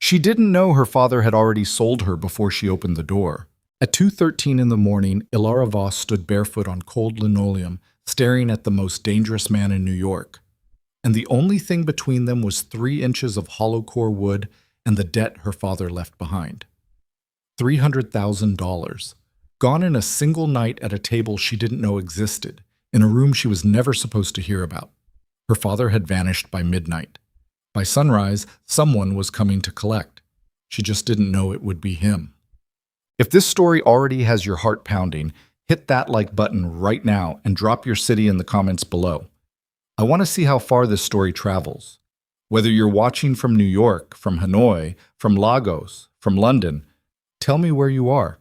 She didn't know her father had already sold her before she opened the door. At 2:13 in the morning, Ilara Voss stood barefoot on cold linoleum, staring at the most dangerous man in New York. And the only thing between them was 3 inches of hollow core wood and the debt her father left behind. $300,000. Gone in a single night at a table she didn't know existed, in a room she was never supposed to hear about. Her father had vanished by midnight. By sunrise, someone was coming to collect. She just didn't know it would be him. If this story already has your heart pounding, hit that like button right now and drop your city in the comments below. I want to see how far this story travels. Whether you're watching from New York, from Hanoi, from Lagos, from London, tell me where you are.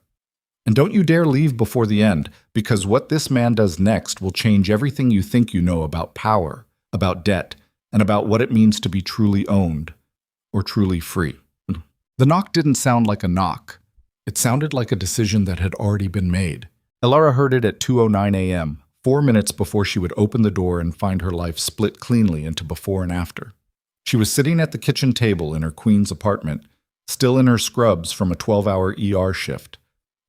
And don't you dare leave before the end, because what this man does next will change everything you think you know about power, about debt, and about what it means to be truly owned or truly free. The knock didn't sound like a knock. It sounded like a decision that had already been made. Ilara heard it at 2:09 a.m., 4 minutes before she would open the door and find her life split cleanly into before and after. She was sitting at the kitchen table in her Queens apartment, still in her scrubs from a 12-hour ER shift,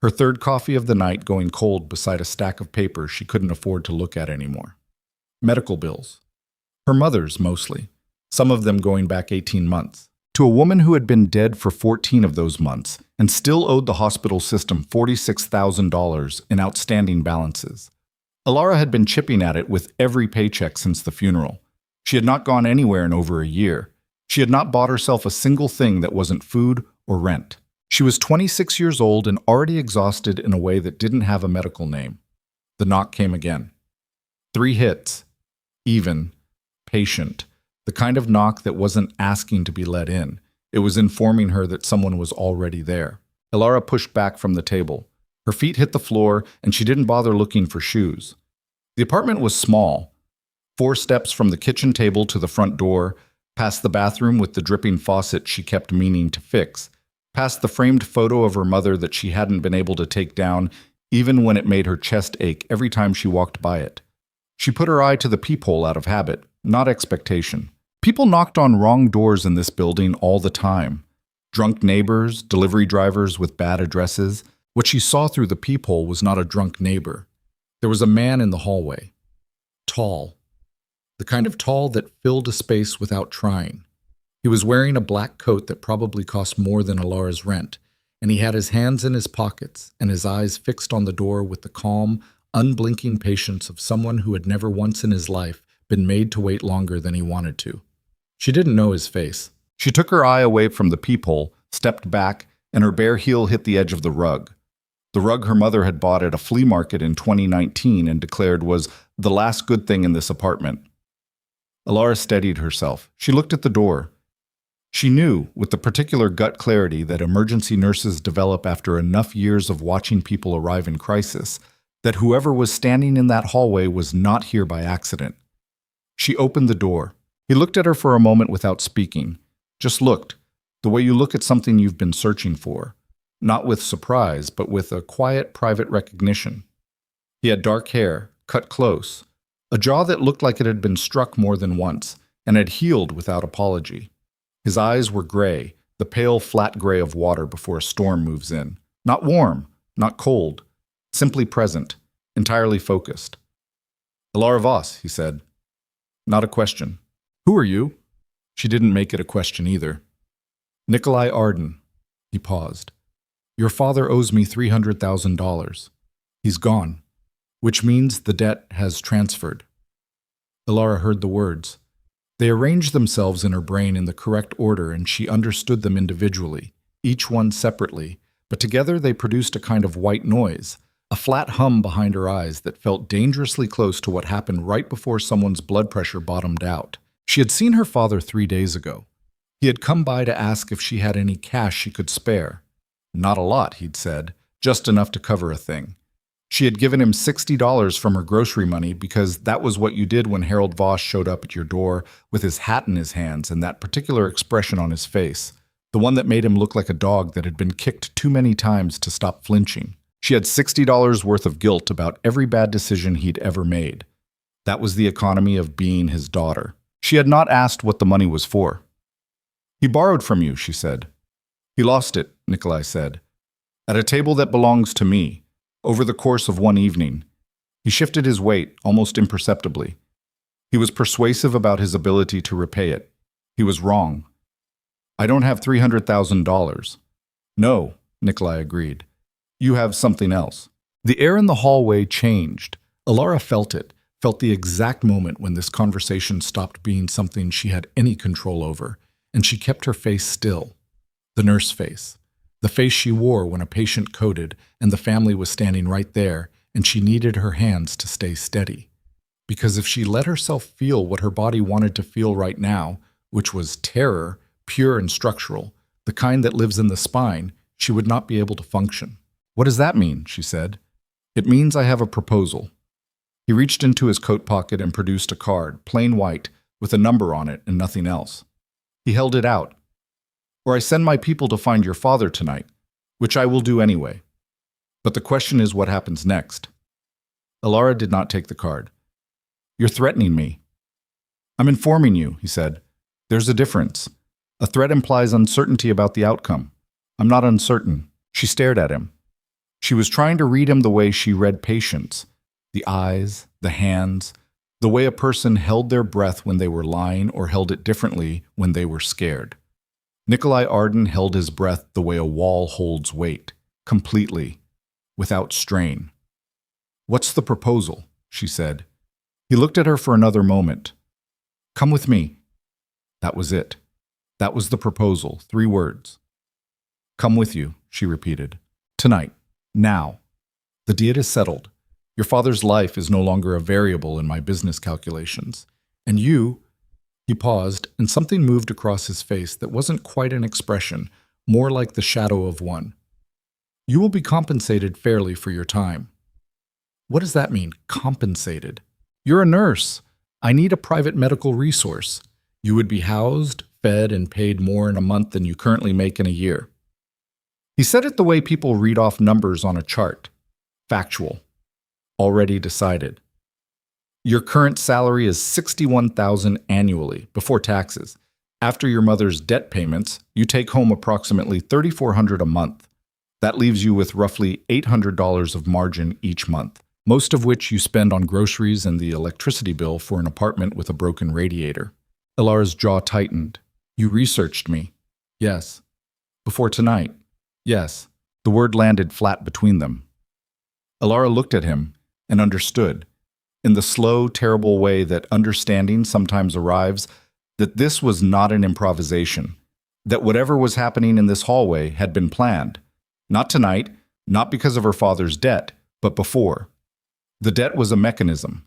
her third coffee of the night going cold beside a stack of papers she couldn't afford to look at anymore. Medical bills. Her mother's, mostly, some of them going back 18 months. To a woman who had been dead for 14 of those months and still owed the hospital system $46,000 in outstanding balances. Ilara had been chipping at it with every paycheck since the funeral. She had not gone anywhere in over a year. She had not bought herself a single thing that wasn't food or rent. She was 26 years old and already exhausted in a way that didn't have a medical name. The knock came again. 3 hits. Even. Patient. The kind of knock that wasn't asking to be let in. It was informing her that someone was already there. Ilara pushed back from the table. Her feet hit the floor, and she didn't bother looking for shoes. The apartment was small. 4 steps from the kitchen table to the front door, past the bathroom with the dripping faucet she kept meaning to fix, past the framed photo of her mother that she hadn't been able to take down, even when it made her chest ache every time she walked by it. She put her eye to the peephole out of habit, not expectation. People knocked on wrong doors in this building all the time. Drunk neighbors, delivery drivers with bad addresses. What she saw through the peephole was not a drunk neighbor. There was a man in the hallway. Tall. The kind of tall that filled a space without trying. He was wearing a black coat that probably cost more than Ilara's rent, and he had his hands in his pockets and his eyes fixed on the door with the calm, unblinking patience of someone who had never once in his life been made to wait longer than he wanted to. She didn't know his face. She took her eye away from the peephole, stepped back, and her bare heel hit the edge of the rug. The rug her mother had bought at a flea market in 2019 and declared was the last good thing in this apartment. Ilara steadied herself. She looked at the door. She knew, with the particular gut clarity that emergency nurses develop after enough years of watching people arrive in crisis, that whoever was standing in that hallway was not here by accident. She opened the door. He looked at her for a moment without speaking. Just looked, the way you look at something you've been searching for. Not with surprise, but with a quiet, private recognition. He had dark hair, cut close, a jaw that looked like it had been struck more than once, and had healed without apology. His eyes were gray, the pale, flat gray of water before a storm moves in. Not warm, not cold, simply present, entirely focused. "Ilara Voss," he said. Not a question. "Who are you?" She didn't make it a question either. "Nikolai Arden." He paused. "Your father owes me $300,000. He's gone, which means the debt has transferred." Ilara heard the words. They arranged themselves in her brain in the correct order, and she understood them individually, each one separately, but together they produced a kind of white noise, a flat hum behind her eyes that felt dangerously close to what happened right before someone's blood pressure bottomed out. She had seen her father 3 days ago. He had come by to ask if she had any cash she could spare. Not a lot, he'd said, just enough to cover a thing. She had given him $60 from her grocery money because that was what you did when Harold Voss showed up at your door with his hat in his hands and that particular expression on his face, the one that made him look like a dog that had been kicked too many times to stop flinching. She had $60 worth of guilt about every bad decision he'd ever made. That was the economy of being his daughter. She had not asked what the money was for. "He borrowed from you," she said. He lost it, Nikolai said. At a table that belongs to me, over the course of one evening. He shifted his weight almost imperceptibly. He was persuasive about his ability to repay it. He was wrong. I don't have $300,000. No, Nikolai agreed. You have something else. The air in the hallway changed. Alara felt it, felt the exact moment when this conversation stopped being something she had any control over, and she kept her face still. The nurse face. The face she wore when a patient coded and the family was standing right there, and she needed her hands to stay steady. Because if she let herself feel what her body wanted to feel right now, which was terror, pure and structural, the kind that lives in the spine, she would not be able to function. What does that mean? She said. It means I have a proposal. He reached into his coat pocket and produced a card, plain white, with a number on it and nothing else. He held it out. Or I send my people to find your father tonight, which I will do anyway. But the question is what happens next. Alara did not take the card. You're threatening me. I'm informing you, he said. There's a difference. A threat implies uncertainty about the outcome. I'm not uncertain. She stared at him. She was trying to read him the way she read patience. The eyes, the hands, the way a person held their breath when they were lying or held it differently when they were scared. Nikolai Arden held his breath the way a wall holds weight, completely, without strain. What's the proposal? She said. He looked at her for another moment. Come with me. That was it. That was the proposal, 3 words. Come with you, she repeated. Tonight. Now. The deal is settled. Your father's life is no longer a variable in my business calculations. And you... He paused, and something moved across his face that wasn't quite an expression, more like the shadow of one. You will be compensated fairly for your time. What does that mean, compensated? You're a nurse. I need a private medical resource. You would be housed, fed, and paid more in a month than you currently make in a year. He said it the way people read off numbers on a chart. Factual. Already decided. Your current salary is $61,000 annually, before taxes. After your mother's debt payments, you take home approximately $3,400 a month. That leaves you with roughly $800 of margin each month, most of which you spend on groceries and the electricity bill for an apartment with a broken radiator. Alara's jaw tightened. You researched me. Yes. Before tonight. Yes. The word landed flat between them. Alara looked at him and understood, in the slow, terrible way that understanding sometimes arrives, that this was not an improvisation, that whatever was happening in this hallway had been planned. Not tonight, not because of her father's debt, but before. The debt was a mechanism.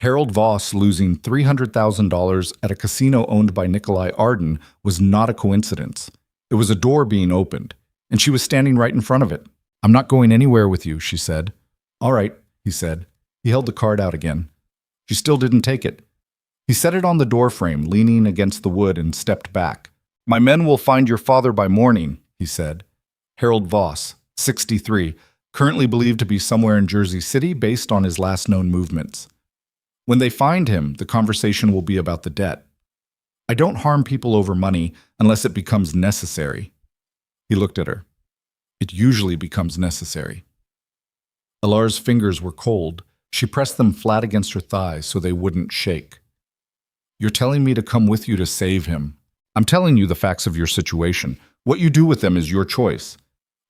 Harold Voss losing $300,000 at a casino owned by Nikolai Arden was not a coincidence. It was a door being opened, and she was standing right in front of it. I'm not going anywhere with you, she said. All right, he said. He held the card out again. She still didn't take it. He set it on the doorframe, leaning against the wood, and stepped back. My men will find your father by morning, he said. Harold Voss, 63, currently believed to be somewhere in Jersey City based on his last known movements. When they find him, the conversation will be about the debt. I don't harm people over money unless it becomes necessary. He looked at her. It usually becomes necessary. Alara's fingers were cold. She pressed them flat against her thighs so they wouldn't shake. You're telling me to come with you to save him. I'm telling you the facts of your situation. What you do with them is your choice.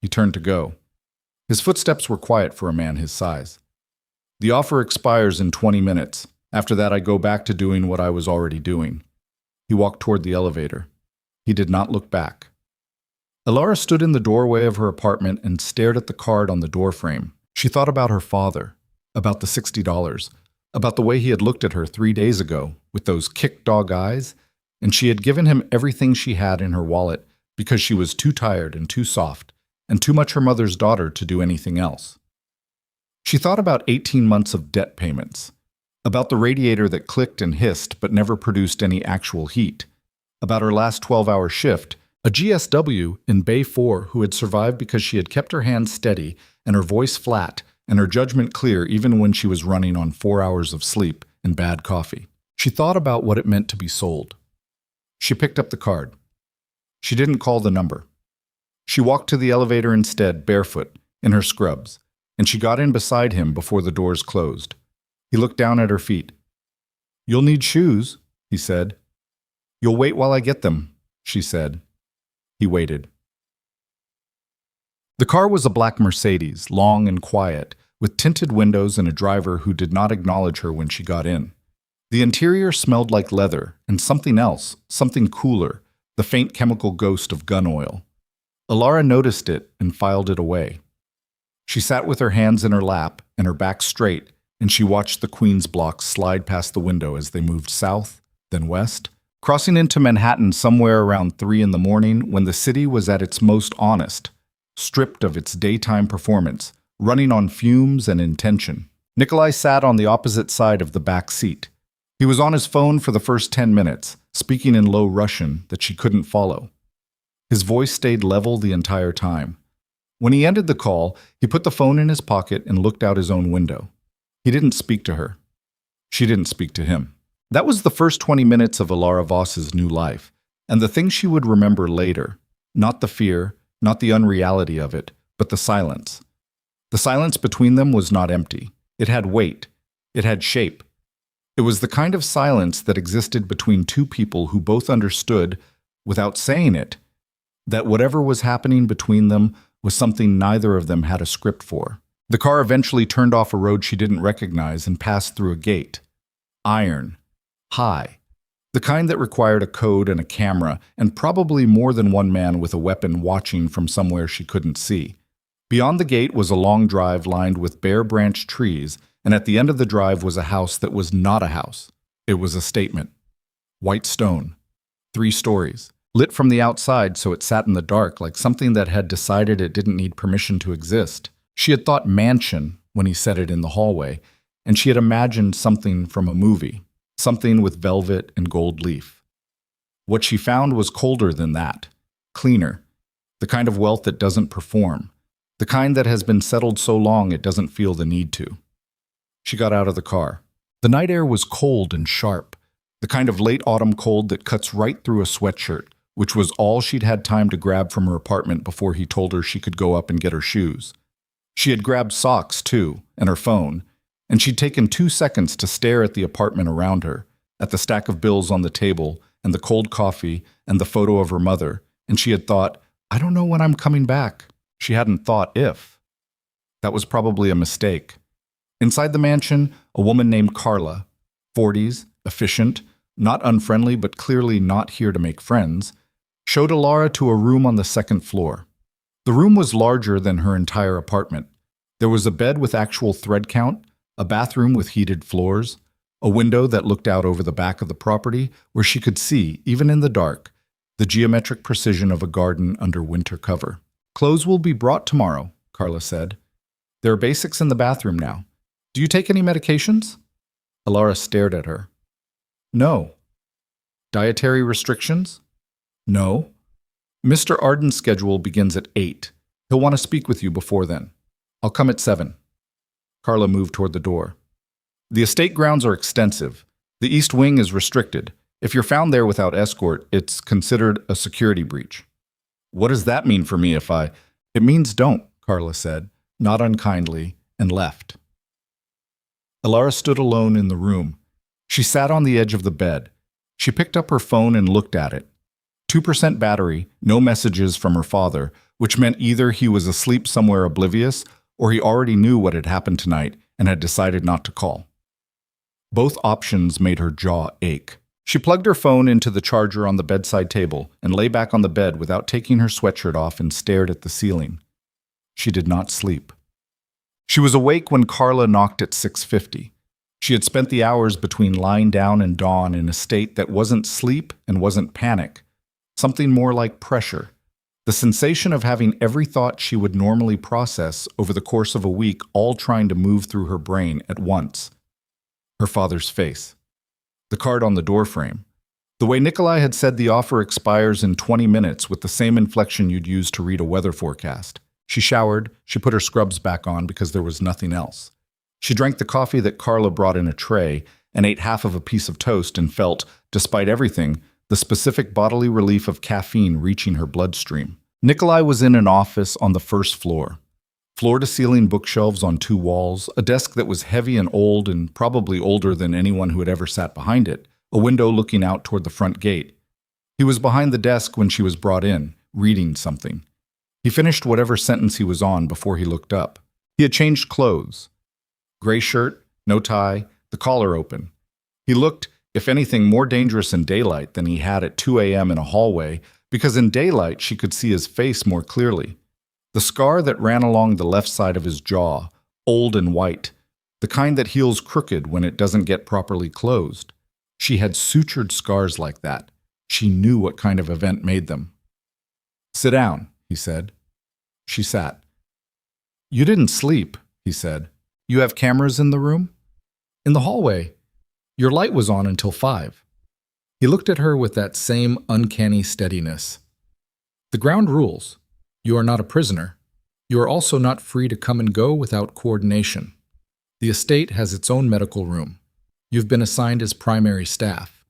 He turned to go. His footsteps were quiet for a man his size. The offer expires in 20 minutes. After that, I go back to doing what I was already doing. He walked toward the elevator. He did not look back. Alara stood in the doorway of her apartment and stared at the card on the doorframe. She thought about her father, about the $60, about the way he had looked at her 3 days ago with those kick-dog eyes, and she had given him everything she had in her wallet because she was too tired and too soft and too much her mother's daughter to do anything else. She thought about 18 months of debt payments, about the radiator that clicked and hissed but never produced any actual heat, about her last 12-hour shift, a GSW in Bay 4 who had survived because she had kept her hands steady and her voice flat and her judgment clear even when she was running on 4 hours of sleep and bad coffee. She thought about what it meant to be sold. She picked up the card. She didn't call the number. She walked to the elevator instead, barefoot, in her scrubs, and she got in beside him before the doors closed. He looked down at her feet. "You'll need shoes," he said. "You'll wait while I get them," she said. He waited. The car was a black Mercedes, long and quiet, with tinted windows and a driver who did not acknowledge her when she got in. The interior smelled like leather and something else, something cooler, the faint chemical ghost of gun oil. Alara noticed it and filed it away. She sat with her hands in her lap and her back straight, and she watched the Queens blocks slide past the window as they moved south, then west, crossing into Manhattan somewhere around 3 in the morning when the city was at its most honest, stripped of its daytime performance, running on fumes and intention. Nikolai sat on the opposite side of the back seat. He was on his phone for the first 10 minutes, speaking in low Russian that she couldn't follow. His voice stayed level the entire time. When he ended the call, he put the phone in his pocket and looked out his own window. He didn't speak to her. She didn't speak to him. That was the first 20 minutes of Alara Voss's new life, and the thing she would remember later, not the fear, not the unreality of it, but the silence. The silence between them was not empty. It had weight. It had shape. It was the kind of silence that existed between two people who both understood, without saying it, that whatever was happening between them was something neither of them had a script for. The car eventually turned off a road she didn't recognize and passed through a gate. Iron. High. The kind that required a code and a camera, and probably more than one man with a weapon watching from somewhere she couldn't see. Beyond the gate was a long drive lined with bare branch trees, and at the end of the drive was a house that was not a house. It was a statement. White stone. 3 stories. Lit from the outside so it sat in the dark like something that had decided it didn't need permission to exist. She had thought mansion when he said it in the hallway, and she had imagined something from a movie, something with velvet and gold leaf. What she found was colder than that, cleaner, the kind of wealth that doesn't perform, the kind that has been settled so long it doesn't feel the need to. She got out of the car. The night air was cold and sharp, the kind of late autumn cold that cuts right through a sweatshirt, which was all she'd had time to grab from her apartment before he told her she could go up and get her shoes. She had grabbed socks, too, and her phone, and she'd taken 2 seconds to stare at the apartment around her, at the stack of bills on the table, and the cold coffee, and the photo of her mother, and she had thought, I don't know when I'm coming back. She hadn't thought if. That was probably a mistake. Inside the mansion, a woman named Carla, 40s, efficient, not unfriendly but clearly not here to make friends, showed Alara to a room on the 2nd floor. The room was larger than her entire apartment. There was a bed with actual thread count, a bathroom with heated floors, a window that looked out over the back of the property where she could see, even in the dark, the geometric precision of a garden under winter cover. Clothes will be brought tomorrow, Carla said. There are basics in the bathroom now. Do you take any medications? Alara stared at her. No. Dietary restrictions? No. Mr. Arden's schedule begins at 8. He'll want to speak with you before then. I'll come at 7. Carla moved toward the door. The estate grounds are extensive. The east wing is restricted. If you're found there without escort, it's considered a security breach. What does that mean for me if I... It means don't, Carla said, not unkindly, and left. Alara stood alone in the room. She sat on the edge of the bed. She picked up her phone and looked at it. 2% battery, no messages from her father, which meant either he was asleep somewhere oblivious or he already knew what had happened tonight and had decided not to call. Both options made her jaw ache. She plugged her phone into the charger on the bedside table and lay back on the bed without taking her sweatshirt off and stared at the ceiling. She did not sleep. She was awake when Carla knocked at 6:50. She had spent the hours between lying down and dawn in a state that wasn't sleep and wasn't panic, something more like pressure, the sensation of having every thought she would normally process over the course of a week all trying to move through her brain at once. Her father's face. The card on the doorframe. The way Nikolai had said the offer expires in 20 minutes with the same inflection you'd use to read a weather forecast. She showered, she put her scrubs back on because there was nothing else. She drank the coffee that Carla brought in a tray and ate half of a piece of toast and felt, despite everything, the specific bodily relief of caffeine reaching her bloodstream. Nikolai was in an office on the first floor. Floor-to-ceiling bookshelves on two walls, a desk that was heavy and old and probably older than anyone who had ever sat behind it, a window looking out toward the front gate. He was behind the desk when she was brought in, reading something. He finished whatever sentence he was on before he looked up. He had changed clothes. Gray shirt, no tie, the collar open. He looked, if anything, more dangerous in daylight than he had at 2 a.m. in a hallway, because in daylight she could see his face more clearly. The scar that ran along the left side of his jaw, old and white, the kind that heals crooked when it doesn't get properly closed. She had sutured scars like that. She knew what kind of event made them. "Sit down," he said. She sat. "You didn't sleep," he said. "You have cameras in the room?" "In the hallway. Your light was on until 5. He looked at her with that same uncanny steadiness. "The ground rules. You are not a prisoner. You are also not free to come and go without coordination. The estate has its own medical room. You've been assigned as primary staff.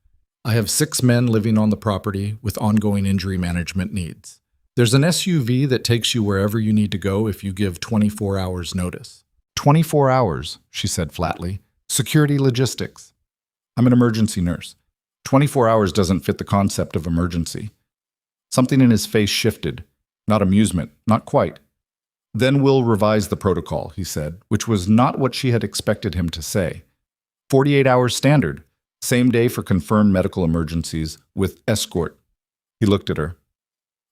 I have 6 men living on the property with ongoing injury management needs. There's an SUV that takes you wherever you need to go if you give 24 hours notice." 24 hours, she said flatly. "Security logistics. I'm an emergency nurse. 24 hours doesn't fit the concept of emergency." Something in his face shifted. Not amusement, not quite. "Then we'll revise the protocol," he said, which was not what she had expected him to say. 48 hours standard, same day for confirmed medical emergencies, with escort. He looked at her.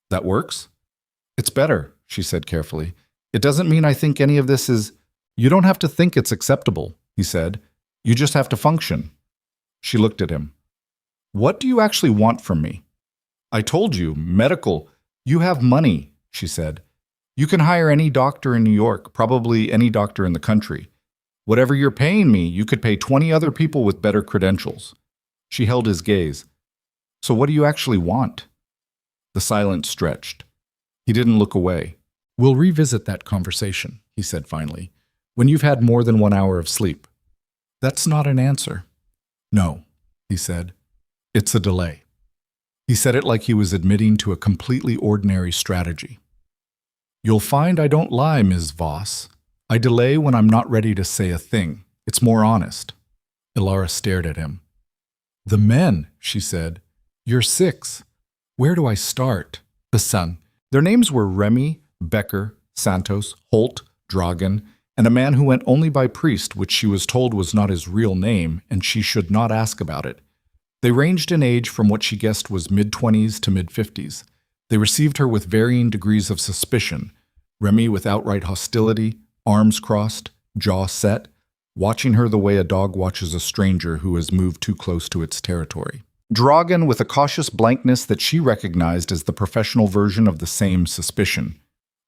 "That works?" "It's better," she said carefully. "It doesn't mean I think any of this is—" "You don't have to think it's acceptable," he said. "You just have to function." She looked at him. "What do you actually want from me?" "I told you, medical. You have money," she said. "You can hire any doctor in New York, probably any doctor in the country. Whatever you're paying me, you could pay 20 other people with better credentials." She held his gaze. "So what do you actually want?" The silence stretched. He didn't look away. "We'll revisit that conversation," he said finally, "when you've had more than 1 hour of sleep." "That's not an answer." "No," he said. "It's a delay." He said it like he was admitting to a completely ordinary strategy. "You'll find I don't lie, Ms. Voss. I delay when I'm not ready to say a thing. It's more honest." Ilara stared at him. "The men," she said. "You're 6. Where do I start?" The son. Their names were Remy, Becker, Santos, Holt, Dragan, and a man who went only by priest, which she was told was not his real name, and she should not ask about it. They ranged in age from what she guessed was mid-20s to mid-50s. They received her with varying degrees of suspicion, Remy with outright hostility, arms crossed, jaw set, watching her the way a dog watches a stranger who has moved too close to its territory. Dragan with a cautious blankness that she recognized as the professional version of the same suspicion.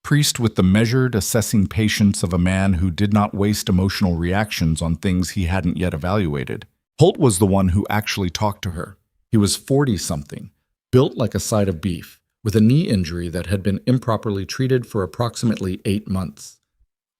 Priest with the measured, assessing patience of a man who did not waste emotional reactions on things he hadn't yet evaluated. Holt was the one who actually talked to her. He was 40-something, built like a side of beef, with a knee injury that had been improperly treated for approximately 8 months.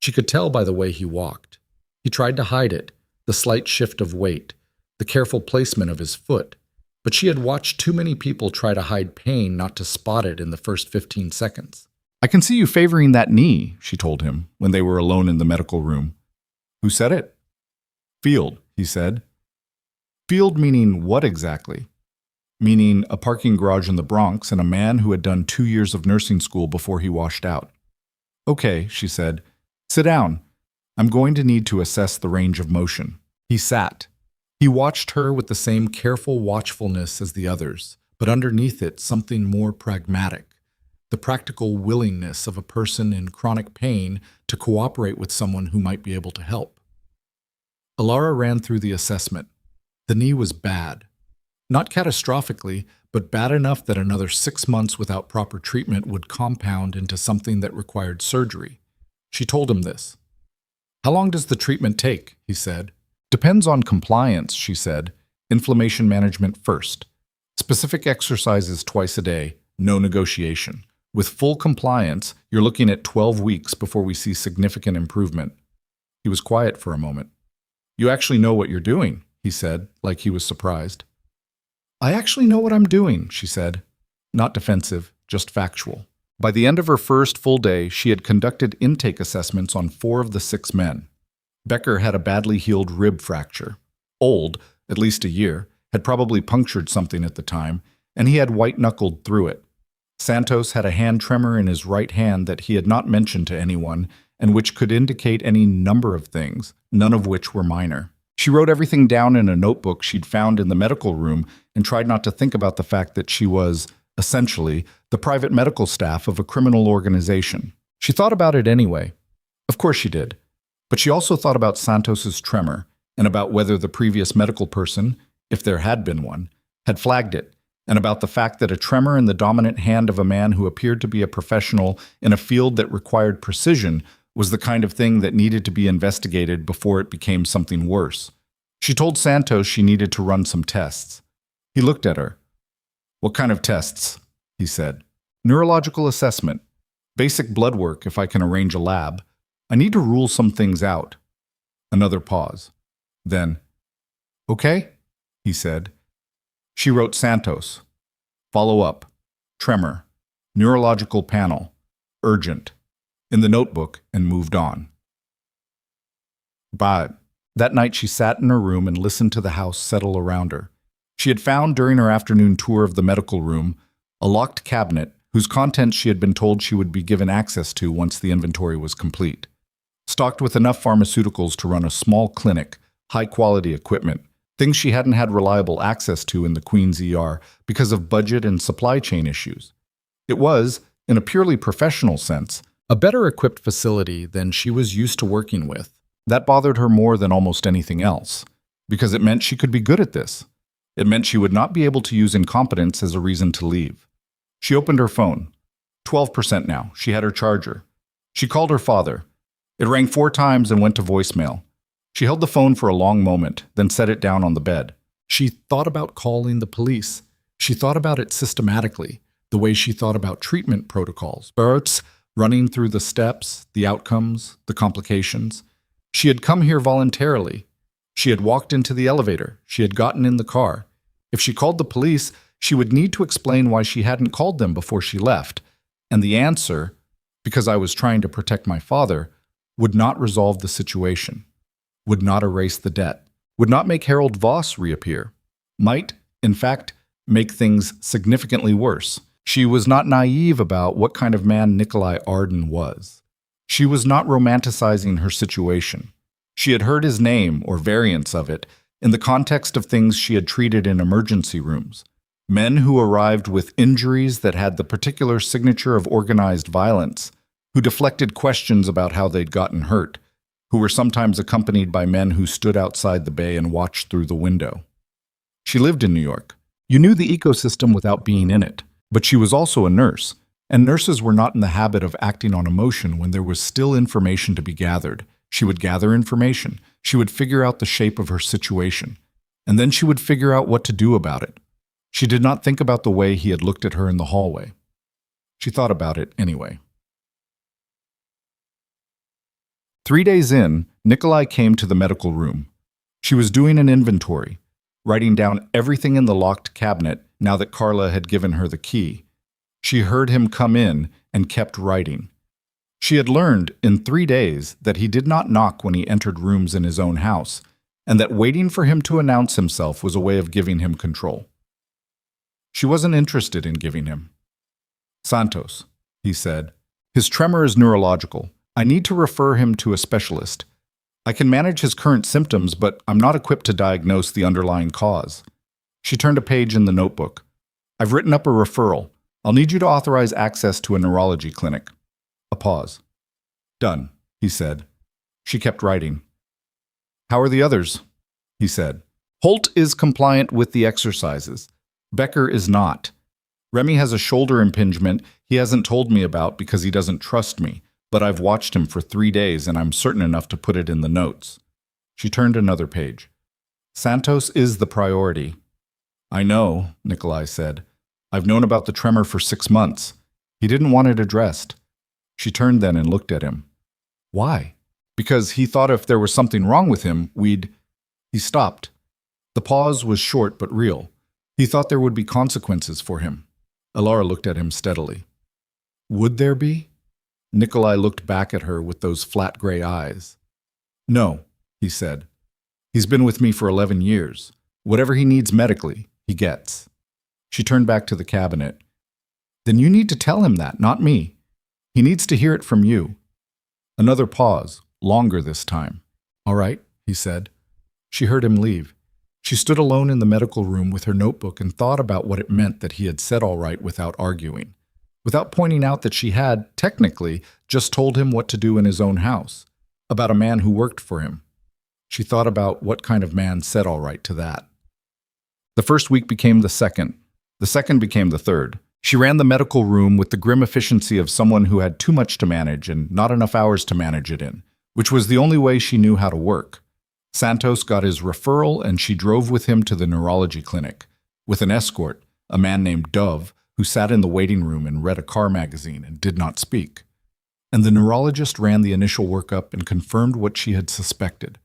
She could tell by the way he walked. He tried to hide it, the slight shift of weight, the careful placement of his foot, but she had watched too many people try to hide pain not to spot it in the first 15 seconds. "I can see you favoring that knee," she told him when they were alone in the medical room. "Who said it?" "Field," he said. "Field meaning what exactly?" "Meaning a parking garage in the Bronx and a man who had done 2 years of nursing school before he washed out." "Okay," she said. "Sit down. I'm going to need to assess the range of motion." He sat. He watched her with the same careful watchfulness as the others, but underneath it something more pragmatic, the practical willingness of a person in chronic pain to cooperate with someone who might be able to help. Ilara ran through the assessment. The knee was bad. Not catastrophically, but bad enough that another 6 months without proper treatment would compound into something that required surgery. She told him this. "How long does the treatment take?" he said. "Depends on compliance," she said. "Inflammation management first. Specific exercises twice a day, no negotiation. With full compliance, you're looking at 12 weeks before we see significant improvement." He was quiet for a moment. "You actually know what you're doing," he said, like he was surprised. "I actually know what I'm doing," she said. Not defensive, just factual. By the end of her first full day, she had conducted intake assessments on 4 of the 6 men. Becker had a badly healed rib fracture. Old, at least a year, had probably punctured something at the time, and he had white-knuckled through it. Santos had a hand tremor in his right hand that he had not mentioned to anyone, and which could indicate any number of things, none of which were minor. She wrote everything down in a notebook she'd found in the medical room and tried not to think about the fact that she was, essentially, the private medical staff of a criminal organization. She thought about it anyway. Of course she did. But she also thought about Santos's tremor and about whether the previous medical person, if there had been one, had flagged it, and about the fact that a tremor in the dominant hand of a man who appeared to be a professional in a field that required precision was the kind of thing that needed to be investigated before it became something worse. She told Santos she needed to run some tests. He looked at her. "What kind of tests?" he said. "Neurological assessment. Basic blood work if I can arrange a lab. I need to rule some things out." Another pause. Then, "Okay," he said. She wrote Santos. "Follow up. Tremor. Neurological panel. Urgent." In the notebook and moved on. But that night she sat in her room and listened to the house settle around her. She had found during her afternoon tour of the medical room a locked cabinet whose contents she had been told she would be given access to once the inventory was complete. Stocked with enough pharmaceuticals to run a small clinic, high-quality equipment, things she hadn't had reliable access to in the Queen's ER because of budget and supply chain issues. It was, in a purely professional sense, a better-equipped facility than she was used to working with. That bothered her more than almost anything else, because it meant she could be good at this. It meant she would not be able to use incompetence as a reason to leave. She opened her phone. 12% now. She had her charger. She called her father. It rang 4 times and went to voicemail. She held the phone for a long moment, then set it down on the bed. She thought about calling the police. She thought about it systematically, the way she thought about treatment protocols. Running through the steps, the outcomes, the complications. She had come here voluntarily. She had walked into the elevator. She had gotten in the car. If she called the police, she would need to explain why she hadn't called them before she left. And the answer, because I was trying to protect my father, would not resolve the situation, would not erase the debt, would not make Harold Voss reappear, might, in fact, make things significantly worse. She was not naive about what kind of man Nikolai Arden was. She was not romanticizing her situation. She had heard his name, or variants of it, in the context of things she had treated in emergency rooms. Men who arrived with injuries that had the particular signature of organized violence, who deflected questions about how they'd gotten hurt, who were sometimes accompanied by men who stood outside the bay and watched through the window. She lived in New York. You knew the ecosystem without being in it. But she was also a nurse, and nurses were not in the habit of acting on emotion when there was still information to be gathered. She would gather information. She would figure out the shape of her situation, and then she would figure out what to do about it. She did not think about the way he had looked at her in the hallway. She thought about it anyway. 3 days in, Nikolai came to the medical room. She was doing an inventory, writing down everything in the locked cabinet now that Carla had given her the key. She heard him come in and kept writing. She had learned in 3 days that he did not knock when he entered rooms in his own house, and that waiting for him to announce himself was a way of giving him control. She wasn't interested in giving him. "Santos," he said, "his tremor is neurological. I need to refer him to a specialist. I can manage his current symptoms, but I'm not equipped to diagnose the underlying cause." She turned a page in the notebook. "I've written up a referral. I'll need you to authorize access to a neurology clinic." A pause. "Done," he said. She kept writing. "How are the others?" he said. "Holt is compliant with the exercises. Becker is not. Remy has a shoulder impingement he hasn't told me about because he doesn't trust me, but I've watched him for 3 days and I'm certain enough to put it in the notes." She turned another page. "Santos is the priority." "I know," Nikolai said. "I've known about the tremor for 6 months. He didn't want it addressed." She turned then and looked at him. "Why?" "Because he thought if there was something wrong with him, we'd—" He stopped. The pause was short but real. He thought there would be consequences for him. Alara looked at him steadily. Would there be? Nikolai looked back at her with those flat gray eyes. No, he said. He's been with me for 11 years. Whatever he needs medically, he gets. She turned back to the cabinet. Then you need to tell him that, not me. He needs to hear it from you. Another pause, longer this time. All right, he said. She heard him leave. She stood alone in the medical room with her notebook and thought about what it meant that he had said all right without arguing, without pointing out that she had, technically, just told him what to do in his own house, about a man who worked for him. She thought about what kind of man said all right to that. The first week became the second became the third. She ran the medical room with the grim efficiency of someone who had too much to manage and not enough hours to manage it in, which was the only way she knew how to work. Santos got his referral and she drove with him to the neurology clinic, with an escort, a man named Dove, who sat in the waiting room and read a car magazine and did not speak. And the neurologist ran the initial workup and confirmed what she had suspected.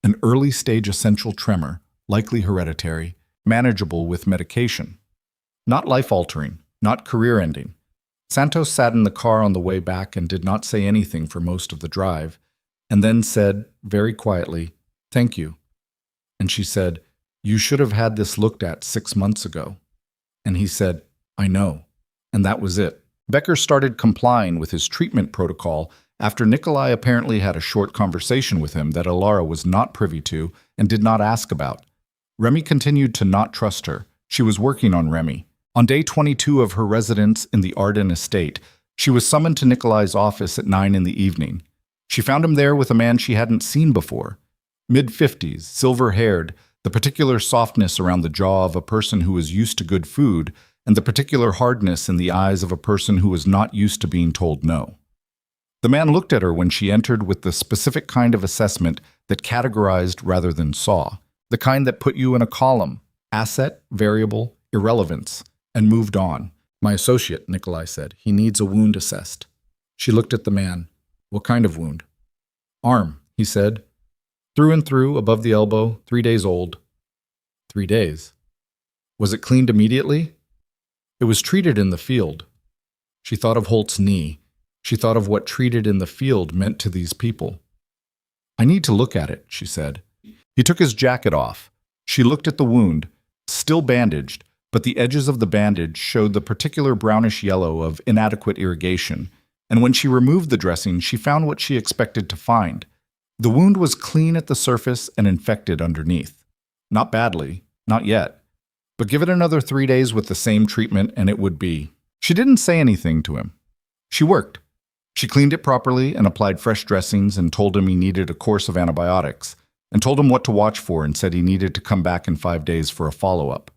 An early-stage essential tremor, likely hereditary, manageable with medication. Not life-altering, not career-ending. Santos sat in the car on the way back and did not say anything for most of the drive, and then said, very quietly, "Thank you." And she said, "You should have had this looked at 6 months ago." And he said, "I know." And that was it. Becker started complying with his treatment protocol after Nikolai apparently had a short conversation with him that Alara was not privy to and did not ask about. Remy continued to not trust her. She was working on Remy. On day 22 of her residence in the Arden estate, she was summoned to Nikolai's office at 9 in the evening. She found him there with a man she hadn't seen before. Mid-50s, silver-haired, the particular softness around the jaw of a person who was used to good food, and the particular hardness in the eyes of a person who was not used to being told no. The man looked at her when she entered with the specific kind of assessment that categorized rather than saw, the kind that put you in a column, asset, variable, irrelevance, and moved on. "My associate," Nikolai said. "He needs a wound assessed." She looked at the man. "What kind of wound?" "Arm," he said. "Through and through, above the elbow, 3 days old." 3 days. Was it cleaned immediately? It was treated in the field. She thought of Holt's knee. She thought of what treated in the field meant to these people. "I need to look at it," she said. He took his jacket off. She looked at the wound, still bandaged, but the edges of the bandage showed the particular brownish yellow of inadequate irrigation, and when she removed the dressing, she found what she expected to find. The wound was clean at the surface and infected underneath. Not badly, not yet. But give it another 3 days with the same treatment and it would be. She didn't say anything to him. She worked. She cleaned it properly and applied fresh dressings and told him he needed a course of antibiotics, and told him what to watch for and said he needed to come back in 5 days for a follow-up.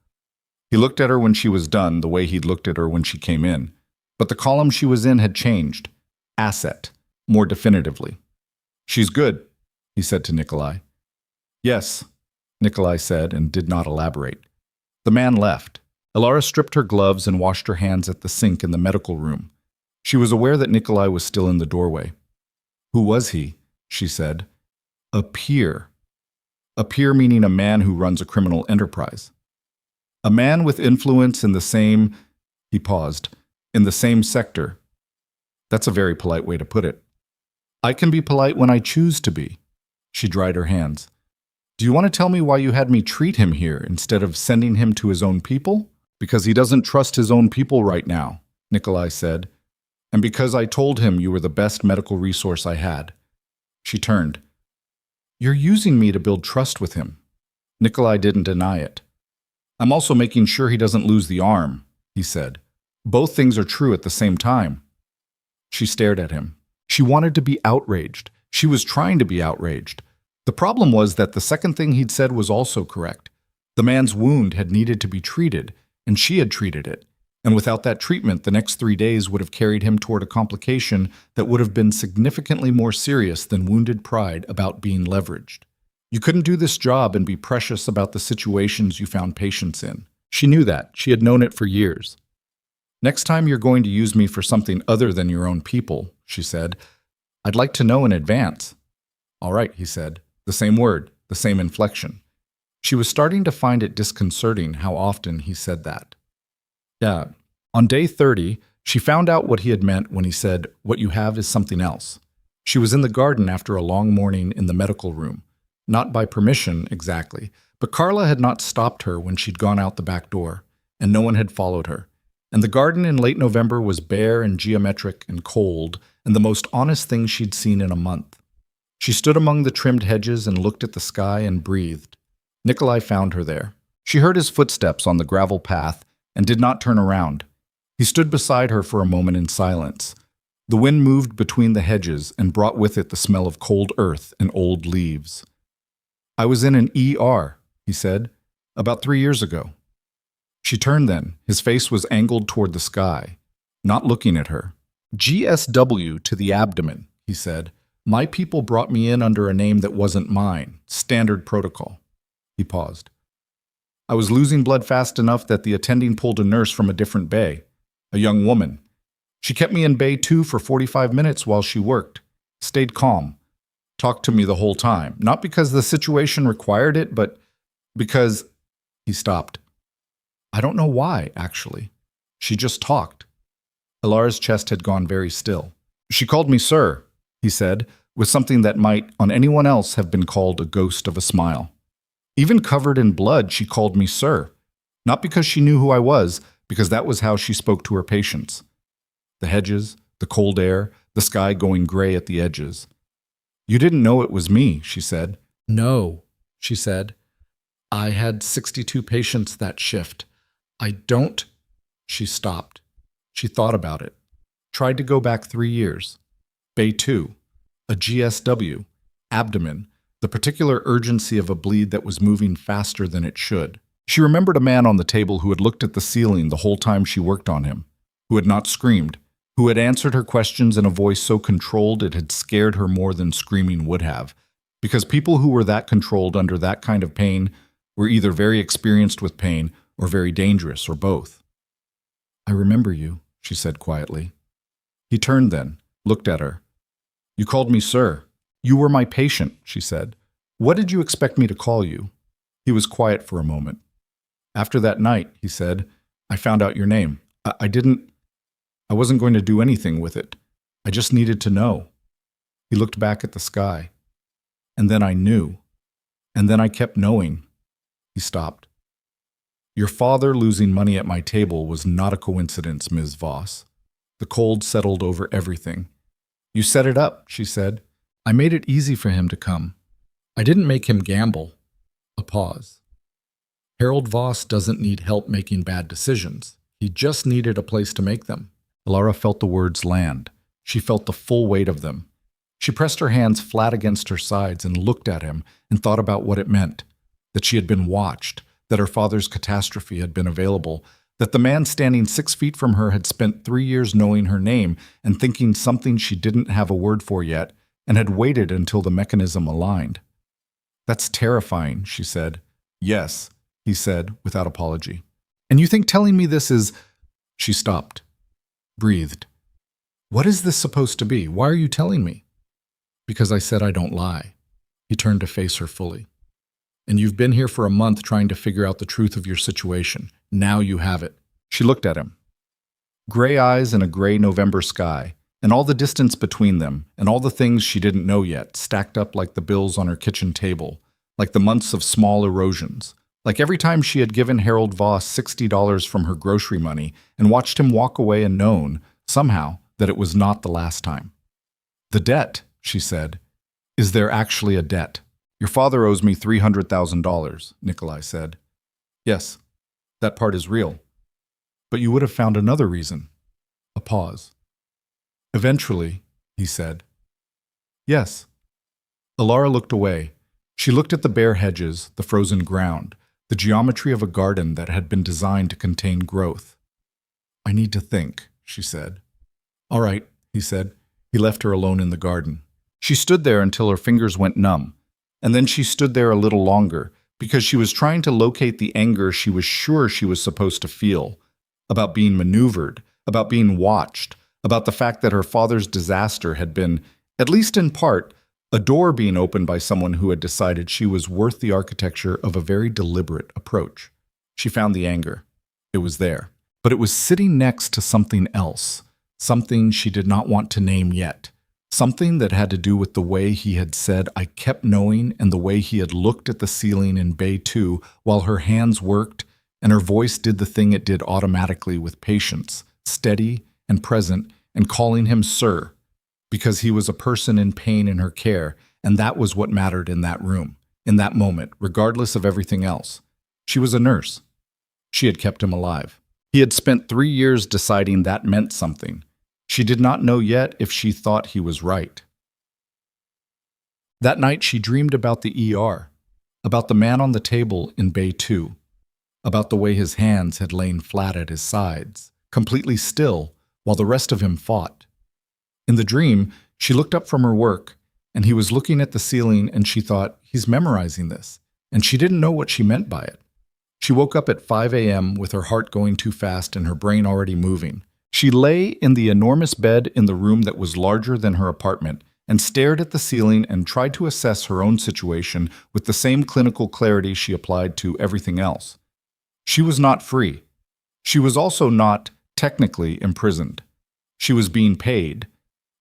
He looked at her when she was done the way he'd looked at her when she came in, but the column she was in had changed. Asset, more definitively. "She's good," he said to Nikolai. "Yes," Nikolai said and did not elaborate. The man left. Alara stripped her gloves and washed her hands at the sink in the medical room. She was aware that Nikolai was still in the doorway. "Who was he?" she said. "A peer." A peer meaning a man who runs a criminal enterprise. A man with influence in the same, he paused, in the same sector. That's a very polite way to put it. "I can be polite when I choose to be." She dried her hands. "Do you want to tell me why you had me treat him here instead of sending him to his own people?" "Because he doesn't trust his own people right now," Nikolai said. "And because I told him you were the best medical resource I had." She turned. "You're using me to build trust with him." Nikolai didn't deny it. "I'm also making sure he doesn't lose the arm," he said. "Both things are true at the same time." She stared at him. She wanted to be outraged. She was trying to be outraged. The problem was that the second thing he'd said was also correct. The man's wound had needed to be treated, and she had treated it. And without that treatment, the next 3 days would have carried him toward a complication that would have been significantly more serious than wounded pride about being leveraged. You couldn't do this job and be precious about the situations you found patients in. She knew that. She had known it for years. "Next time you're going to use me for something other than your own people," she said, "I'd like to know in advance." "All right," he said. The same word, the same inflection. She was starting to find it disconcerting how often he said that. Yeah. On day 30, She found out what he had meant when he said, "What you have is something else." She was in the garden after a long morning in the medical room. Not by permission, exactly, but Carla had not stopped her when she'd gone out the back door, and no one had followed her. And the garden in late November was bare and geometric and cold, and the most honest thing she'd seen in a month. She stood among the trimmed hedges and looked at the sky and breathed. Nikolai found her there. She heard his footsteps on the gravel path and did not turn around. He stood beside her for a moment in silence. The wind moved between the hedges and brought with it the smell of cold earth and old leaves. "I was in an ER," he said, "about 3 years ago." She turned then. His face was angled toward the sky, not looking at her. "GSW to the abdomen," he said. "My people brought me in under a name that wasn't mine. Standard protocol." He paused. "I was losing blood fast enough that the attending pulled a nurse from a different bay, a young woman. She kept me in Bay 2 for 45 minutes while she worked, stayed calm, talked to me the whole time, not because the situation required it, but because—" He stopped. "I don't know why, actually. She just talked." Ilara's chest had gone very still. "She called me sir," he said, with something that might, on anyone else, have been called a ghost of a smile. "Even covered in blood, she called me sir. Not because she knew who I was, because that was how she spoke to her patients. The hedges, the cold air, the sky going gray at the edges. 'You didn't know it was me,' she said. 'No,' she said. 'I had 62 patients that shift. I don't—'" She stopped. She thought about it. Tried to go back 3 years. Bay 2. A GSW. Abdomen. The particular urgency of a bleed that was moving faster than it should. She remembered a man on the table who had looked at the ceiling the whole time she worked on him, who had not screamed, who had answered her questions in a voice so controlled it had scared her more than screaming would have, because people who were that controlled under that kind of pain were either very experienced with pain or very dangerous, or both. "I remember you," she said quietly. He turned then, looked at her. "You called me sir. You were my patient," she said. "What did you expect me to call you?" He was quiet for a moment. "After that night," he said, "I found out your name. I wasn't going to do anything with it. I just needed to know." He looked back at the sky. "And then I knew. And then I kept knowing." He stopped. "Your father losing money at my table was not a coincidence, Ms. Voss." The cold settled over everything. "You set it up," she said. "I made it easy for him to come. I didn't make him gamble." A pause. "Harold Voss doesn't need help making bad decisions. He just needed a place to make them." Ilara felt the words land. She felt the full weight of them. She pressed her hands flat against her sides and looked at him and thought about what it meant, that she had been watched, that her father's catastrophe had been available, that the man standing 6 feet from her had spent 3 years knowing her name and thinking something she didn't have a word for yet, and had waited until the mechanism aligned. "That's terrifying," she said. "Yes," he said, without apology. "And you think telling me this is—" She stopped, breathed. "What is this supposed to be? Why are you telling me?" "Because I said I don't lie." He turned to face her fully. "And you've been here for a month trying to figure out the truth of your situation. Now you have it." She looked at him. Gray eyes in a gray November sky, and all the distance between them, and all the things she didn't know yet, stacked up like the bills on her kitchen table, like the months of small erosions, like every time she had given Harold Voss $60 from her grocery money and watched him walk away and known, somehow, that it was not the last time. "The debt," she said. "Is there actually a debt?" "Your father owes me $300,000, Nikolai said. "Yes, that part is real. But you would have found another reason." A pause. "Eventually," he said. "Yes." Ilara looked away. She looked at the bare hedges, the frozen ground, the geometry of a garden that had been designed to contain growth. "I need to think," she said. "All right," he said. He left her alone in the garden. She stood there until her fingers went numb, and then she stood there a little longer, because she was trying to locate the anger she was sure she was supposed to feel, about being maneuvered, about being watched, about the fact that her father's disaster had been, at least in part, a door being opened by someone who had decided she was worth the architecture of a very deliberate approach. She found the anger. It was there. But it was sitting next to something else, something she did not want to name yet. Something that had to do with the way he had said, "I kept knowing," and the way he had looked at the ceiling in Bay 2 while her hands worked and her voice did the thing it did automatically with patience, steady and present, and calling him sir, because he was a person in pain in her care, and that was what mattered in that room, in that moment, regardless of everything else. She was a nurse. She had kept him alive. He had spent 3 years deciding that meant something. She did not know yet if she thought he was right. That night she dreamed about the ER, about the man on the table in Bay 2, about the way his hands had lain flat at his sides, completely still, while the rest of him fought. In the dream, she looked up from her work, and he was looking at the ceiling, and she thought, he's memorizing this, and she didn't know what she meant by it. She woke up at 5 a.m. with her heart going too fast and her brain already moving. She lay in the enormous bed in the room that was larger than her apartment and stared at the ceiling and tried to assess her own situation with the same clinical clarity she applied to everything else. She was not free. She was also not, technically, imprisoned. She was being paid.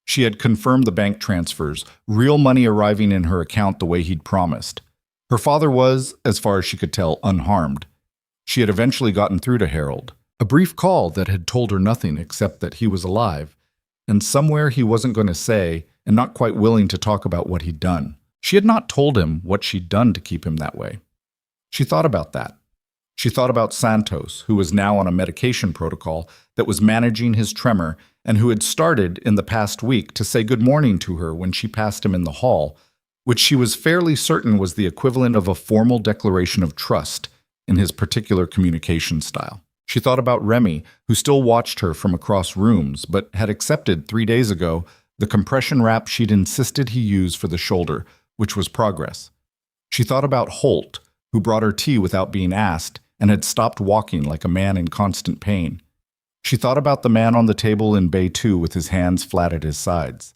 She had confirmed the bank transfers, real money arriving in her account the way he'd promised. Her father was, as far as she could tell, unharmed. She had eventually gotten through to Harold. A brief call that had told her nothing except that he was alive, and somewhere he wasn't going to say, and not quite willing to talk about what he'd done. She had not told him what she'd done to keep him that way. She thought about that. She thought about Santos, who was now on a medication protocol that was managing his tremor and who had started in the past week to say good morning to her when she passed him in the hall, which she was fairly certain was the equivalent of a formal declaration of trust in his particular communication style. She thought about Remy, who still watched her from across rooms, but had accepted 3 days ago the compression wrap she'd insisted he use for the shoulder, which was progress. She thought about Holt, who brought her tea without being asked and had stopped walking like a man in constant pain. She thought about the man on the table in Bay 2 with his hands flat at his sides.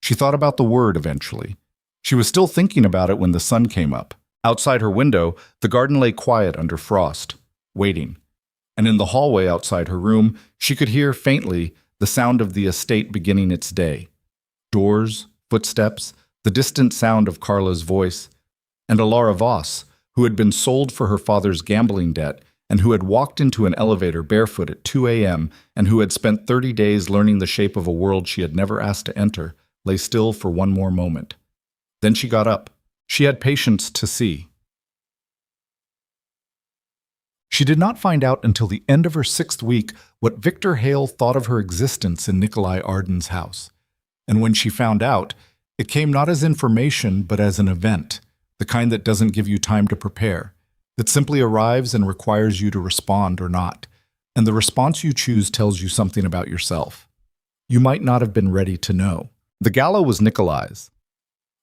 She thought about the word eventually. She was still thinking about it when the sun came up. Outside her window, the garden lay quiet under frost, waiting. And in the hallway outside her room, she could hear faintly the sound of the estate beginning its day. Doors, footsteps, the distant sound of Carla's voice, and Alara Voss, who had been sold for her father's gambling debt and who had walked into an elevator barefoot at 2 a.m. and who had spent 30 days learning the shape of a world she had never asked to enter, lay still for one more moment. Then she got up. She had patience to see. She did not find out until the end of her 6th week what Victor Hale thought of her existence in Nikolai Arden's house. And when she found out, it came not as information but as an event, the kind that doesn't give you time to prepare, that simply arrives and requires you to respond or not, and the response you choose tells you something about yourself. You might not have been ready to know. The gala was Nikolai's.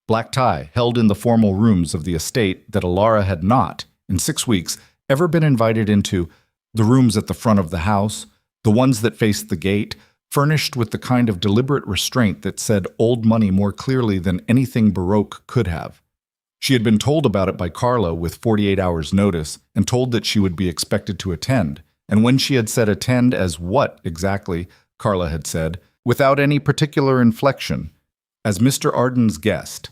Black tie, held in the formal rooms of the estate that Alara had not, in 6 weeks, ever been invited into, the rooms at the front of the house, the ones that faced the gate, furnished with the kind of deliberate restraint that said old money more clearly than anything Baroque could have. She had been told about it by Carla with 48 hours' notice and told that she would be expected to attend, and when she had said attend as what exactly, Carla had said, without any particular inflection, as Mr. Arden's guest.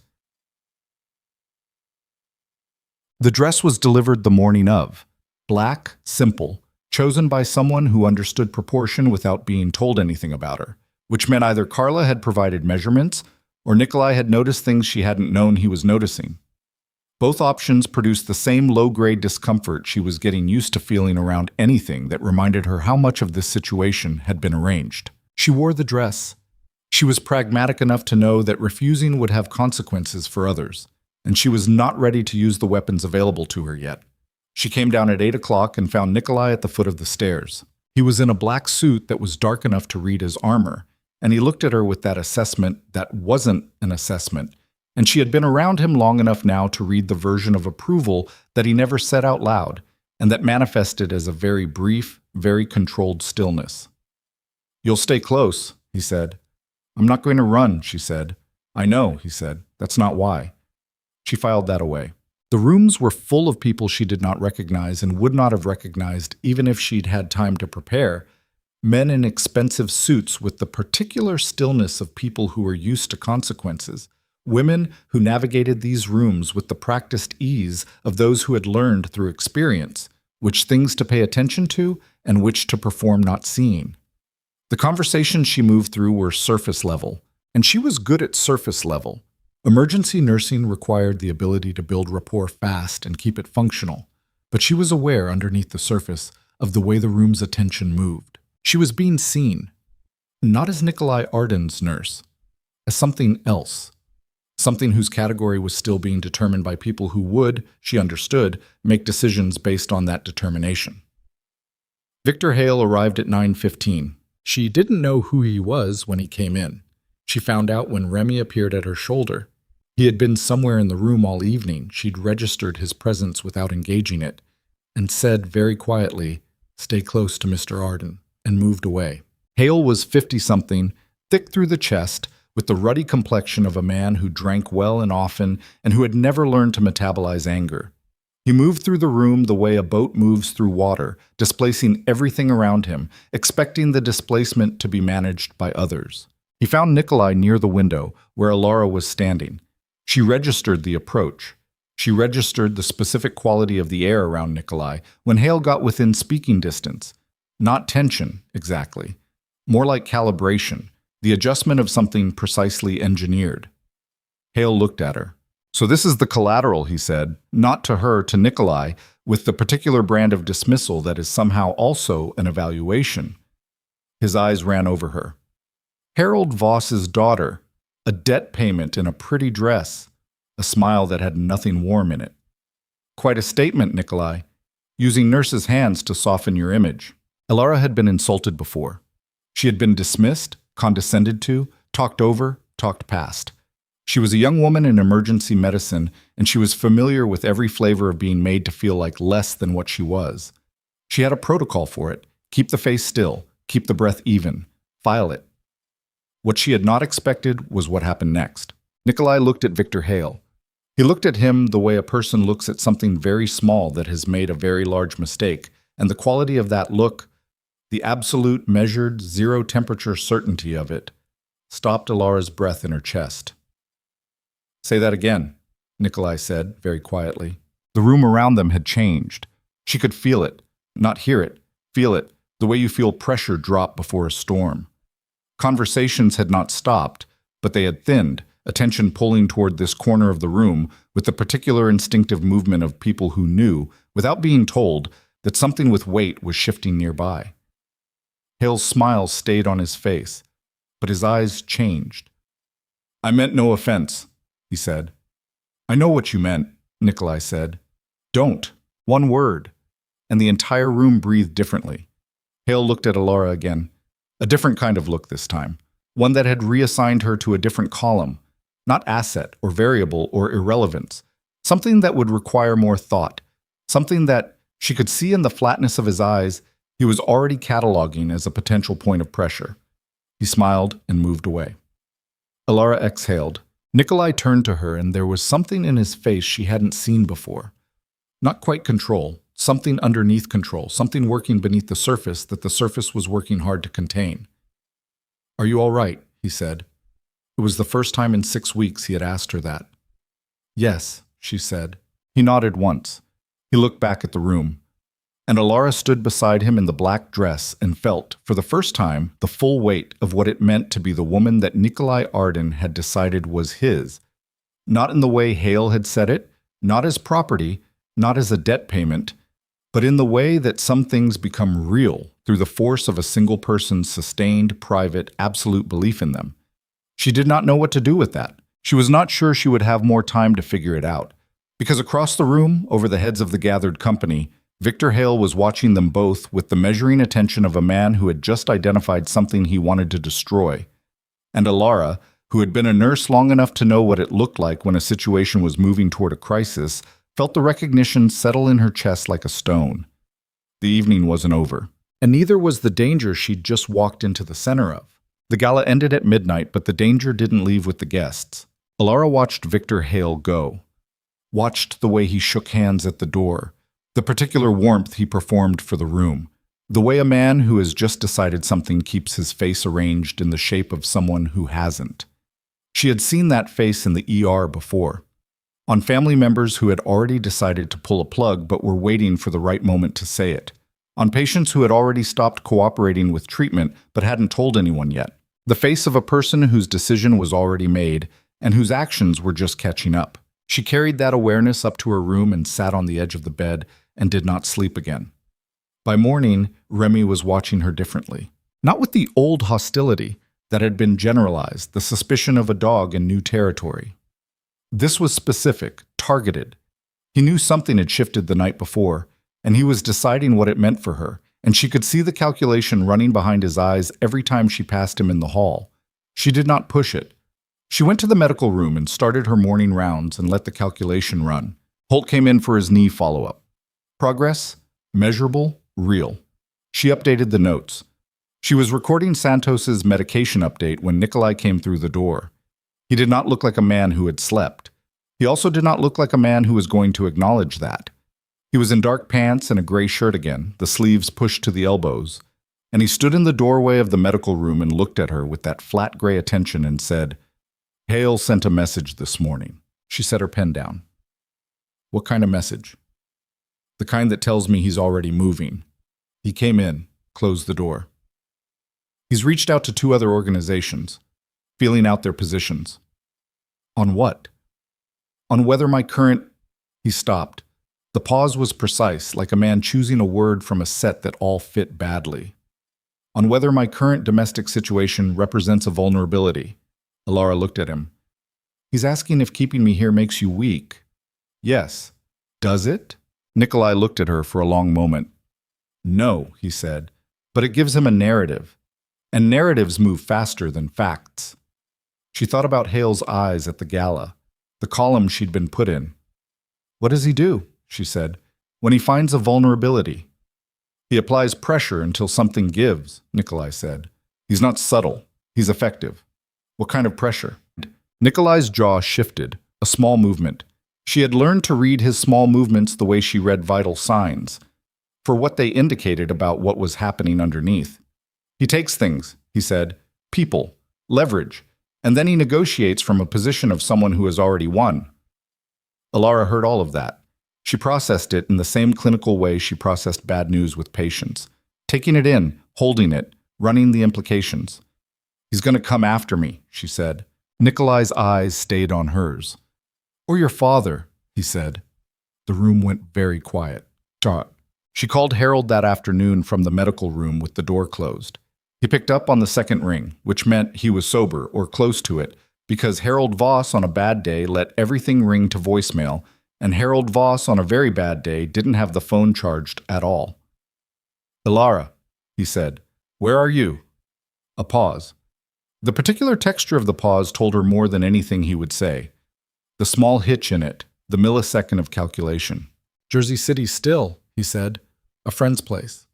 The dress was delivered the morning of, black, simple, chosen by someone who understood proportion without being told anything about her, which meant either Carla had provided measurements or Nikolai had noticed things she hadn't known he was noticing. Both options produced the same low-grade discomfort she was getting used to feeling around anything that reminded her how much of this situation had been arranged. She wore the dress. She was pragmatic enough to know that refusing would have consequences for others, and she was not ready to use the weapons available to her yet. She came down at 8 o'clock and found Nikolai at the foot of the stairs. He was in a black suit that was dark enough to read as armor, and he looked at her with that assessment that wasn't an assessment, and she had been around him long enough now to read the version of approval that he never said out loud, and that manifested as a very brief, very controlled stillness. "You'll stay close," he said. "I'm not going to run," she said. "I know," he said. "That's not why." She filed that away. The rooms were full of people she did not recognize and would not have recognized even if she'd had time to prepare, Men in expensive suits with the particular stillness of people who were used to consequences. Women who navigated these rooms with the practiced ease of those who had learned through experience which things to pay attention to and which to perform not seeing. The conversations she moved through were surface level, and she was good at surface level. Emergency nursing required the ability to build rapport fast and keep it functional, but she was aware underneath the surface of the way the room's attention moved. She was being seen, not as Nikolai Arden's nurse, as something else. Something whose category was still being determined by people who would, she understood, make decisions based on that determination. Victor Hale arrived at 9:15. She didn't know who he was when he came in. She found out when Remy appeared at her shoulder. He had been somewhere in the room all evening. She'd registered his presence without engaging it, and said very quietly, "Stay close to Mr. Arden," and moved away. Hale was 50-something, thick through the chest, with the ruddy complexion of a man who drank well and often and who had never learned to metabolize anger. He moved through the room the way a boat moves through water, displacing everything around him, expecting the displacement to be managed by others. He found Nikolai near the window, where Alara was standing. She registered the approach. She registered the specific quality of the air around Nikolai when Hale got within speaking distance. Not tension, exactly. More like calibration, the adjustment of something precisely engineered. Hale looked at her. "So this is the collateral," he said, not to her, to Nikolai, with the particular brand of dismissal that is somehow also an evaluation. His eyes ran over her. Harold Voss's daughter, a debt payment in a pretty dress, a smile that had nothing warm in it. Quite a statement, Nikolai, using nurse's hands to soften your image. Alara had been insulted before. She had been dismissed, condescended to, talked over, talked past. She was a young woman in emergency medicine, and she was familiar with every flavor of being made to feel like less than what she was. She had a protocol for it. Keep the face still, keep the breath even, file it. What she had not expected was what happened next. Nikolai looked at Victor Hale. He looked at him the way a person looks at something very small that has made a very large mistake, and the quality of that look, the absolute, measured, zero-temperature certainty of it, stopped Alara's breath in her chest. "Say that again," Nikolai said, very quietly. The room around them had changed. She could feel it, not hear it, feel it, the way you feel pressure drop before a storm. Conversations had not stopped, but they had thinned, attention pulling toward this corner of the room with the particular instinctive movement of people who knew, without being told, that something with weight was shifting nearby. Hale's smile stayed on his face, but his eyes changed. "I meant no offense," he said. "I know what you meant," Nikolai said. "Don't. One word." And the entire room breathed differently. Hale looked at Alara again. A different kind of look this time. One that had reassigned her to a different column. Not asset or variable or irrelevance. Something that would require more thought. Something that she could see in the flatness of his eyes he was already cataloging as a potential point of pressure. He smiled and moved away. Alara exhaled. Nikolai turned to her, and there was something in his face she hadn't seen before. Not quite control, something underneath control, something working beneath the surface that the surface was working hard to contain. "Are you all right?" he said. It was the first time in 6 weeks he had asked her that. "Yes," she said. He nodded once. He looked back at the room. And Alara stood beside him in the black dress and felt, for the first time, the full weight of what it meant to be the woman that Nikolai Arden had decided was his. Not in the way Hale had said it, not as property, not as a debt payment, but in the way that some things become real through the force of a single person's sustained, private, absolute belief in them. She did not know what to do with that. She was not sure she would have more time to figure it out. Because across the room, over the heads of the gathered company, Victor Hale was watching them both with the measuring attention of a man who had just identified something he wanted to destroy. And Alara, who had been a nurse long enough to know what it looked like when a situation was moving toward a crisis, felt the recognition settle in her chest like a stone. The evening wasn't over. And neither was the danger she'd just walked into the center of. The gala ended at midnight, but the danger didn't leave with the guests. Alara watched Victor Hale go. Watched the way he shook hands at the door. The particular warmth he performed for the room. The way a man who has just decided something keeps his face arranged in the shape of someone who hasn't. She had seen that face in the ER before, on family members who had already decided to pull a plug but were waiting for the right moment to say it, on patients who had already stopped cooperating with treatment but hadn't told anyone yet, the face of a person whose decision was already made and whose actions were just catching up. She carried that awareness up to her room and sat on the edge of the bed and did not sleep again. By morning, Remy was watching her differently. Not with the old hostility that had been generalized, the suspicion of a dog in new territory. This was specific, targeted. He knew something had shifted the night before, and he was deciding what it meant for her, and she could see the calculation running behind his eyes every time she passed him in the hall. She did not push it. She went to the medical room and started her morning rounds and let the calculation run. Holt came in for his knee follow-up. Progress? Measurable? Real. She updated the notes. She was recording Santos's medication update when Nikolai came through the door. He did not look like a man who had slept. He also did not look like a man who was going to acknowledge that. He was in dark pants and a gray shirt again, the sleeves pushed to the elbows, and he stood in the doorway of the medical room and looked at her with that flat gray attention and said, "Hale sent a message this morning." She set her pen down. "What kind of message?" "The kind that tells me he's already moving." He came in, closed the door. "He's reached out to 2 other organizations, feeling out their positions." "On what?" "On whether my current—" He stopped. The pause was precise, like a man choosing a word from a set that all fit badly. "On whether my current domestic situation represents a vulnerability." Alara looked at him. "He's asking if keeping me here makes you weak." "Yes." "Does it?" Nikolai looked at her for a long moment. "No," he said, "but it gives him a narrative. And narratives move faster than facts." She thought about Hale's eyes at the gala, the column she'd been put in. "What does he do?" she said. "When he finds a vulnerability." "He applies pressure until something gives," Nikolai said. "He's not subtle. He's effective." "What kind of pressure?" Nikolai's jaw shifted, a small movement. She had learned to read his small movements the way she read vital signs, for what they indicated about what was happening underneath. "He takes things," he said, "people, leverage, and then he negotiates from a position of someone who has already won." Alara heard all of that. She processed it in the same clinical way she processed bad news with patients, taking it in, holding it, running the implications. "He's going to come after me," she said. Nikolai's eyes stayed on hers. "Or your father," he said. The room went very quiet. She called Harold that afternoon from the medical room with the door closed. He picked up on the second ring, which meant he was sober or close to it, because Harold Voss on a bad day let everything ring to voicemail, and Harold Voss on a very bad day didn't have the phone charged at all. "Alara," he said, "where are you?" A pause. The particular texture of the pause told her more than anything he would say. The small hitch in it, the millisecond of calculation. "Jersey City still," he said. "A friend's place."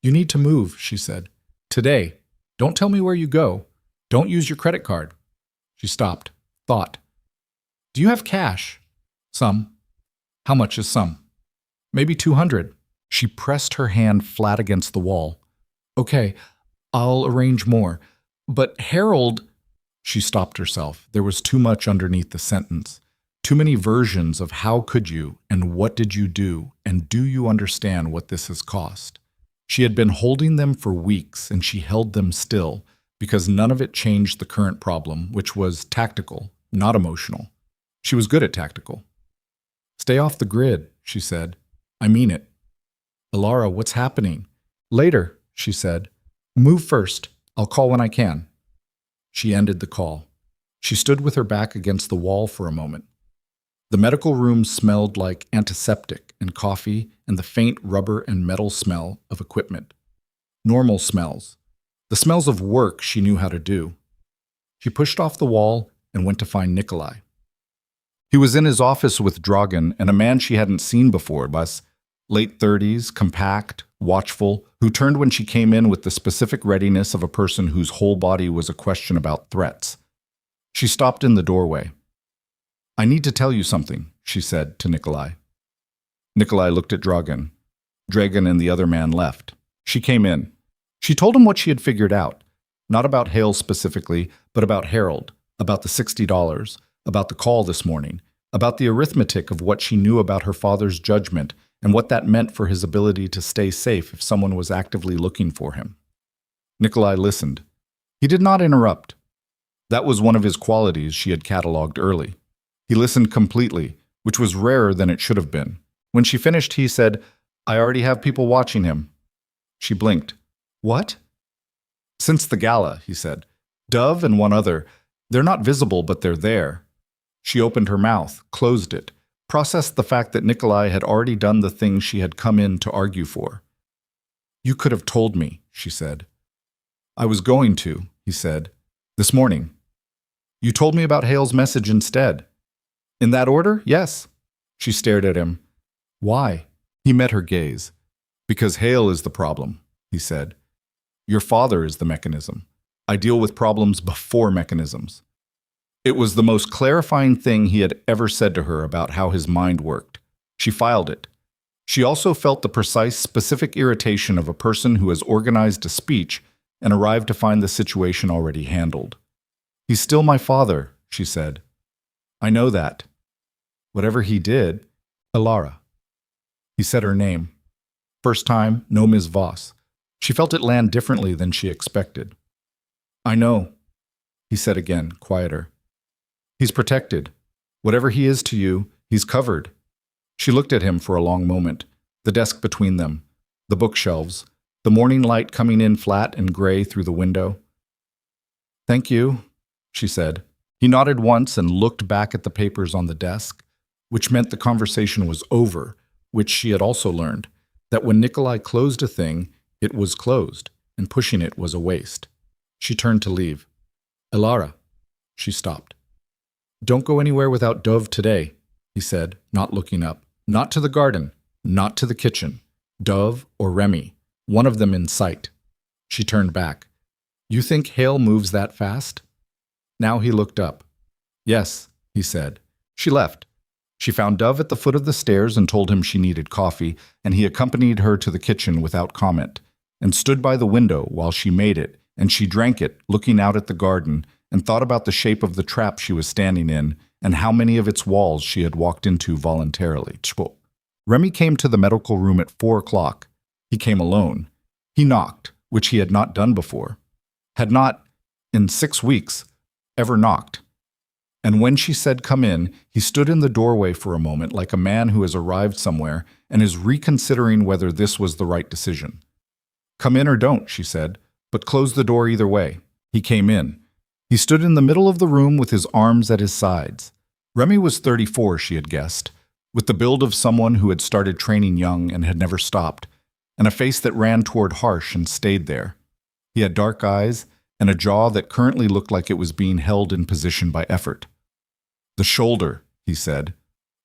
"You need to move," she said. "Today. Don't tell me where you go. Don't use your credit card." She stopped, thought. "Do you have cash?" "Some." "How much is some?" "Maybe 200. She pressed her hand flat against the wall. "Okay, I'll arrange more. But Harold—" She stopped herself. There was too much underneath the sentence. Too many versions of how could you, and what did you do, and do you understand what this has cost? She had been holding them for weeks, and she held them still, because none of it changed the current problem, which was tactical, not emotional. She was good at tactical. "Stay off the grid," she said. "I mean it." "Alara, what's happening?" "Later," she said. "Move first. I'll call when I can." She ended the call. She stood with her back against the wall for a moment. The medical room smelled like antiseptic and coffee and the faint rubber and metal smell of equipment. Normal smells. The smells of work she knew how to do. She pushed off the wall and went to find Nikolai. He was in his office with Dragan and a man she hadn't seen before, Bus, late 30s, compact, watchful, who turned when she came in with the specific readiness of a person whose whole body was a question about threats. She stopped in the doorway. "I need to tell you something," she said to Nikolai. Nikolai looked at Dragan. Dragan and the other man left. She came in. She told him what she had figured out. Not about Hale specifically, but about Harold, about the $60, about the call this morning, about the arithmetic of what she knew about her father's judgment and what that meant for his ability to stay safe if someone was actively looking for him. Nikolai listened. He did not interrupt. That was one of his qualities she had catalogued early. He listened completely, which was rarer than it should have been. When she finished, he said, "I already have people watching him." She blinked. "What?" "Since the gala," he said. "Dove and one other. They're not visible, but they're there." She opened her mouth, closed it, processed the fact that Nikolai had already done the thing she had come in to argue for. "You could have told me," she said. "I was going to," he said. "This morning." "You told me about Hale's message instead." "In that order? Yes." She stared at him. "Why?" He met her gaze. "Because Hale is the problem," he said. "Your father is the mechanism. I deal with problems before mechanisms." It was the most clarifying thing he had ever said to her about how his mind worked. She filed it. She also felt the precise, specific irritation of a person who has organized a speech and arrived to find the situation already handled. "He's still my father," she said. "I know that." "Whatever he did." "Elara." He said her name. First time, no Ms. Voss. She felt it land differently than she expected. "I know," he said again, quieter. "He's protected. Whatever he is to you, he's covered." She looked at him for a long moment, the desk between them, the bookshelves, the morning light coming in flat and gray through the window. "Thank you," she said. He nodded once and looked back at the papers on the desk, which meant the conversation was over, which she had also learned, that when Nikolai closed a thing, it was closed, and pushing it was a waste. She turned to leave. "Elara." She stopped. "Don't go anywhere without Dove today," he said, not looking up. "Not to the garden, not to the kitchen. Dove or Remy, one of them in sight." She turned back. "You think Hale moves that fast?" Now he looked up. "Yes," he said. She left. She found Dove at the foot of the stairs and told him she needed coffee, and he accompanied her to the kitchen without comment, and stood by the window while she made it, and she drank it, looking out at the garden, and thought about the shape of the trap she was standing in, and how many of its walls she had walked into voluntarily. Remy came to the medical room at 4 o'clock. He came alone. He knocked, which he had not done before. Had not, in 6 weeks, ever knocked. And when she said come in, he stood in the doorway for a moment like a man who has arrived somewhere and is reconsidering whether this was the right decision. "Come in or don't," she said, "but close the door either way." He came in. He stood in the middle of the room with his arms at his sides. Remy was 34, she had guessed, with the build of someone who had started training young and had never stopped, and a face that ran toward harsh and stayed there. He had dark eyes and a jaw that currently looked like it was being held in position by effort. "The shoulder," he said.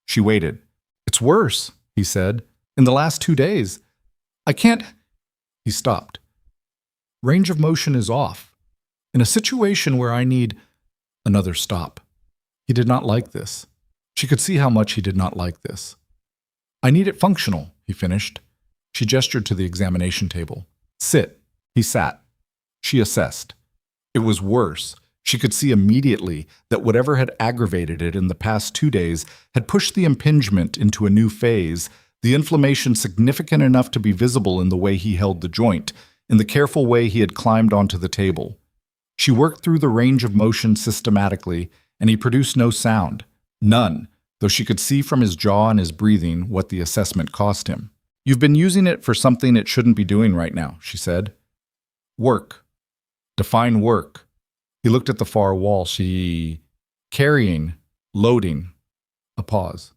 She waited. "It's worse," he said. "In the last 2 days. I can't—" He stopped. "Range of motion is off. In a situation where I need—" Another stop. He did not like this. She could see how much he did not like this. "I need it functional," he finished. She gestured to the examination table. "Sit." He sat. She assessed. It was worse. She could see immediately that whatever had aggravated it in the past 2 days had pushed the impingement into a new phase, the inflammation significant enough to be visible in the way he held the joint, in the careful way he had climbed onto the table. She worked through the range of motion systematically, and he produced no sound. None, though she could see from his jaw and his breathing what the assessment cost him. "You've been using it for something it shouldn't be doing right now," she said. "Work." "Define work." He looked at the far wall. Carrying, loading. A pause.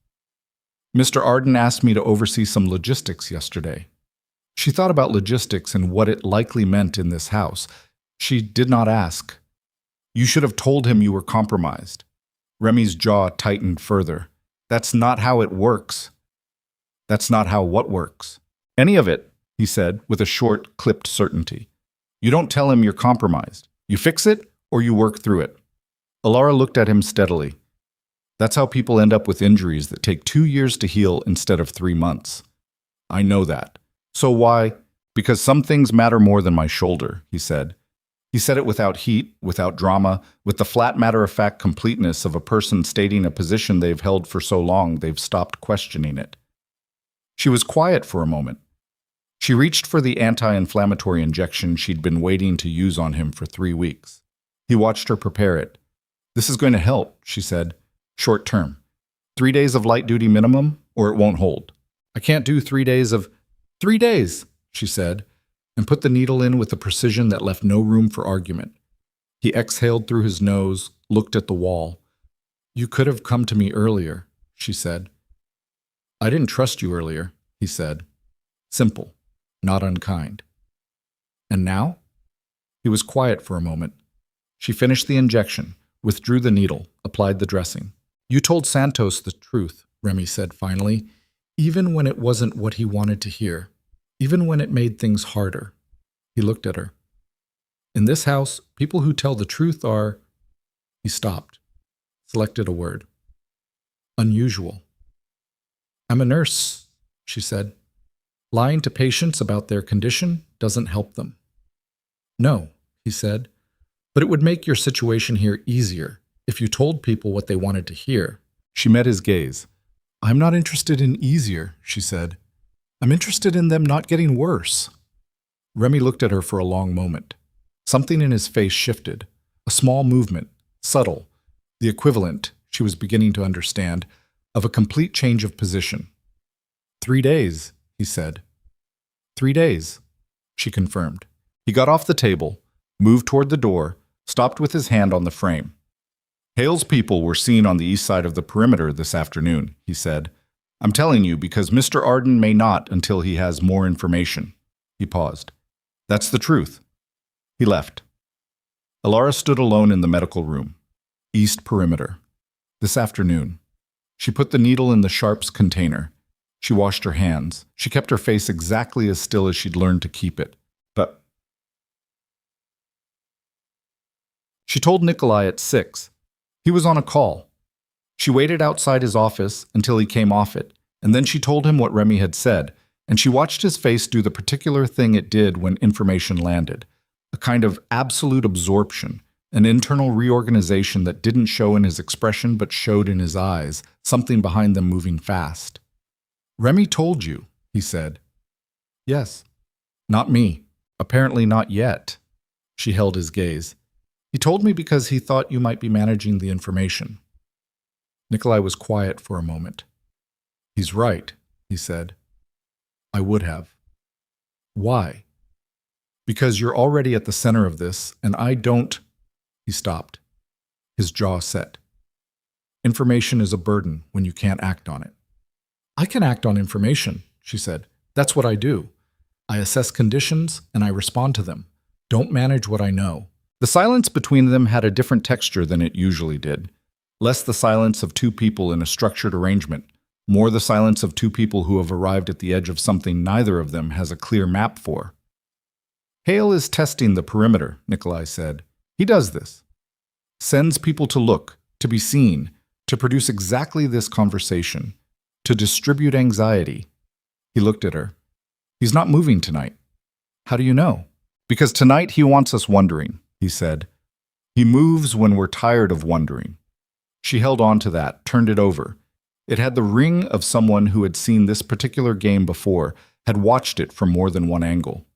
"Mr. Arden asked me to oversee some logistics yesterday." She thought about logistics and what it likely meant in this house. She did not ask. "You should have told him you were compromised." Remy's jaw tightened further. "That's not how it works." "That's not how what works?" "Any of it," he said with a short, clipped certainty. "You don't tell him you're compromised. You fix it or you work through it." Elara looked at him steadily. "That's how people end up with injuries that take 2 years to heal instead of 3 months." "I know that. So why?" Because some things matter more than my shoulder, he said. He said it without heat, without drama, with the flat matter-of-fact completeness of a person stating a position they've held for so long they've stopped questioning it. She was quiet for a moment. She reached for the anti-inflammatory injection she'd been waiting to use on him for 3 weeks. He watched her prepare it. "This is going to help," she said. "Short term. 3 days of light-duty minimum, or it won't hold." "I can't do 3 days of—" "3 days," she said, and put the needle in with a precision that left no room for argument. He exhaled through his nose, looked at the wall. "You could have come to me earlier," she said. "I didn't trust you earlier," he said. Simple, not unkind. "And now?" He was quiet for a moment. She finished the injection, withdrew the needle, applied the dressing. "You told Santos the truth," Remy said finally, "even when it wasn't what he wanted to hear. Even when it made things harder." He looked at her. "In this house, people who tell the truth are—" He stopped, selected a word. "Unusual." "I'm a nurse," she said. "Lying to patients about their condition doesn't help them." "No," he said, "but it would make your situation here easier if you told people what they wanted to hear." She met his gaze. "I'm not interested in easier," she said. "I'm interested in them not getting worse." Remy looked at her for a long moment. Something in his face shifted. A small movement, subtle, the equivalent, she was beginning to understand, of a complete change of position. "3 days," he said. "3 days," she confirmed. He got off the table, moved toward the door, stopped with his hand on the frame. "Hale's people were seen on the east side of the perimeter this afternoon," he said. "I'm telling you because Mr. Arden may not until he has more information." He paused. "That's the truth." He left. Alara stood alone in the medical room. East perimeter. This afternoon. She put the needle in the sharps container. She washed her hands. She kept her face exactly as still as she'd learned to keep it. But she told Nikolai at 6. He was on a call. She waited outside his office until he came off it, and then she told him what Remy had said, and she watched his face do the particular thing it did when information landed, a kind of absolute absorption, an internal reorganization that didn't show in his expression but showed in his eyes, something behind them moving fast. "Remy told you," he said. "Yes." "Not me. Apparently not yet." She held his gaze. "He told me because he thought you might be managing the information." Nikolai was quiet for a moment. "He's right," he said. "I would have." "Why?" "Because you're already at the center of this, and I don't—" He stopped. His jaw set. "Information is a burden when you can't act on it." "I can act on information," she said. "That's what I do. I assess conditions and I respond to them. Don't manage what I know." The silence between them had a different texture than it usually did. Less the silence of two people in a structured arrangement, more the silence of two people who have arrived at the edge of something neither of them has a clear map for. "Hale is testing the perimeter," Nikolai said. "He does this. Sends people to look, to be seen, to produce exactly this conversation, to distribute anxiety." He looked at her. "He's not moving tonight." "How do you know?" "Because tonight he wants us wondering," he said. "He moves when we're tired of wondering." She held on to that, turned it over. It had the ring of someone who had seen this particular game before, had watched it from more than one angle.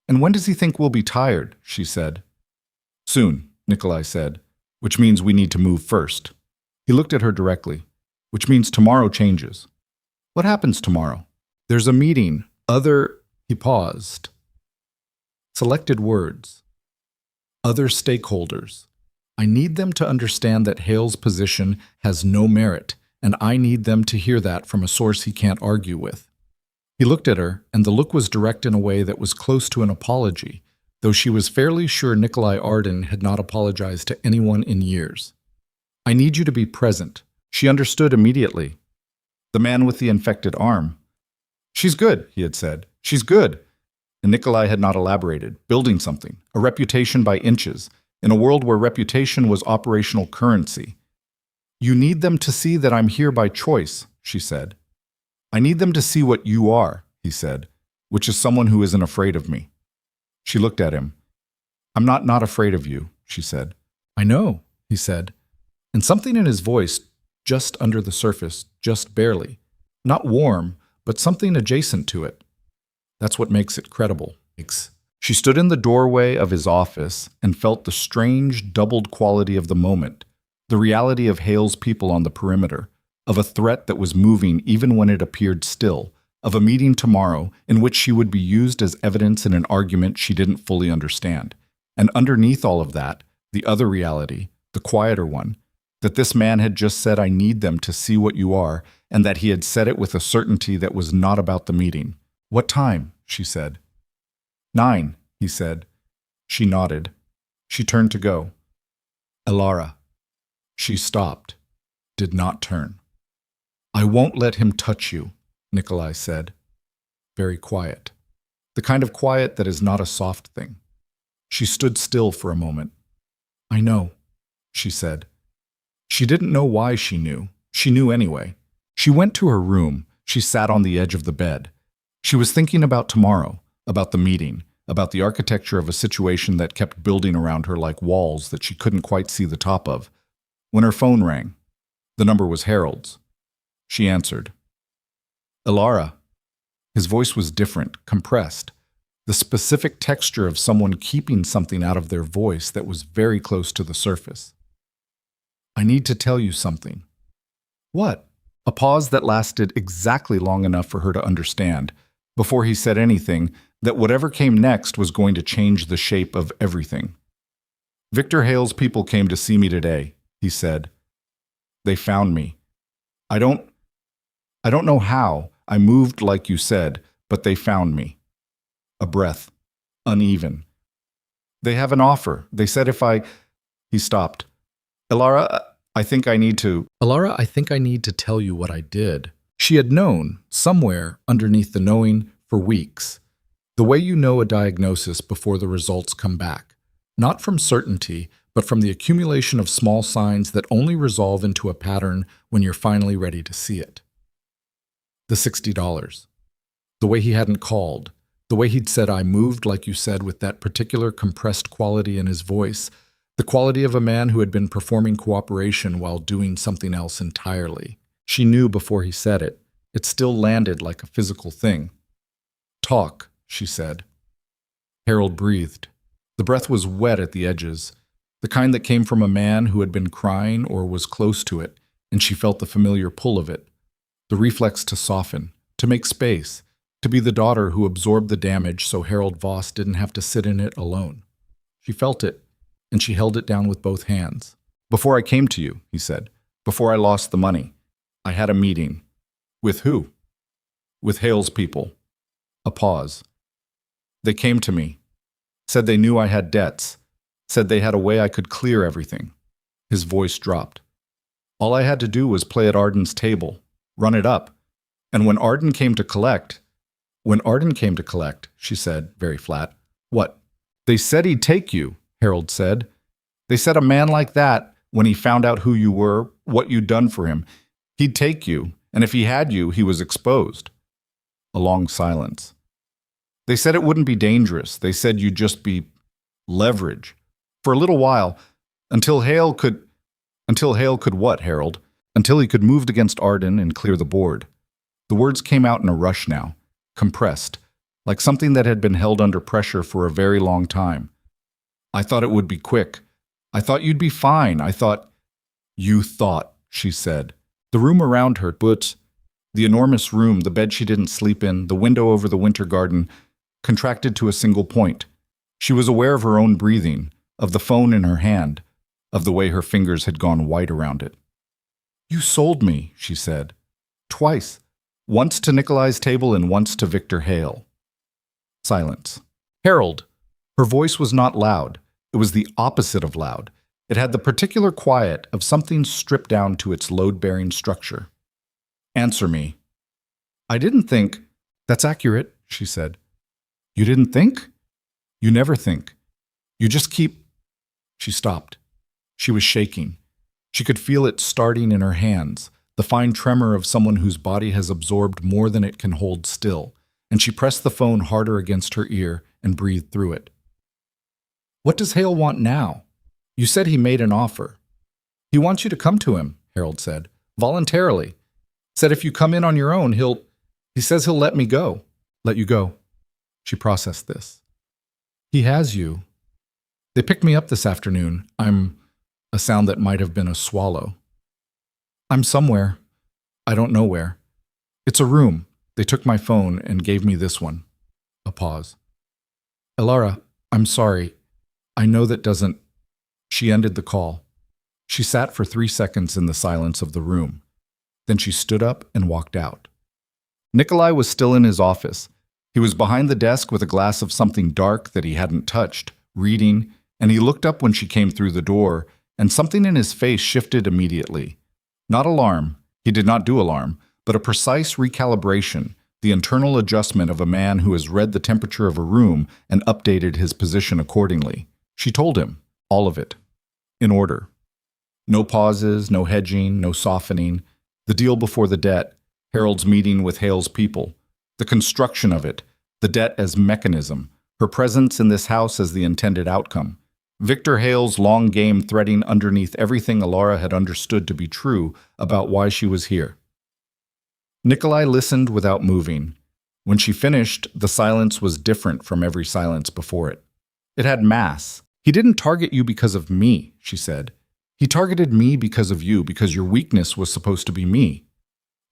"And when does he think we'll be tired?" she said. "Soon," Nikolai said, "which means we need to move first." He looked at her directly. "Which means tomorrow changes." "What happens tomorrow?" "There's a meeting. He paused. Selected words. "Other stakeholders. I need them to understand that Hale's position has no merit, and I need them to hear that from a source he can't argue with." He looked at her, and the look was direct in a way that was close to an apology, though she was fairly sure Nikolai Arden had not apologized to anyone in years. "I need you to be present." She understood immediately. The man with the infected arm. "She's good," he had said. "She's good." And Nikolai had not elaborated, building something, a reputation by inches, in a world where reputation was operational currency. "You need them to see that I'm here by choice," she said. "I need them to see what you are," he said. which is someone who isn't afraid of me. She looked at him. I'm not afraid of you, she said. I know, he said, and something in his voice, just under the surface, just barely. Not warm, but something adjacent to it. That's what makes it credible. She stood in the doorway of his office and felt the strange, doubled quality of the moment, the reality of Hale's people on the perimeter, of a threat that was moving even when it appeared still, of a meeting tomorrow in which she would be used as evidence in an argument she didn't fully understand. And underneath all of that, the other reality, the quieter one, that this man had just said, I need them to see what you are, and that he had said it with a certainty that was not about the meeting. What time? She said. 9, he said. She nodded. She turned to go. Elara. She stopped, did not turn. I won't let him touch you, Nikolai said. Very quiet. The kind of quiet that is not a soft thing. She stood still for a moment. I know, she said. She didn't know why she knew. She knew anyway. She went to her room. She sat on the edge of the bed. She was thinking about tomorrow, about the meeting, about the architecture of a situation that kept building around her like walls that she couldn't quite see the top of. When her phone rang, the number was Harold's. She answered. Elara. His voice was different, compressed. The specific texture of someone keeping something out of their voice that was very close to the surface. I need to tell you something. What? A pause that lasted exactly long enough for her to understand, before he said anything, that whatever came next was going to change the shape of everything. Victor Hale's people came to see me today, he said. They found me. I don't know how. I moved like you said, but they found me. A breath. Uneven. They have an offer. They said if I... He stopped. Elara, I think I need to tell you what I did. She had known, somewhere underneath the knowing, for weeks. The way you know a diagnosis before the results come back. Not from certainty, but from the accumulation of small signs that only resolve into a pattern when you're finally ready to see it. The $60. The way he hadn't called. The way he'd said, I moved, like you said, with that particular compressed quality in his voice. The quality of a man who had been performing cooperation while doing something else entirely. She knew before he said it. It still landed like a physical thing. Talk, she said. Harold breathed. The breath was wet at the edges, the kind that came from a man who had been crying or was close to it, and she felt the familiar pull of it. The reflex to soften, to make space, to be the daughter who absorbed the damage so Harold Voss didn't have to sit in it alone. She felt it, and she held it down with both hands. Before I came to you, he said, before I lost the money, I had a meeting. With who? With Hale's people. A pause. They came to me, said they knew I had debts, said they had a way I could clear everything. His voice dropped. All I had to do was play at Arden's table, run it up, and when Arden came to collect, she said, very flat. What? They said he'd take you, Harold said. They said a man like that, when he found out who you were, what you'd done for him, he'd take you, and if he had you, he was exposed. A long silence. They said it wouldn't be dangerous. They said you'd just be leverage. For a little while, until Hale could what, Harold? Until he could move against Arden and clear the board. The words came out in a rush now, compressed, like something that had been held under pressure for a very long time. I thought it would be quick. I thought you'd be fine. You thought, she said. The room around her, but the enormous room, the bed she didn't sleep in, the window over the winter garden, contracted to a single point. She was aware of her own breathing, of the phone in her hand, of the way her fingers had gone white around it. You sold me, she said. Twice. Once to Nikolai's table and once to Victor Hale. Silence. Harold. Her voice was not loud. It was the opposite of loud. It had the particular quiet of something stripped down to its load-bearing structure. Answer me. I didn't think. That's accurate, she said. You didn't think? You never think. You just keep. She stopped. She was shaking. She could feel it starting in her hands, the fine tremor of someone whose body has absorbed more than it can hold still. and she pressed the phone harder against her ear and breathed through it. "What does Hale want now? You said he made an offer." "He wants you to come to him," Harold said, "voluntarily. Said if you come in on your own, he says he'll let me go." "Let you go." She processed this. "He has you. They picked me up this afternoon. I'm—" a sound that might have been a swallow. "I'm somewhere. I don't know where. It's a room. They took my phone and gave me this one." A pause. "Elara, I'm sorry. I know that doesn't—" She ended the call. She sat for 3 seconds in the silence of the room. Then she stood up and walked out. Nikolai was still in his office. He was behind the desk with a glass of something dark that he hadn't touched, reading, and he looked up when she came through the door, and something in his face shifted immediately. Not alarm, he did not do alarm, but a precise recalibration, the internal adjustment of a man who has read the temperature of a room and updated his position accordingly. She told him, all of it, in order. No pauses, no hedging, no softening. The deal before the debt, Harold's meeting with Hale's people, the construction of it, the debt as mechanism, her presence in this house as the intended outcome. Victor Hale's long game threading underneath everything Elara had understood to be true about why she was here. Nikolai listened without moving. When she finished, the silence was different from every silence before it. It had mass. "He didn't target you because of me," she said. "He targeted me because of you, because your weakness was supposed to be me."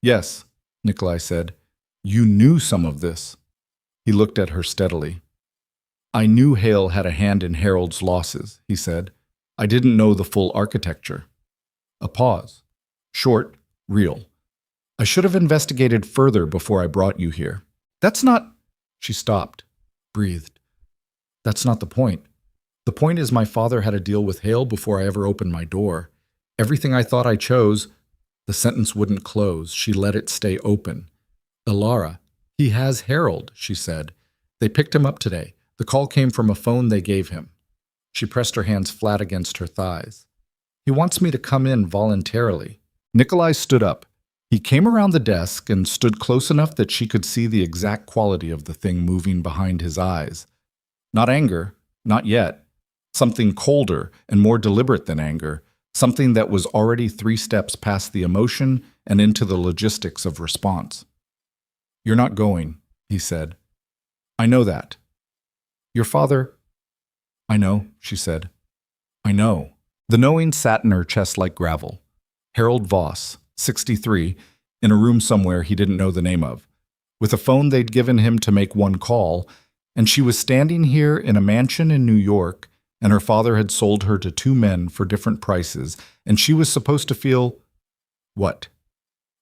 "Yes," Nikolai said. "You knew some of this." He looked at her steadily. "I knew Hale had a hand in Harold's losses," he said. "I didn't know the full architecture." A pause. Short, real. "I should have investigated further before I brought you here." "That's not—" She stopped, breathed. "That's not the point. The point is my father had a deal with Hale before I ever opened my door. Everything I thought I chose—" The sentence wouldn't close. She let it stay open. "Elara, he has Harold," she said. "They picked him up today. The call came from a phone they gave him." She pressed her hands flat against her thighs. "He wants me to come in voluntarily." Nikolai stood up. He came around the desk and stood close enough that she could see the exact quality of the thing moving behind his eyes. Not anger, not yet. Something colder and more deliberate than anger, something that was already 3 steps past the emotion and into the logistics of response. "You're not going," he said. "I know that." "Your father—" "I know," she said. "I know." The knowing sat in her chest like gravel. Harold Voss, 63, in a room somewhere he didn't know the name of, with a phone they'd given him to make one call, and she was standing here in a mansion in New York, and her father had sold her to 2 men for different prices, and she was supposed to feel— what?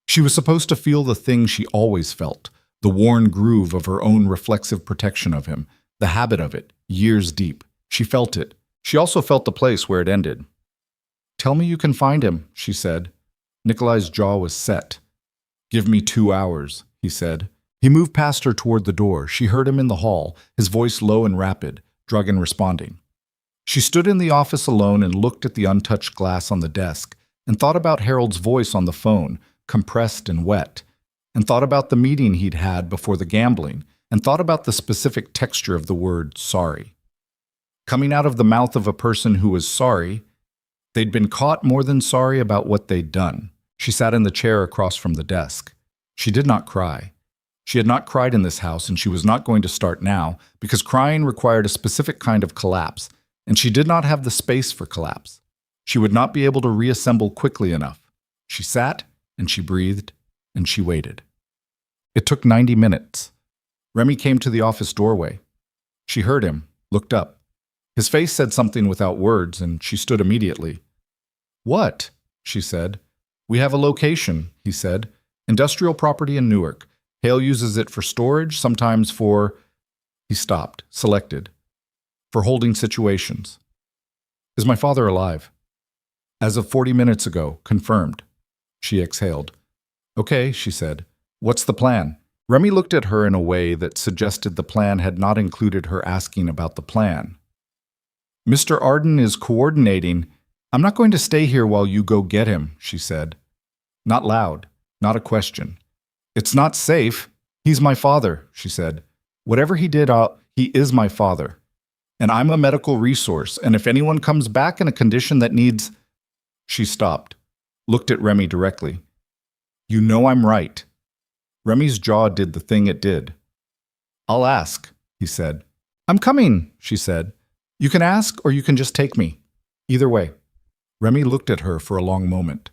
She was supposed to feel the thing she always felt, the worn groove of her own reflexive protection of him, the habit of it, years deep. She felt it. She also felt the place where it ended. "Tell me you can find him," she said. Nikolai's jaw was set. "Give me 2 hours," he said. He moved past her toward the door. She heard him in the hall, his voice low and rapid, Dragan responding. She stood in the office alone and looked at the untouched glass on the desk, and thought about Harold's voice on the phone, compressed and wet, and thought about the meeting he'd had before the gambling, and thought about the specific texture of the word sorry. Coming out of the mouth of a person who was sorry, they'd been caught more than sorry about what they'd done. She sat in the chair across from the desk. She did not cry. She had not cried in this house, and she was not going to start now, because crying required a specific kind of collapse, and she did not have the space for collapse. She would not be able to reassemble quickly enough. She sat, and she breathed, and she waited. It took 90 minutes. Remy came to the office doorway. She heard him, looked up. His face said something without words, and she stood immediately. "What?" she said. "We have a location," he said. "Industrial property in Newark. Hale uses it for storage, sometimes for—" He stopped, selected. "For holding situations." "Is my father alive?" "As of 40 minutes ago, confirmed." She exhaled. "Okay," she said. "What's the plan?" Remy looked at her in a way that suggested the plan had not included her asking about the plan. "Mr. Arden is coordinating. I'm not going to stay here while you go get him," she said. Not loud, not a question. "It's not safe." He's my father, she said. Whatever he did, he is my father. And I'm a medical resource, and if anyone comes back in a condition that needs... She stopped, looked at Remy directly. You know I'm right. Remy's jaw did the thing it did. I'll ask, he said. I'm coming, she said. You can ask or you can just take me. Either way. Remy looked at her for a long moment.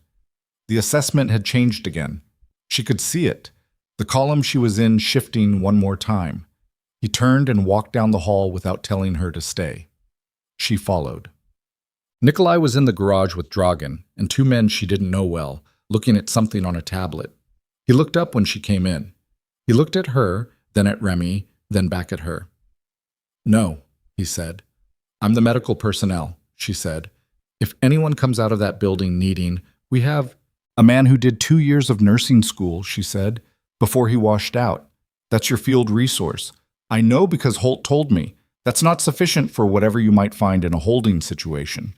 The assessment had changed again. She could see it, the column she was in shifting one more time. He turned and walked down the hall without telling her to stay. She followed. Nikolai was in the garage with Dragan and two men she didn't know well, looking at something on a tablet. He looked up when she came in. He looked at her, then at Remy, then back at her. No, he said. I'm the medical personnel, she said. If anyone comes out of that building needing, we have... A man who did 2 years of nursing school, she said, before he washed out. That's your field resource. I know because Holt told me. That's not sufficient for whatever you might find in a holding situation.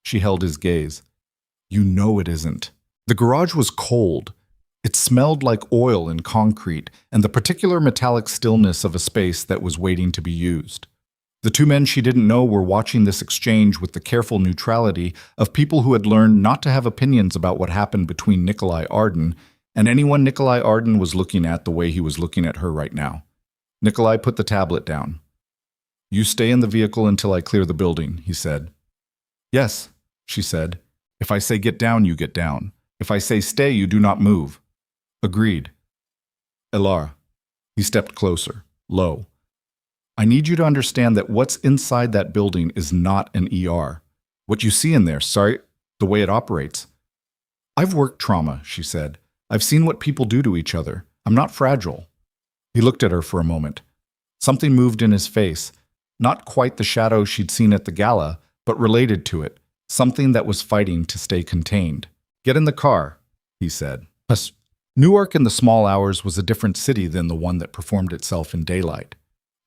She held his gaze. You know it isn't. The garage was cold. It smelled like oil and concrete and the particular metallic stillness of a space that was waiting to be used. The two men she didn't know were watching this exchange with the careful neutrality of people who had learned not to have opinions about what happened between Nikolai Arden and anyone Nikolai Arden was looking at the way he was looking at her right now. Nikolai put the tablet down. You stay in the vehicle until I clear the building, he said. Yes, she said. If I say get down, you get down. If I say stay, you do not move. Agreed. Elara. He stepped closer, low. I need you to understand that what's inside that building is not an ER. What you see in there, the way it operates. I've worked trauma, she said. I've seen what people do to each other. I'm not fragile. He looked at her for a moment. Something moved in his face, not quite the shadow she'd seen at the gala, but related to it, something that was fighting to stay contained. Get in the car, he said. Newark in the small hours was a different city than the one that performed itself in daylight.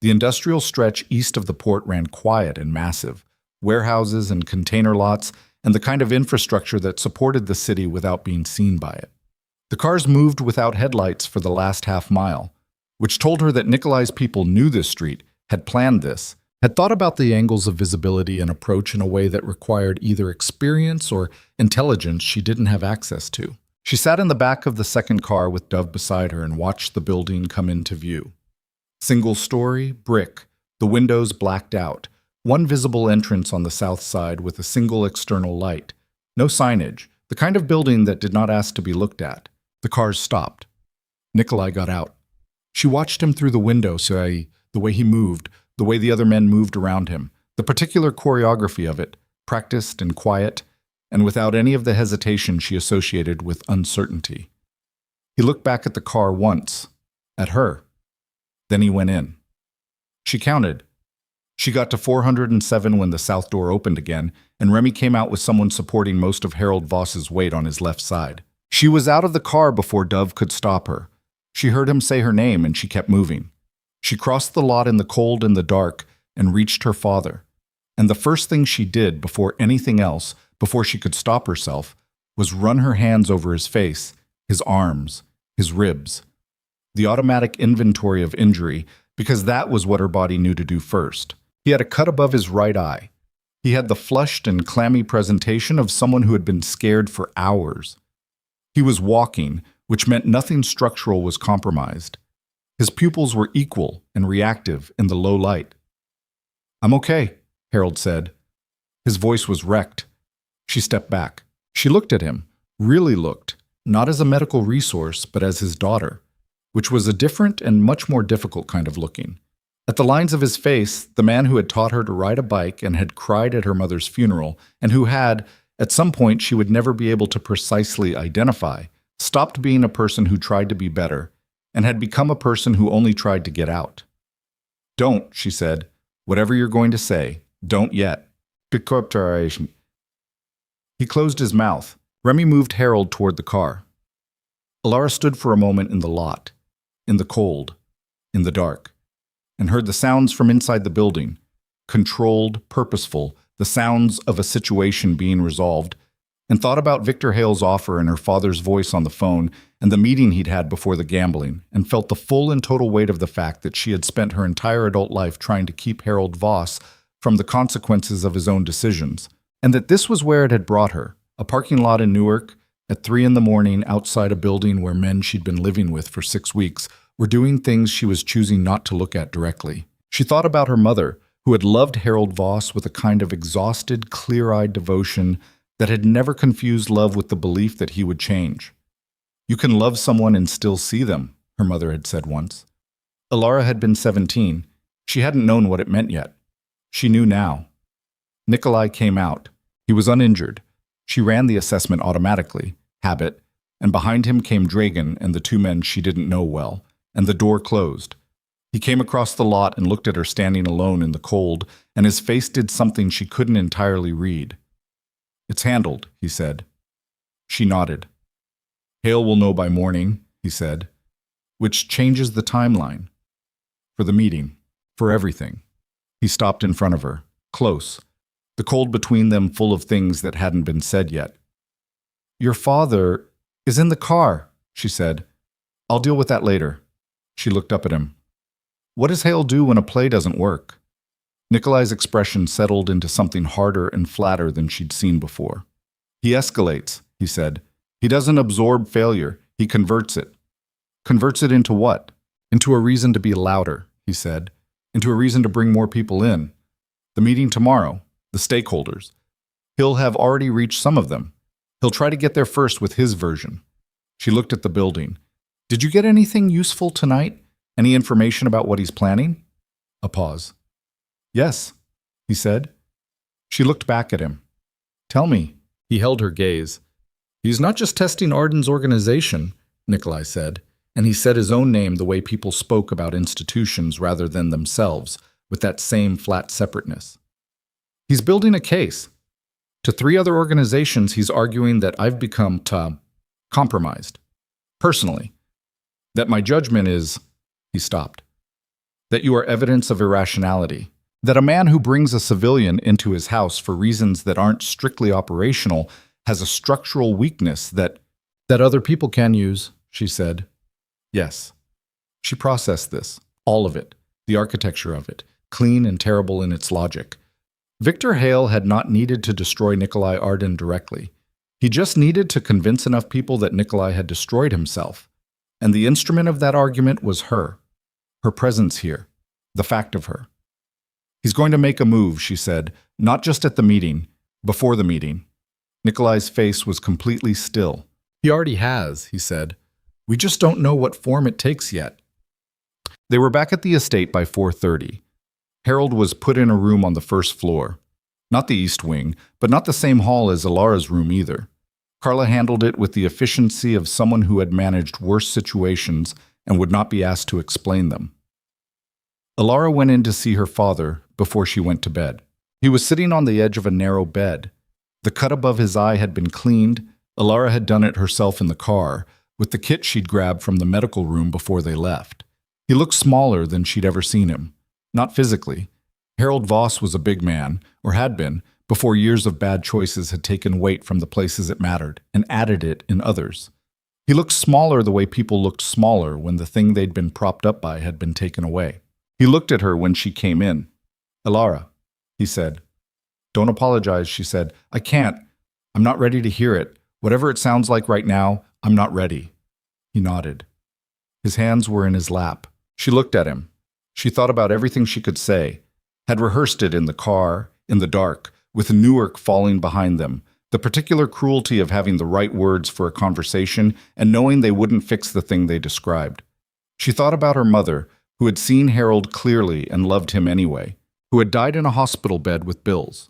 The industrial stretch east of the port ran quiet and massive, warehouses and container lots, and the kind of infrastructure that supported the city without being seen by it. The cars moved without headlights for the last half mile, which told her that Nikolai's people knew this street, had planned this, had thought about the angles of visibility and approach in a way that required either experience or intelligence she didn't have access to. She sat in the back of the second car with Dove beside her and watched the building come into view. Single story, brick, the windows blacked out, one visible entrance on the south side with a single external light. No signage, the kind of building that did not ask to be looked at. The cars stopped. Nikolai got out. She watched him through the window, the way he moved, the way the other men moved around him, the particular choreography of it, practiced and quiet, and without any of the hesitation she associated with uncertainty. He looked back at the car once, at her. Then he went in. She counted. She got to 407 when the south door opened again, and Remy came out with someone supporting most of Harold Voss's weight on his left side. She was out of the car before Dove could stop her. She heard him say her name, and she kept moving. She crossed the lot in the cold and the dark and reached her father. And the first thing she did before anything else, before she could stop herself, was run her hands over his face, his arms, his ribs. The automatic inventory of injury, because that was what her body knew to do first. He had a cut above his right eye. He had the flushed and clammy presentation of someone who had been scared for hours. He was walking, which meant nothing structural was compromised. His pupils were equal and reactive in the low light. I'm okay, Harold said. His voice was wrecked. She stepped back. She looked at him, really looked, not as a medical resource, but as his daughter, which was a different and much more difficult kind of looking. At the lines of his face, the man who had taught her to ride a bike and had cried at her mother's funeral, and who had, at some point she would never be able to precisely identify, stopped being a person who tried to be better, and had become a person who only tried to get out. Don't, she said. Whatever you're going to say, don't yet. He closed his mouth. Remy moved Harold toward the car. Elara stood for a moment in the lot, in the cold, in the dark, and heard the sounds from inside the building, controlled, purposeful, the sounds of a situation being resolved, and thought about Victor Hale's offer and her father's voice on the phone and the meeting he'd had before the gambling, and felt the full and total weight of the fact that she had spent her entire adult life trying to keep Harold Voss from the consequences of his own decisions, and that this was where it had brought her, a parking lot in Newark, at 3 a.m. outside a building where men she'd been living with for 6 weeks were doing things she was choosing not to look at directly. She thought about her mother, who had loved Harold Voss with a kind of exhausted, clear-eyed devotion that had never confused love with the belief that he would change. "You can love someone and still see them," her mother had said once. Alara had been 17. She hadn't known what it meant yet. She knew now. Nikolai came out. He was uninjured. She ran the assessment automatically, habit, and behind him came Dragan and the 2 men she didn't know well, and the door closed. He came across the lot and looked at her standing alone in the cold, and his face did something she couldn't entirely read. "It's handled," he said. She nodded. "Hale will know by morning," he said, which changes the timeline. For the meeting, for everything. He stopped in front of her, close, the cold between them full of things that hadn't been said yet. "Your father is in the car," she said. "I'll deal with that later." She looked up at him. "What does Hale do when a play doesn't work?" Nikolai's expression settled into something harder and flatter than she'd seen before. "He escalates," he said. "He doesn't absorb failure. He converts it." "Converts it into what?" "Into a reason to be louder," he said. "Into a reason to bring more people in. The meeting tomorrow, the stakeholders. He'll have already reached some of them. He'll try to get there first with his version." She looked at the building. "Did you get anything useful tonight? Any information about what he's planning?" A pause. "Yes," he said. She looked back at him. "Tell me." He held her gaze. "He's not just testing Arden's organization," Nikolai said, and he said his own name the way people spoke about institutions rather than themselves, with that same flat separateness. "He's building a case. To 3 other organizations he's arguing that I've become compromised. Personally. That my judgment is—" He stopped. "That you are evidence of irrationality. That a man who brings a civilian into his house for reasons that aren't strictly operational has a structural weakness that other people can use," she said. "Yes." She processed this, all of it, the architecture of it, clean and terrible in its logic. Victor Hale had not needed to destroy Nikolai Arden directly. He just needed to convince enough people that Nikolai had destroyed himself. And the instrument of that argument was her presence here, the fact of her. "He's going to make a move," she said, "not just at the meeting, before the meeting." Nikolai's face was completely still. "He already has," he said. "We just don't know what form it takes yet." They were back at the estate by 4:30. Harold was put in a room on the first floor. Not the east wing, but not the same hall as Alara's room either. Carla handled it with the efficiency of someone who had managed worse situations and would not be asked to explain them. Alara went in to see her father before she went to bed. He was sitting on the edge of a narrow bed. The cut above his eye had been cleaned. Alara had done it herself in the car, with the kit she'd grabbed from the medical room before they left. He looked smaller than she'd ever seen him. Not physically. Harold Voss was a big man, or had been, before years of bad choices had taken weight from the places it mattered and added it in others. He looked smaller the way people looked smaller when the thing they'd been propped up by had been taken away. He looked at her when she came in. "Alara," he said. "Don't apologize," she said. "I can't. I'm not ready to hear it. Whatever it sounds like right now, I'm not ready." He nodded. His hands were in his lap. She looked at him. She thought about everything she could say, had rehearsed it in the car, in the dark, with Newark falling behind them, the particular cruelty of having the right words for a conversation and knowing they wouldn't fix the thing they described. She thought about her mother, who had seen Harold clearly and loved him anyway, who had died in a hospital bed with bills.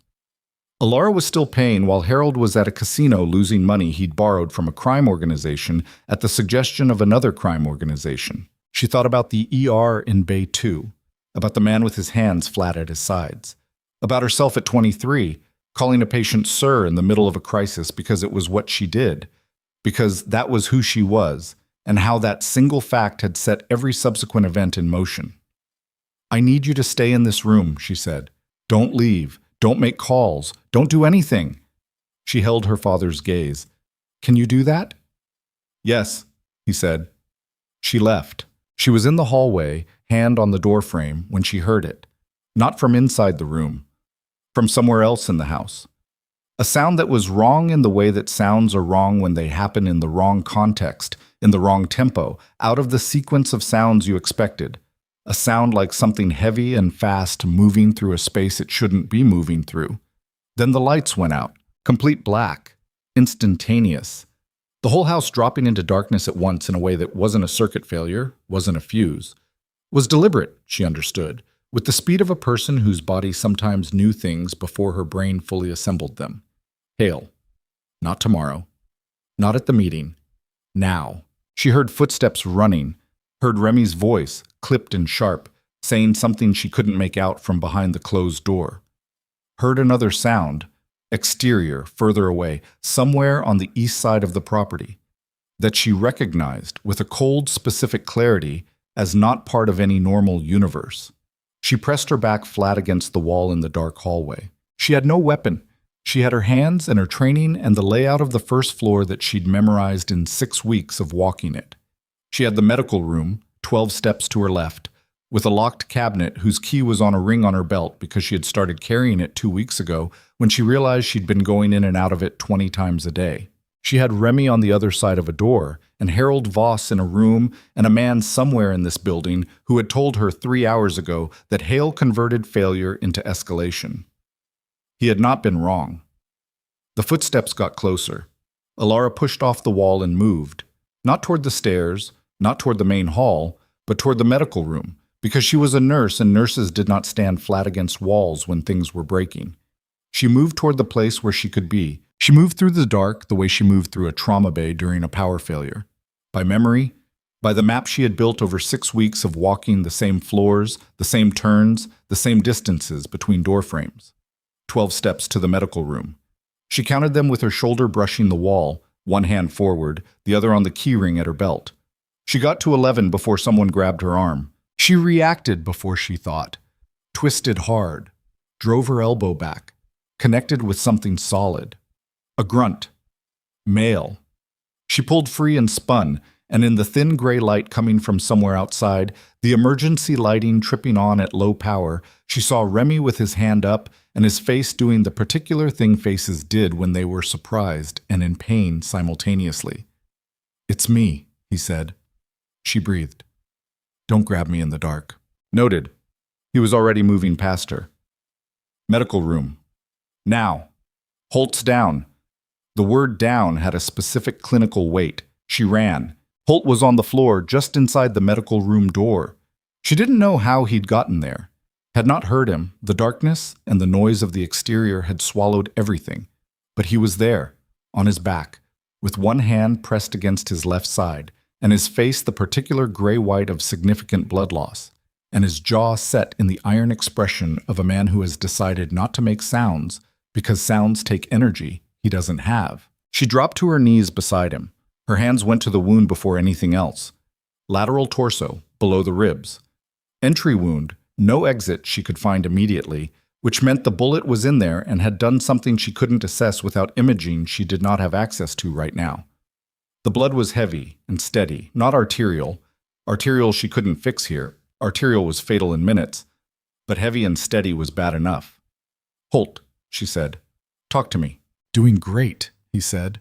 Alara was still paying while Harold was at a casino losing money he'd borrowed from a crime organization at the suggestion of another crime organization. She thought about the ER in Bay 2, about the man with his hands flat at his sides, about herself at 23, calling a patient sir in the middle of a crisis because it was what she did, because that was who she was, and how that single fact had set every subsequent event in motion. "I need you to stay in this room," she said. "Don't leave. Don't make calls. Don't do anything." She held her father's gaze. "Can you do that?" "Yes," he said. She left. She was in the hallway, hand on the doorframe, when she heard it. Not from inside the room. From somewhere else in the house. A sound that was wrong in the way that sounds are wrong when they happen in the wrong context, in the wrong tempo, out of the sequence of sounds you expected. A sound like something heavy and fast moving through a space it shouldn't be moving through. Then the lights went out, complete black, instantaneous. The whole house dropping into darkness at once in a way that wasn't a circuit failure, wasn't a fuse. Was deliberate, she understood, with the speed of a person whose body sometimes knew things before her brain fully assembled them. Hail. Not tomorrow. Not at the meeting. Now. She heard footsteps running, heard Remy's voice, clipped and sharp, saying something she couldn't make out from behind the closed door. Heard another sound, exterior, further away, somewhere on the east side of the property, that she recognized with a cold, specific clarity as not part of any normal universe. She pressed her back flat against the wall in the dark hallway. She had no weapon. She had her hands and her training and the layout of the first floor that she'd memorized in 6 weeks of walking it. She had the medical room, 12 steps to her left, with a locked cabinet whose key was on a ring on her belt because she had started carrying it 2 weeks ago when she realized she'd been going in and out of it 20 times a day. She had Remy on the other side of a door, and Harold Voss in a room, and a man somewhere in this building who had told her 3 hours ago that Hale converted failure into escalation. He had not been wrong. The footsteps got closer. Alara pushed off the wall and moved, not toward the stairs, not toward the main hall, but toward the medical room, because she was a nurse and nurses did not stand flat against walls when things were breaking. She moved toward the place where she could be. She moved through the dark the way she moved through a trauma bay during a power failure. By memory, by the map she had built over 6 weeks of walking the same floors, the same turns, the same distances between door frames. 12 steps to the medical room. She counted them with her shoulder brushing the wall, one hand forward, the other on the keyring at her belt. She got to 11 before someone grabbed her arm. She reacted before she thought. Twisted hard. Drove her elbow back. Connected with something solid. A grunt. Male. She pulled free and spun, and in the thin gray light coming from somewhere outside, the emergency lighting tripping on at low power, she saw Remy with his hand up and his face doing the particular thing faces did when they were surprised and in pain simultaneously. "It's me," he said. She breathed. "Don't grab me in the dark." Noted. He was already moving past her. Medical room. Now. Holt's down. The word down had a specific clinical weight. She ran. Holt was on the floor just inside the medical room door. She didn't know how he'd gotten there. Had not heard him. The darkness and the noise of the exterior had swallowed everything. But he was there, on his back, with one hand pressed against his left side, and his face the particular gray-white of significant blood loss, and his jaw set in the iron expression of a man who has decided not to make sounds because sounds take energy he doesn't have. She dropped to her knees beside him. Her hands went to the wound before anything else. Lateral torso, below the ribs. Entry wound, no exit she could find immediately, which meant the bullet was in there and had done something she couldn't assess without imaging she did not have access to right now. The blood was heavy and steady, not arterial. Arterial she couldn't fix here. Arterial was fatal in minutes. But heavy and steady was bad enough. "Holt," she said. "Talk to me." "Doing great," he said.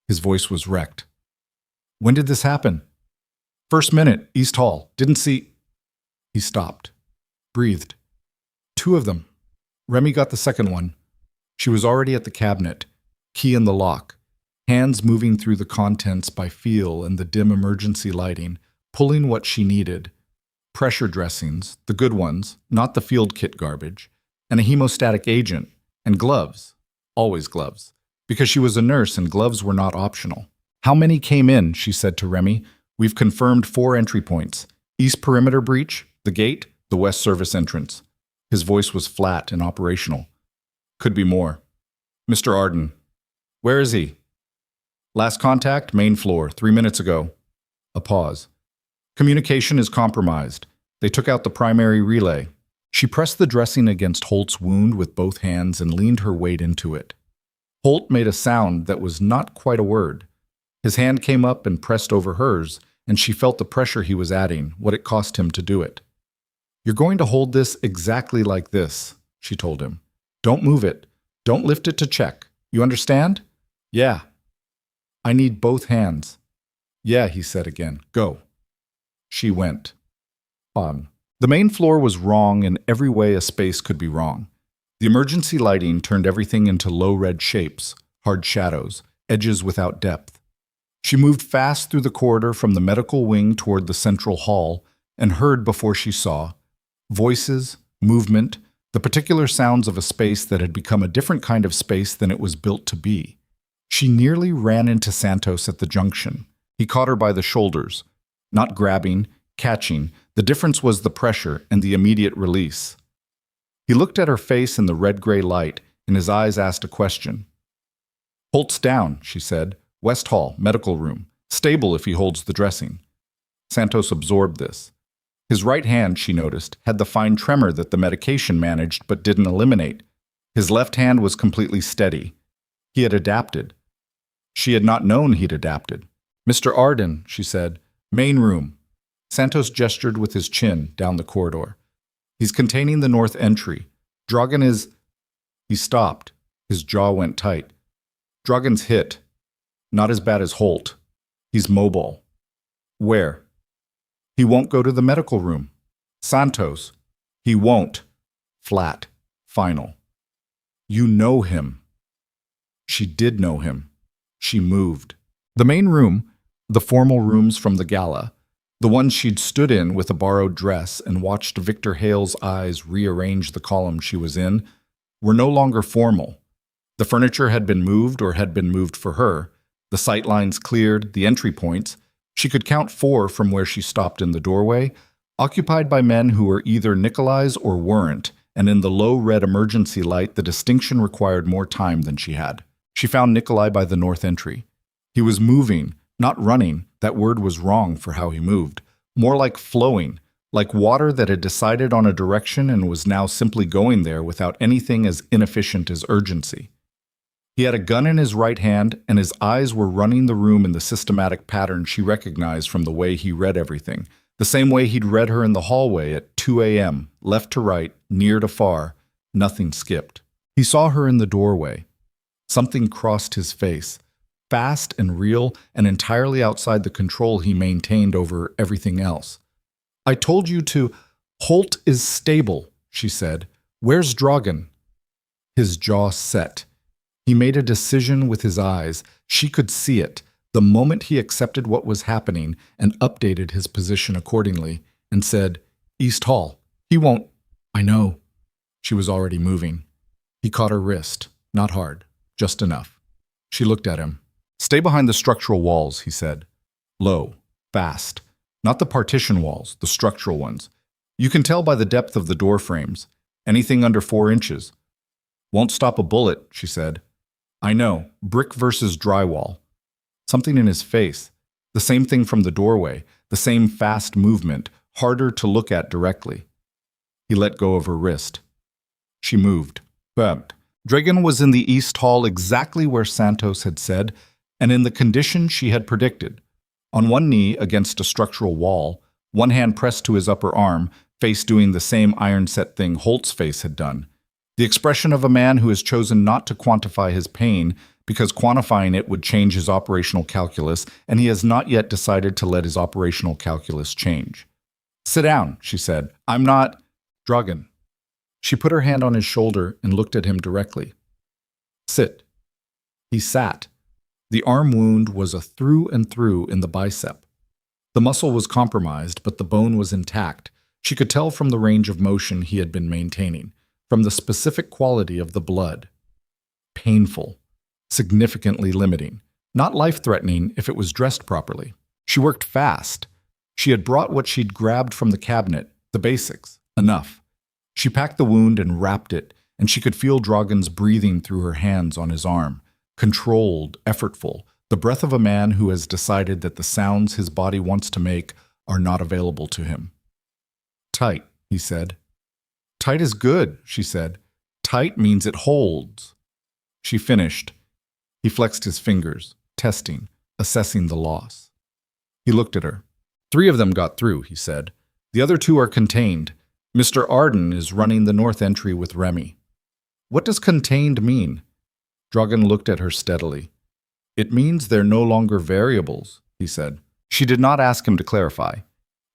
His voice was wrecked. "When did this happen?" "First minute, East Hall. Didn't see—" He stopped. Breathed. "2 of them. Remy got the second one." She was already at the cabinet, key in the lock, hands moving through the contents by feel and the dim emergency lighting, pulling what she needed. Pressure dressings, the good ones, not the field kit garbage, and a hemostatic agent, and gloves. Always gloves. Because she was a nurse and gloves were not optional. "How many came in?" she said to Remy. "We've confirmed 4 entry points. East perimeter breach, the gate, the west service entrance." His voice was flat and operational. "Could be more." "Mr. Arden." "Where is he?" "Last contact, main floor, 3 minutes ago." A pause. "Communication is compromised. They took out the primary relay." She pressed the dressing against Holt's wound with both hands and leaned her weight into it. Holt made a sound that was not quite a word. His hand came up and pressed over hers, and she felt the pressure he was adding, what it cost him to do it. "You're going to hold this exactly like this," she told him. "Don't move it. Don't lift it to check. You understand?" "Yeah." "I need both hands." "Yeah," he said again. "Go." She went. On. The main floor was wrong in every way a space could be wrong. The emergency lighting turned everything into low red shapes, hard shadows, edges without depth. She moved fast through the corridor from the medical wing toward the central hall and heard before she saw voices, movement, the particular sounds of a space that had become a different kind of space than it was built to be. She nearly ran into Santos at the junction. He caught her by the shoulders, not grabbing, catching. The difference was the pressure and the immediate release. He looked at her face in the red-gray light, and his eyes asked a question. "Holt's down," she said. "West Hall, medical room. Stable if he holds the dressing." Santos absorbed this. His right hand, she noticed, had the fine tremor that the medication managed but didn't eliminate. His left hand was completely steady. He had adapted. She had not known he'd adapted. "Mr. Arden," she said. "Main room." Santos gestured with his chin down the corridor. "He's containing the north entry. Dragan is—" He stopped. His jaw went tight. "Dragan's hit. Not as bad as Holt. He's mobile." "Where?" "He won't go to the medical room." "Santos." "He won't." Flat. Final. "You know him." She did know him. She moved. The main room, the formal rooms from the gala, the ones she'd stood in with a borrowed dress and watched Victor Hale's eyes rearrange the column she was in, were no longer formal. The furniture had been moved or had been moved for her, the sight lines cleared, the entry points. She could count 4 from where she stopped in the doorway, occupied by men who were either Nikolai's or weren't, and in the low red emergency light the distinction required more time than she had. She found Nikolai by the north entry. He was moving, not running. That word was wrong for how he moved. More like flowing, like water that had decided on a direction and was now simply going there without anything as inefficient as urgency. He had a gun in his right hand, and his eyes were running the room in the systematic pattern she recognized from the way he read everything, the same way he'd read her in the hallway at 2 a.m., left to right, near to far, nothing skipped. He saw her in the doorway. Something crossed his face, fast and real and entirely outside the control he maintained over everything else. "I told you to— Holt is stable," she said. "Where's Dragan?" His jaw set. He made a decision with his eyes. She could see it, the moment he accepted what was happening and updated his position accordingly, and said, "East Hall. He won't—" "I know." She was already moving. He caught her wrist, not hard, just enough. She looked at him. "Stay behind the structural walls," he said. Low, fast. Not the partition walls, the structural ones. You can tell by the depth of the door frames. Anything under 4 inches. "Won't stop a bullet," she said. "I know. Brick versus drywall." Something in his face. The same thing from the doorway. The same fast movement, harder to look at directly. He let go of her wrist. She moved. Bumped. Dragan was in the East Hall exactly where Santos had said, and in the condition she had predicted. On one knee against a structural wall, one hand pressed to his upper arm, face doing the same iron-set thing Holt's face had done. The expression of a man who has chosen not to quantify his pain because quantifying it would change his operational calculus, and he has not yet decided to let his operational calculus change. "Sit down," she said. "I'm not—" "Dragan." She put her hand on his shoulder and looked at him directly. "Sit." He sat. The arm wound was a through and through in the bicep. The muscle was compromised, but the bone was intact. She could tell from the range of motion he had been maintaining, from the specific quality of the blood. Painful, significantly limiting, not life-threatening if it was dressed properly. She worked fast. She had brought what she'd grabbed from the cabinet, the basics, enough. She packed the wound and wrapped it, and she could feel Dragan's breathing through her hands on his arm. Controlled, effortful, the breath of a man who has decided that the sounds his body wants to make are not available to him. "Tight," he said. "Tight is good," she said. "Tight means it holds." She finished. He flexed his fingers, testing, assessing the loss. He looked at her. 3 of them got through, he said. The other 2 are contained. Mr. Arden is running the north entry with Remy. What does contained mean? Dragan looked at her steadily. It means they're no longer variables, he said. She did not ask him to clarify.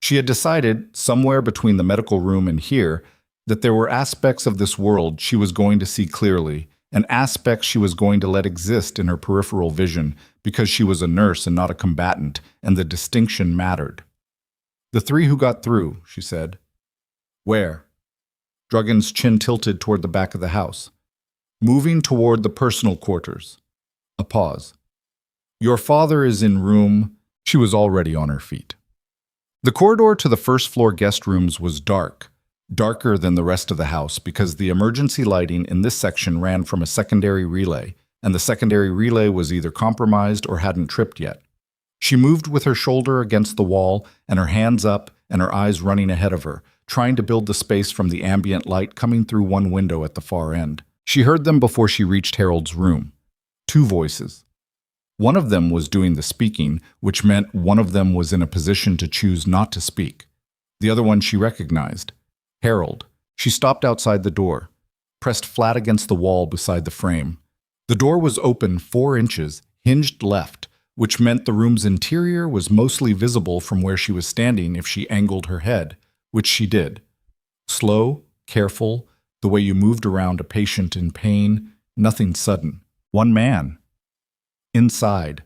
She had decided, somewhere between the medical room and here, that there were aspects of this world she was going to see clearly, and aspects she was going to let exist in her peripheral vision because she was a nurse and not a combatant, and the distinction mattered. The 3 who got through, she said. Where? Dragan's chin tilted toward the back of the house. Moving toward the personal quarters. A pause. Your father is in room... She was already on her feet. The corridor to the first-floor guest rooms was dark, darker than the rest of the house because the emergency lighting in this section ran from a secondary relay, and the secondary relay was either compromised or hadn't tripped yet. She moved with her shoulder against the wall and her hands up and her eyes running ahead of her, trying to build the space from the ambient light coming through one window at the far end. She heard them before she reached Harold's room. 2 voices. One of them was doing the speaking, which meant one of them was in a position to choose not to speak. The other one she recognized. Harold. She stopped outside the door, pressed flat against the wall beside the frame. The door was open 4 inches, hinged left, which meant the room's interior was mostly visible from where she was standing if she angled her head, which she did. Slow, careful, the way you moved around a patient in pain, nothing sudden. 1 man. Inside.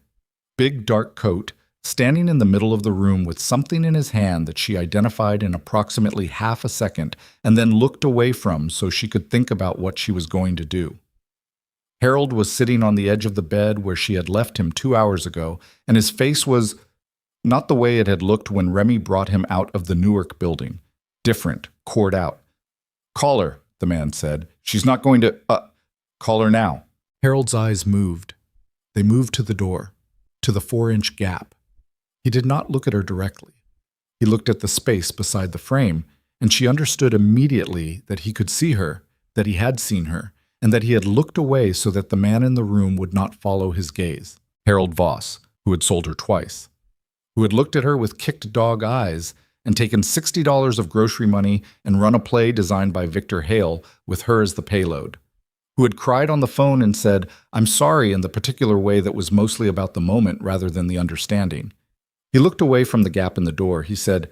Big dark coat, standing in the middle of the room with something in his hand that she identified in approximately half a second and then looked away from so she could think about what she was going to do. Harold was sitting on the edge of the bed where she had left him 2 hours ago, and his face was not the way it had looked when Remy brought him out of the Newark building. Different, cored out. Call her, the man said. She's not going to, call her now. Harold's eyes moved. They moved to the door, to the 4-inch gap. He did not look at her directly. He looked at the space beside the frame, and she understood immediately that he could see her, that he had seen her, and that he had looked away so that the man in the room would not follow his gaze. Harold Voss, who had sold her twice, who had looked at her with kicked dog eyes and taken $60 of grocery money and run a play designed by Victor Hale with her as the payload, who had cried on the phone and said, "I'm sorry," in the particular way that was mostly about the moment rather than the understanding. He looked away from the gap in the door. He said,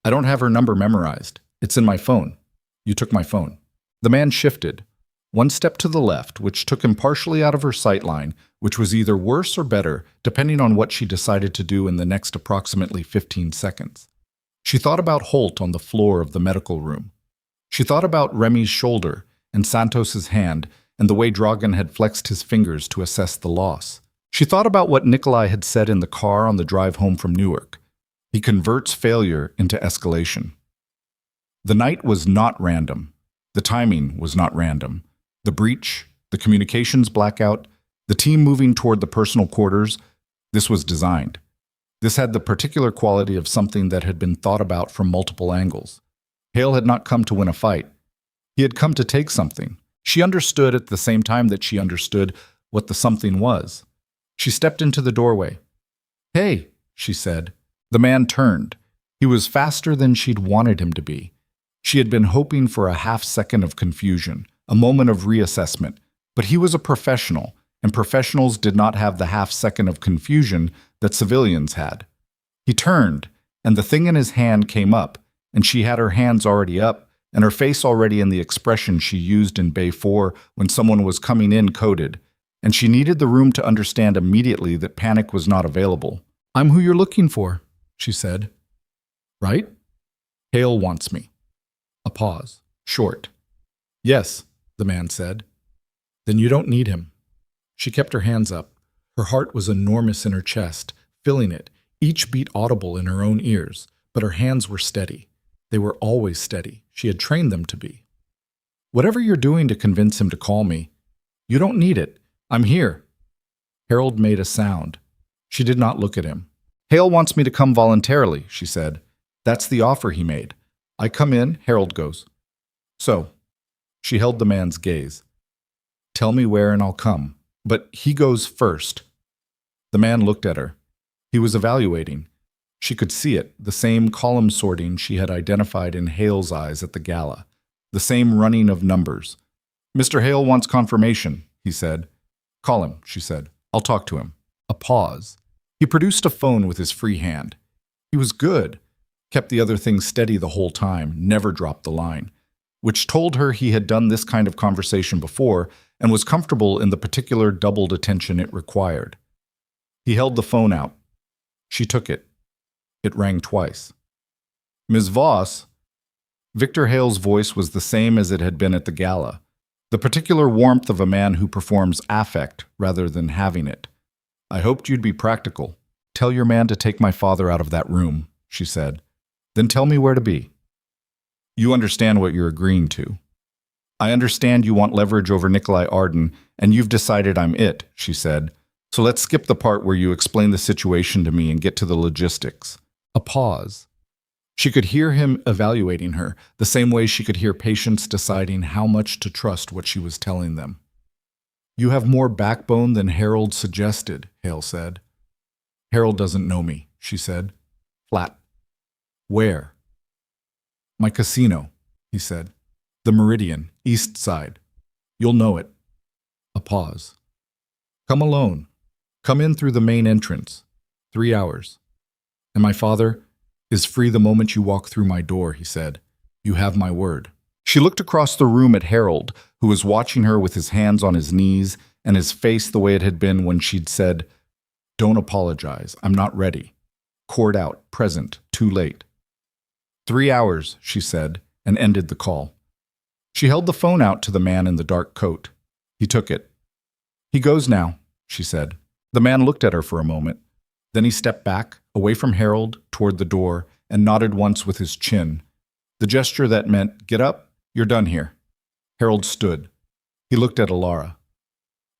"I don't have her number memorized. It's in my phone. You took my phone." The man shifted, 1 step to the left, which took him partially out of her sight line, which was either worse or better, depending on what she decided to do in the next approximately 15 seconds. She thought about Holt on the floor of the medical room. She thought about Remy's shoulder and Santos's hand and the way Dragan had flexed his fingers to assess the loss. She thought about what Nikolai had said in the car on the drive home from Newark. He converts failure into escalation. The night was not random. The timing was not random. The breach, the communications blackout, the team moving toward the personal quarters, this was designed. This had the particular quality of something that had been thought about from multiple angles. Hale had not come to win a fight. He had come to take something. She understood at the same time that she understood what the something was. She stepped into the doorway. "Hey," she said. The man turned. He was faster than she'd wanted him to be. She had been hoping for a half-second of confusion, a moment of reassessment, but he was a professional, and professionals did not have the half-second of confusion that civilians had. He turned, and the thing in his hand came up, and she had her hands already up, and her face already in the expression she used in Bay 4 when someone was coming in coded, and she needed the room to understand immediately that panic was not available. "I'm who you're looking for," she said. "Right?" "Hale wants me." A pause. Short. "Yes," the man said. "Then you don't need him." She kept her hands up. Her heart was enormous in her chest, filling it, each beat audible in her own ears, but her hands were steady. They were always steady. She had trained them to be. "Whatever you're doing to convince him to call me, you don't need it. I'm here." Harold made a sound. She did not look at him. "Hale wants me to come voluntarily," she said. "That's the offer he made. I come in," Harold goes. "So." She held the man's gaze. "Tell me where and I'll come." But he goes first. The man looked at her. He was evaluating. She could see it, the same column sorting she had identified in Hale's eyes at the gala, the same running of numbers. "Mr. Hale wants confirmation," he said. "Call him," she said. "I'll talk to him." A pause. He produced a phone with his free hand. He was good, kept the other thing steady the whole time, never dropped the line, which told her he had done this kind of conversation before and was comfortable in the particular doubled attention it required. He held the phone out. She took it. It rang twice. "Ms. Voss." Victor Hale's voice was the same as it had been at the gala, the particular warmth of a man who performs affect rather than having it. "I hoped you'd be practical. Tell your man to take my father out of that room," she said. "Then tell me where to be. You understand what you're agreeing to. I understand you want leverage over Nikolai Arden, and you've decided I'm it," she said. "So let's skip the part where you explain the situation to me and get to the logistics." A pause. She could hear him evaluating her, the same way she could hear patients deciding how much to trust what she was telling them. "You have more backbone than Harold suggested," Hale said. "Harold doesn't know me," she said. Flat. "Where?" "My casino," he said. "The Meridian, East Side. You'll know it." A pause. "Come alone. Come in through the main entrance. 3 hours. And my father is free the moment you walk through my door," he said. "You have my word." She looked across the room at Harold, who was watching her with his hands on his knees and his face the way it had been when she'd said, "Don't apologize. I'm not ready. Cord out, present, too late." 3 hours, she said, and ended the call. She held the phone out to the man in the dark coat. He took it. "He goes now," she said. The man looked at her for a moment. Then he stepped back, away from Harold, toward the door, and nodded once with his chin. The gesture that meant, "Get up, you're done here." Harold stood. He looked at Ilara.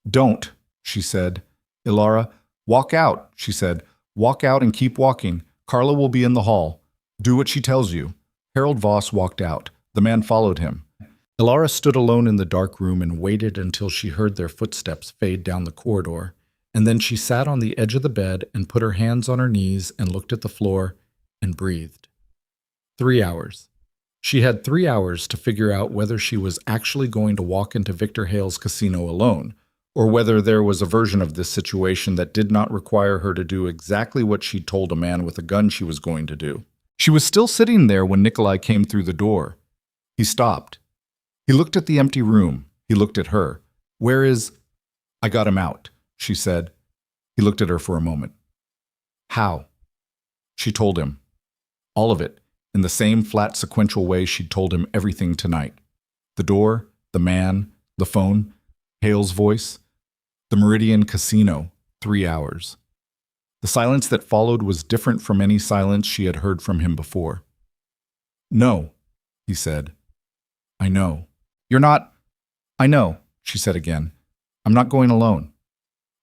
"Don't," she said. "Ilara, walk out," she said. "Walk out and keep walking. Carla will be in the hall. Do what she tells you." Harold Voss walked out. The man followed him. Ilara stood alone in the dark room and waited until she heard their footsteps fade down the corridor. And then she sat on the edge of the bed and put her hands on her knees and looked at the floor and breathed. 3 hours. She had 3 hours to figure out whether she was actually going to walk into Victor Hale's casino alone, or whether there was a version of this situation that did not require her to do exactly what she'd told a man with a gun she was going to do. She was still sitting there when Nikolai came through the door. He stopped. He looked at the empty room. He looked at her. "Where is—" "I got him out," she said. He looked at her for a moment. "How?" She told him. All of it, in the same flat sequential way she'd told him everything tonight. The door, the man, the phone, Hale's voice, the Meridian Casino, 3 hours. The silence that followed was different from any silence she had heard from him before. "No," he said. "I know. You're not—" "I know," she said again. "I'm not going alone."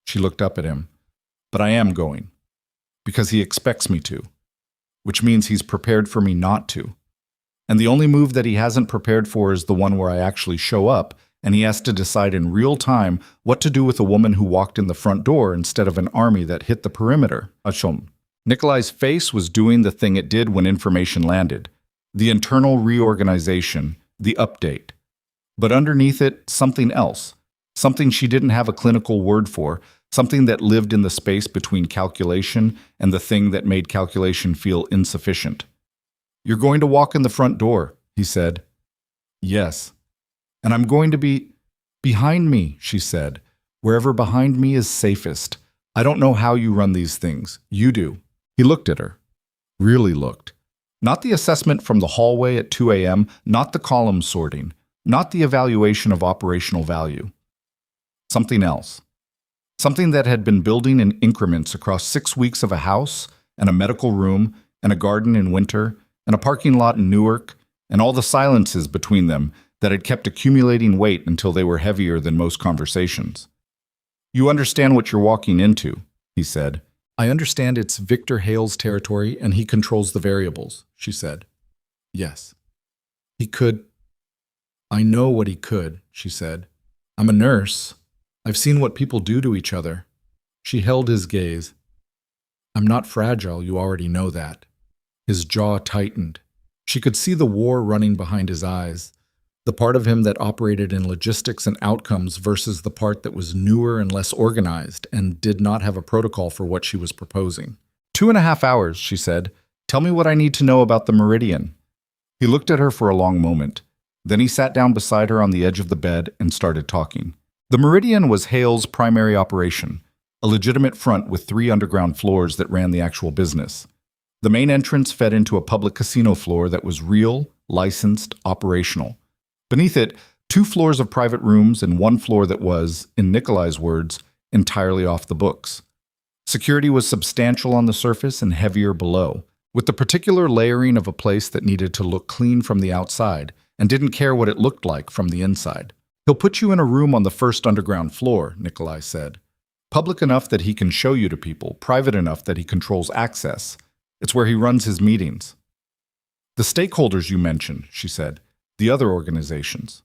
She looked up at him. "But I am going. Because he expects me to. Which means he's prepared for me not to. And the only move that he hasn't prepared for is the one where I actually show up, and he has to decide in real time what to do with a woman who walked in the front door instead of an army that hit the perimeter." Nikolai's face was doing the thing it did when information landed. The internal reorganization, the update. But underneath it, something else. Something she didn't have a clinical word for, something that lived in the space between calculation and the thing that made calculation feel insufficient. "You're going to walk in the front door," he said. "Yes. And I'm going to be behind me," she said. "Wherever behind me is safest. I don't know how you run these things. You do." He looked at her. Really looked. Not the assessment from the hallway at 2 a.m., not the column sorting, not the evaluation of operational value. Something else. Something that had been building in increments across 6 weeks of a house, and a medical room, and a garden in winter, and a parking lot in Newark, and all the silences between them that had kept accumulating weight until they were heavier than most conversations. "You understand what you're walking into," he said. "I understand it's Victor Hale's territory and he controls the variables," she said. "Yes. He could—" "I know what he could," she said. "I'm a nurse. I've seen what people do to each other. She held his gaze. I'm not fragile, you already know that. His jaw tightened. She could see the war running behind his eyes, the part of him that operated in logistics and outcomes versus the part that was newer and less organized and did not have a protocol for what she was proposing. 2.5 hours, she said. Tell me what I need to know about the Meridian. He looked at her for a long moment. Then he sat down beside her on the edge of the bed and started talking. The Meridian was Hale's primary operation, a legitimate front with 3 underground floors that ran the actual business. The main entrance fed into a public casino floor that was real, licensed, operational. Beneath it, 2 floors of private rooms and 1 floor that was, in Nikolai's words, entirely off the books. Security was substantial on the surface and heavier below, with the particular layering of a place that needed to look clean from the outside and didn't care what it looked like from the inside. He'll put you in a room on the first underground floor, Nikolai said. Public enough that he can show you to people, private enough that he controls access. It's where he runs his meetings. The stakeholders you mentioned, she said, the other organizations.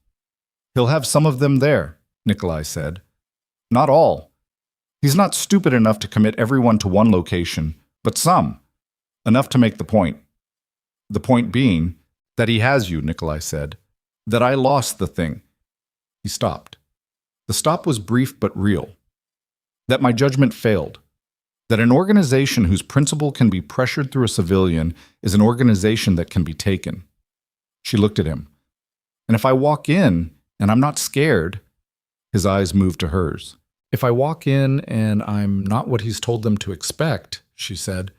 He'll have some of them there, Nikolai said. Not all. He's not stupid enough to commit everyone to one location, but some. Enough to make the point. The point being that he has you, Nikolai said. That I lost the thing. He stopped. The stop was brief but real. That my judgment failed. That an organization whose principle can be pressured through a civilian is an organization that can be taken. She looked at him. And if I walk in and I'm not scared, his eyes moved to hers. If I walk in and I'm not what he's told them to expect, she said,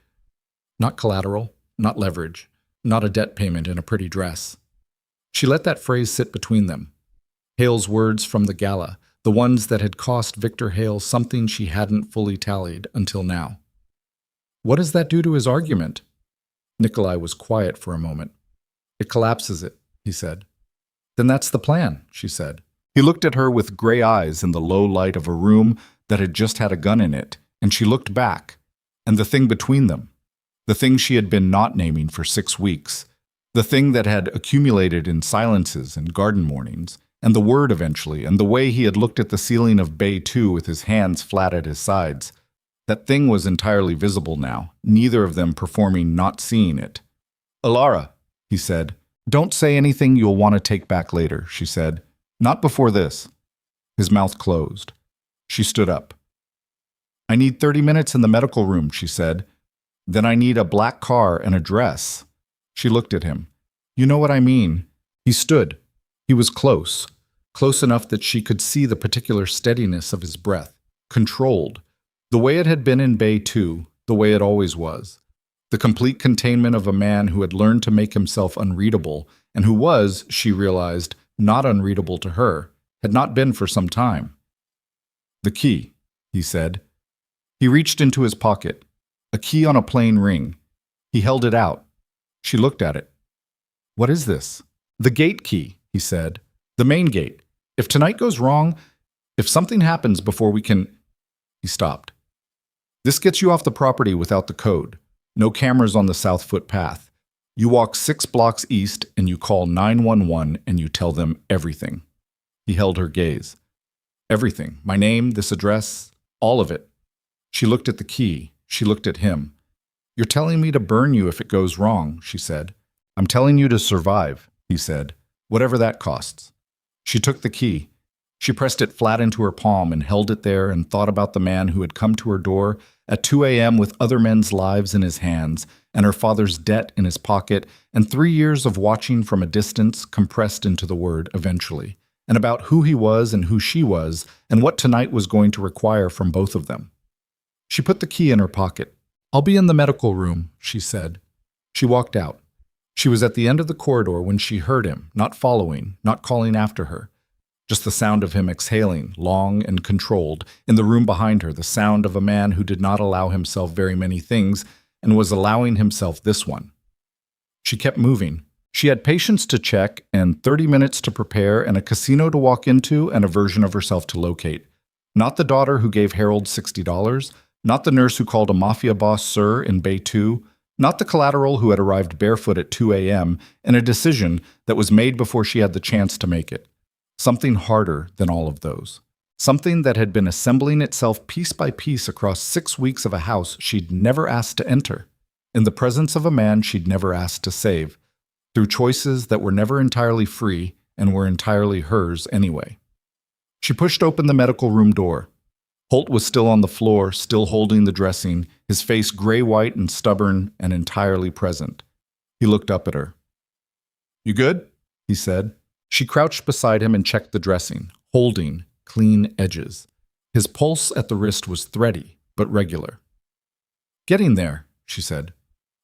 not collateral, not leverage, not a debt payment in a pretty dress. She let that phrase sit between them. Hale's words from the gala, the ones that had cost Victor Hale something she hadn't fully tallied until now. What does that do to his argument? Nikolai was quiet for a moment. It collapses it, he said. Then that's the plan, she said. He looked at her with gray eyes in the low light of a room that had just had a gun in it, and she looked back, and the thing between them, the thing she had been not naming for 6 weeks, the thing that had accumulated in silences and garden mornings, and the word eventually, and the way he had looked at the ceiling of Bay 2 with his hands flat at his sides. That thing was entirely visible now, neither of them performing not seeing it. Alara, he said, don't say anything you'll want to take back later, she said. Not before this. His mouth closed. She stood up. I need 30 minutes in the medical room, she said. Then I need a black car and a dress. She looked at him. You know what I mean. He stood. He was close enough that she could see the particular steadiness of his breath, controlled, the way it had been in Bay 2, the way it always was. The complete containment of a man who had learned to make himself unreadable, and who was, she realized, not unreadable to her, had not been for some time. The key, he said. He reached into his pocket. A key on a plain ring. He held it out. She looked at it. What is this? The gate key, he said. The main gate. If tonight goes wrong, if something happens before we can... He stopped. This gets you off the property without the code. No cameras on the South footpath. You walk 6 blocks east and you call 911 and you tell them everything. He held her gaze. Everything. My name, this address, all of it. She looked at the key. She looked at him. You're telling me to burn you if it goes wrong, she said. I'm telling you to survive, he said, whatever that costs. She took the key. She pressed it flat into her palm and held it there and thought about the man who had come to her door at 2 a.m. with other men's lives in his hands and her father's debt in his pocket and 3 years of watching from a distance compressed into the word eventually, and about who he was and who she was and what tonight was going to require from both of them. She put the key in her pocket. I'll be in the medical room, she said. She walked out. She was at the end of the corridor when she heard him, not following, not calling after her. Just the sound of him exhaling, long and controlled, in the room behind her, the sound of a man who did not allow himself very many things and was allowing himself this one. She kept moving. She had patients to check and 30 minutes to prepare and a casino to walk into and a version of herself to locate. Not the daughter who gave Harold $60, not the nurse who called a Mafia Boss sir in Bay 2, not the collateral who had arrived barefoot at 2 a.m., and a decision that was made before she had the chance to make it. Something harder than all of those. Something that had been assembling itself piece by piece across 6 weeks of a house she'd never asked to enter, in the presence of a man she'd never asked to save, through choices that were never entirely free and were entirely hers anyway. She pushed open the medical room door. Holt was still on the floor, still holding the dressing, his face gray-white and stubborn and entirely present. He looked up at her. "You good?" he said. She crouched beside him and checked the dressing, holding clean edges. His pulse at the wrist was thready, but regular. "Getting there," she said.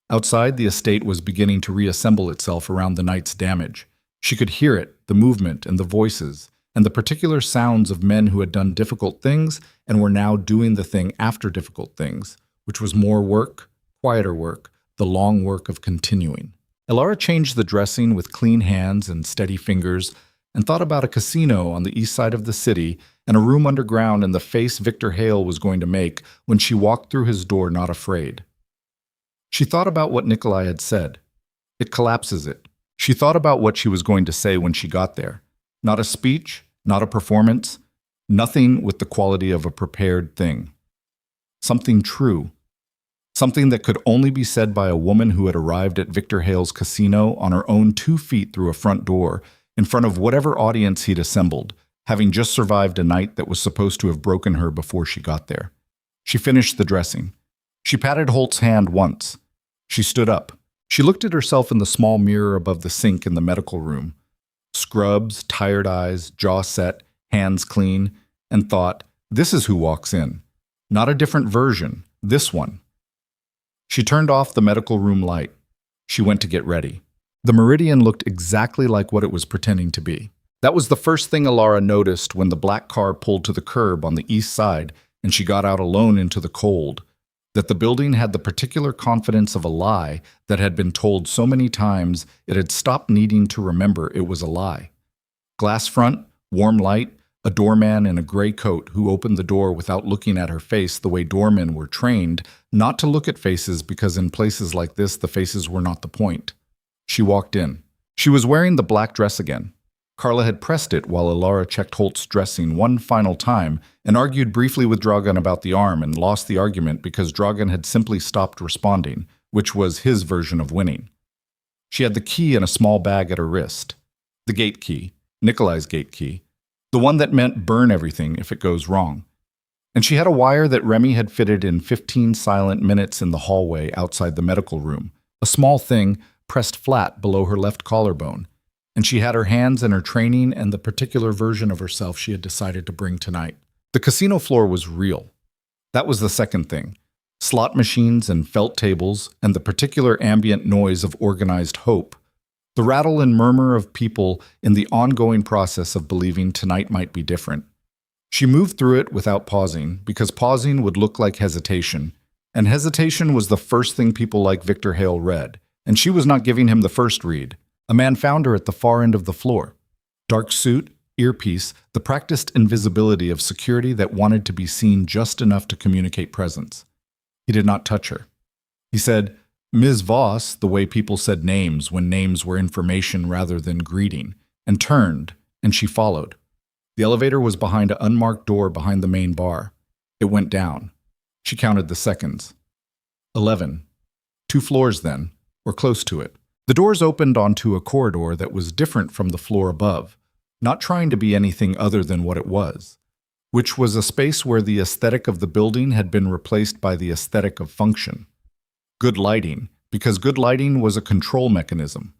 Outside, the estate was beginning to reassemble itself around the night's damage. She could hear it, the movement and the voices, and the particular sounds of men who had done difficult things and were now doing the thing after difficult things, which was more work, quieter work, the long work of continuing. Elara changed the dressing with clean hands and steady fingers and thought about a casino on the east side of the city and a room underground and the face Victor Hale was going to make when she walked through his door not afraid. She thought about what Nikolai had said. It collapses it. She thought about what she was going to say when she got there. Not a speech, not a performance, nothing with the quality of a prepared thing. Something true. Something that could only be said by a woman who had arrived at Victor Hale's casino on her own 2 feet through a front door, in front of whatever audience he'd assembled, having just survived a night that was supposed to have broken her before she got there. She finished the dressing. She patted Holt's hand once. She stood up. She looked at herself in the small mirror above the sink in the medical room. Scrubs, tired eyes, jaw set, hands clean, and thought, this is who walks in. Not a different version, this one. She turned off the medical room light. She went to get ready. The Meridian looked exactly like what it was pretending to be. That was the first thing Elara noticed when the black car pulled to the curb on the east side and she got out alone into the cold, that the building had the particular confidence of a lie that had been told so many times it had stopped needing to remember it was a lie. Glass front, warm light, a doorman in a gray coat who opened the door without looking at her face the way doormen were trained not to look at faces because in places like this the faces were not the point. She walked in. She was wearing the black dress again. Carla had pressed it while Elara checked Holt's dressing one final time and argued briefly with Dragan about the arm and lost the argument because Dragan had simply stopped responding, which was his version of winning. She had the key in a small bag at her wrist. The gate key, Nikolai's gate key, the one that meant burn everything if it goes wrong. And she had a wire that Remy had fitted in 15 silent minutes in the hallway outside the medical room, a small thing pressed flat below her left collarbone. And she had her hands and her training and the particular version of herself she had decided to bring tonight. The casino floor was real. That was the second thing. Slot machines and felt tables and the particular ambient noise of organized hope. The rattle and murmur of people in the ongoing process of believing tonight might be different. She moved through it without pausing, because pausing would look like hesitation, and hesitation was the first thing people like Victor Hale read, and she was not giving him the first read. A man found her at the far end of the floor. Dark suit, earpiece, the practiced invisibility of security that wanted to be seen just enough to communicate presence. He did not touch her. He said, "Ms. Voss," the way people said names when names were information rather than greeting, and turned, and she followed. The elevator was behind an unmarked door behind the main bar. It went down. She counted the seconds. 11. 2 floors then, or close to it. The doors opened onto a corridor that was different from the floor above, not trying to be anything other than what it was, which was a space where the aesthetic of the building had been replaced by the aesthetic of function. Good lighting, because good lighting was a control mechanism.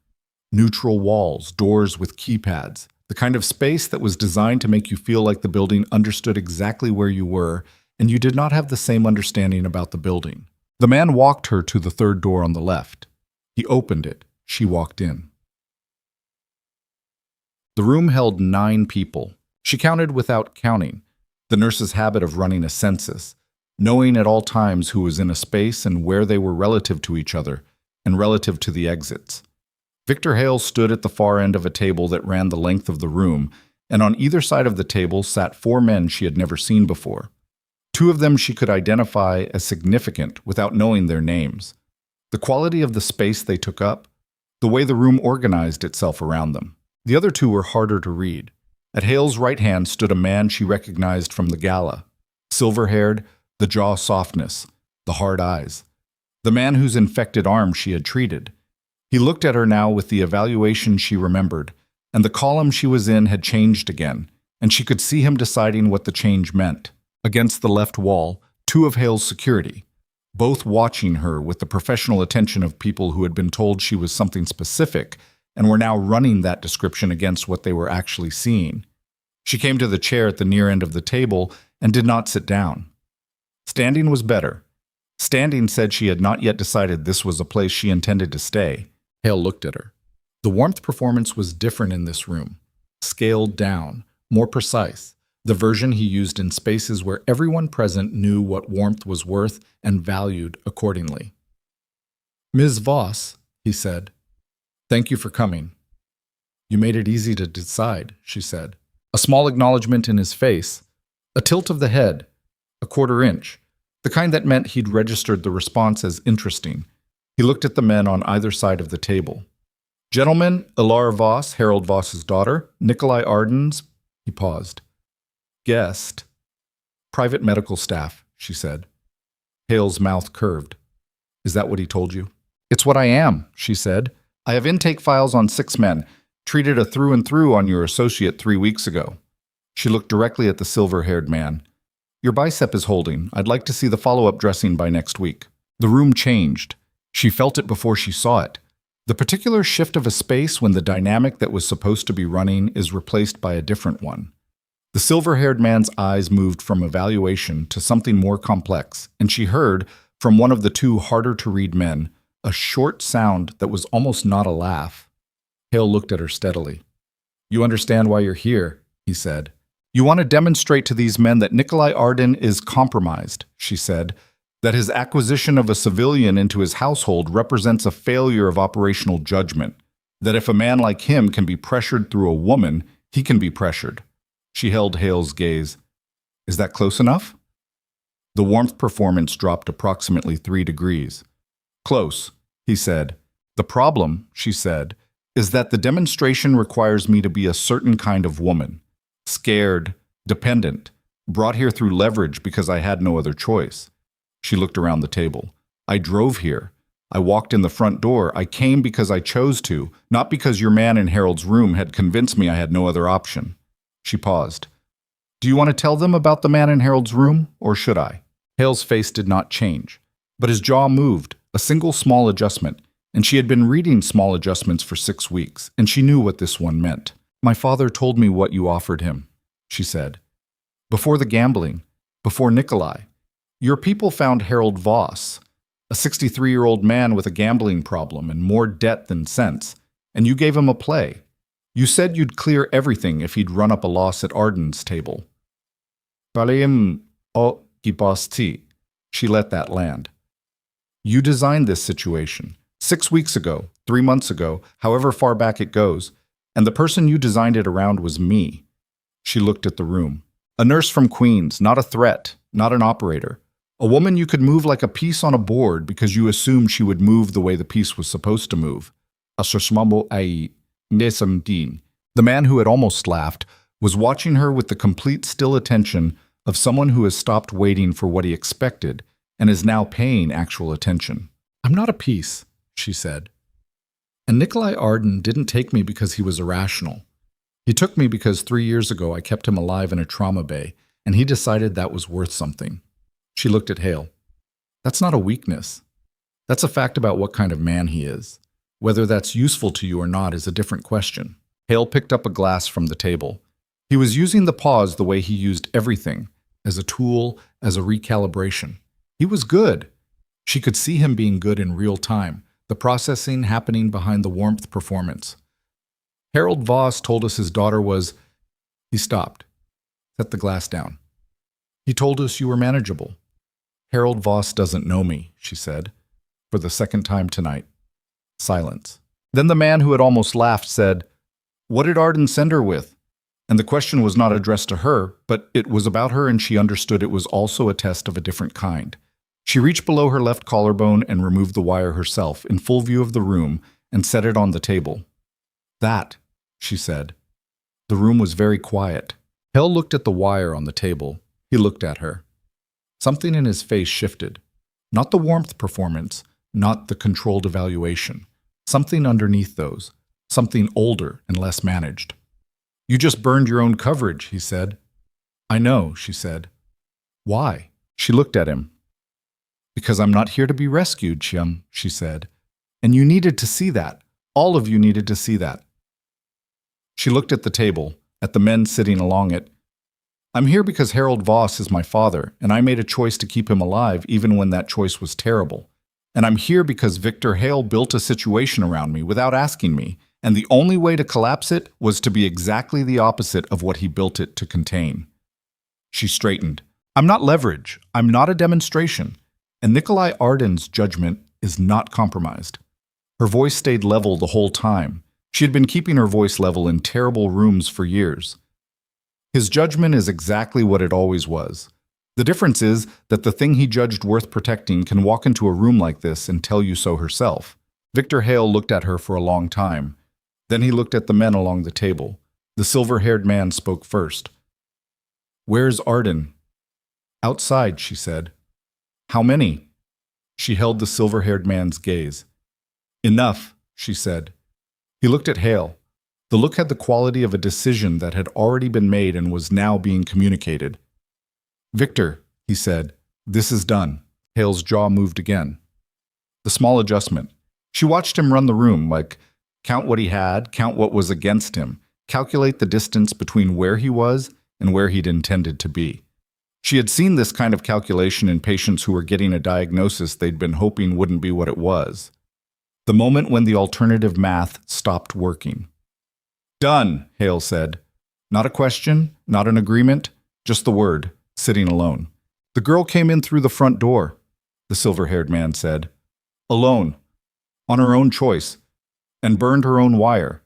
Neutral walls, doors with keypads, the kind of space that was designed to make you feel like the building understood exactly where you were, and you did not have the same understanding about the building. The man walked her to the third door on the left. He opened it. She walked in. The room held 9 people. She counted without counting, the nurse's habit of running a census, knowing at all times who was in a space and where they were relative to each other and relative to the exits. Victor Hale stood at the far end of a table that ran the length of the room, and on either side of the table sat 4 men she had never seen before. 2 of them she could identify as significant without knowing their names. The quality of the space they took up, the way the room organized itself around them. The other 2 were harder to read. At Hale's right hand stood a man she recognized from the gala. Silver-haired, the jaw softness, the hard eyes. The man whose infected arm she had treated. He looked at her now with the evaluation she remembered, and the column she was in had changed again, and she could see him deciding what the change meant. Against the left wall, two of Hale's security, both watching her with the professional attention of people who had been told she was something specific and were now running that description against what they were actually seeing. She came to the chair at the near end of the table and did not sit down. Standing was better. Standing said she had not yet decided this was a place she intended to stay. Hale looked at her. The warmth performance was different in this room. Scaled down, more precise, the version he used in spaces where everyone present knew what warmth was worth and valued accordingly. "Ms. Voss," he said, "thank you for coming." "You made it easy to decide," she said. A small acknowledgement in his face, a tilt of the head, a quarter inch, the kind that meant he'd registered the response as interesting. He looked at the men on either side of the table. "Gentlemen, Ilara Voss, Harold Voss's daughter, Nikolai Arden's," he paused. "Guest, private medical staff," she said. Hale's mouth curved. "Is that what he told you?" "It's what I am," she said. "I have intake files on 6 men. Treated a through and through on your associate 3 weeks ago." She looked directly at the silver-haired man. "Your bicep is holding. I'd like to see the follow-up dressing by next week." The room changed. She felt it before she saw it. The particular shift of a space when the dynamic that was supposed to be running is replaced by a different one. The silver-haired man's eyes moved from evaluation to something more complex, and she heard, from one of the two harder-to-read men, a short sound that was almost not a laugh. Hale looked at her steadily. "You understand why you're here," he said. "You want to demonstrate to these men that Nikolai Arden is compromised," she said, "that his acquisition of a civilian into his household represents a failure of operational judgment, that if a man like him can be pressured through a woman, he can be pressured." She held Hale's gaze. "Is that close enough?" The warmth performance dropped approximately 3 degrees. "Close," he said. "The problem," she said, "is that the demonstration requires me to be a certain kind of woman. Scared, dependent, brought here through leverage because I had no other choice." She looked around the table. "I drove here. I walked in the front door. I came because I chose to, not because your man in Harold's room had convinced me I had no other option." She paused. "Do you want to tell them about the man in Harold's room, or should I?" Hale's face did not change, but his jaw moved, a single small adjustment, and she had been reading small adjustments for 6 weeks, and she knew what this one meant. "My father told me what you offered him," she said. "Before the gambling, before Nikolai, your people found Harold Voss, a 63-year-old man with a gambling problem and more debt than sense, and you gave him a play. You said you'd clear everything if he'd run up a loss at Arden's table." "Palim o gibasti." She let that land. "You designed this situation 6 weeks ago, 3 months ago, however far back it goes, and the person you designed it around was me." She looked at the room. "A nurse from Queens, not a threat, not an operator. A woman you could move like a piece on a board because you assumed she would move the way the piece was supposed to move. Asosmamo ai nesamdin." The man who had almost laughed was watching her with the complete still attention of someone who has stopped waiting for what he expected and is now paying actual attention. "I'm not a piece," she said. "And Nikolai Arden didn't take me because he was irrational. He took me because 3 years ago I kept him alive in a trauma bay, and he decided that was worth something." She looked at Hale. "That's not a weakness. That's a fact about what kind of man he is. Whether that's useful to you or not is a different question." Hale picked up a glass from the table. He was using the pause the way he used everything, as a tool, as a recalibration. He was good. She could see him being good in real time, the processing happening behind the warmth performance. "Harold Voss told us his daughter was—" He stopped, set the glass down. "He told us you were manageable." "Harold Voss doesn't know me," she said, for the second time tonight. Silence. Then the man who had almost laughed said, "What did Arden send her with?" And the question was not addressed to her, but it was about her, and she understood it was also a test of a different kind. She reached below her left collarbone and removed the wire herself, in full view of the room, and set it on the table. "That," she said. The room was very quiet. Hale looked at the wire on the table. He looked at her. Something in his face shifted. Not the warmth performance, not the controlled evaluation. Something underneath those. Something older and less managed. "You just burned your own coverage," he said. "I know," she said. "Why?" She looked at him. "Because I'm not here to be rescued, Chiam," she said. "And you needed to see that. All of you needed to see that." She looked at the table, at the men sitting along it. "I'm here because Harold Voss is my father, and I made a choice to keep him alive even when that choice was terrible. And I'm here because Victor Hale built a situation around me without asking me, and the only way to collapse it was to be exactly the opposite of what he built it to contain." She straightened. "I'm not leverage. I'm not a demonstration. And Nikolai Arden's judgment is not compromised." Her voice stayed level the whole time. She had been keeping her voice level in terrible rooms for years. "His judgment is exactly what it always was. The difference is that the thing he judged worth protecting can walk into a room like this and tell you so herself." Victor Hale looked at her for a long time. Then he looked at the men along the table. The silver-haired man spoke first. "Where's Arden?" "Outside," she said. "How many?" She held the silver-haired man's gaze. "Enough," she said. He looked at Hale. The look had the quality of a decision that had already been made and was now being communicated. "Victor," he said, "this is done." Hale's jaw moved again. The small adjustment. She watched him run the room, like count what he had, count what was against him, calculate the distance between where he was and where he'd intended to be. She had seen this kind of calculation in patients who were getting a diagnosis they'd been hoping wouldn't be what it was. The moment when the alternative math stopped working. "Done," Hale said. Not a question, not an agreement, just the word, sitting alone. "The girl came in through the front door," the silver-haired man said. "Alone, on her own choice, and burned her own wire."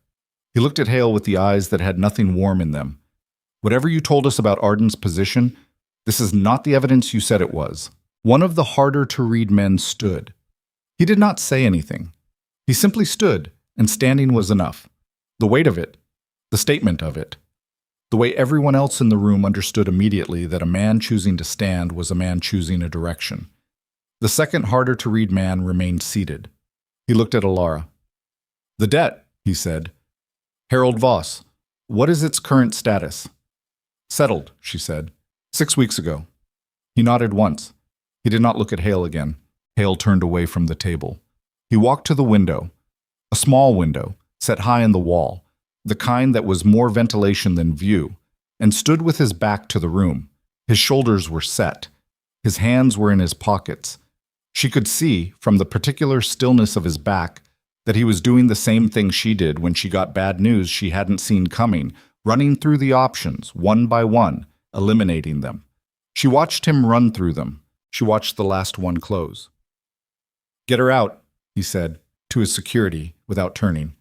He looked at Hale with the eyes that had nothing warm in them. "Whatever you told us about Arden's position, this is not the evidence you said it was." One of the harder-to-read men stood. He did not say anything. He simply stood, and standing was enough. The weight of it, the statement of it. The way everyone else in the room understood immediately that a man choosing to stand was a man choosing a direction. The second harder-to-read man remained seated. He looked at Alara. "The debt," he said. "Harold Voss, what is its current status?" "Settled," she said. 6 weeks ago." He nodded once. He did not look at Hale again. Hale turned away from the table. He walked to the window, a small window, set high in the wall, the kind that was more ventilation than view, and stood with his back to the room. His shoulders were set. His hands were in his pockets. She could see, from the particular stillness of his back, that he was doing the same thing she did when she got bad news she hadn't seen coming, running through the options, one by one, eliminating them. She watched him run through them. She watched the last one close. "Get her out," he said, to his security, without turning.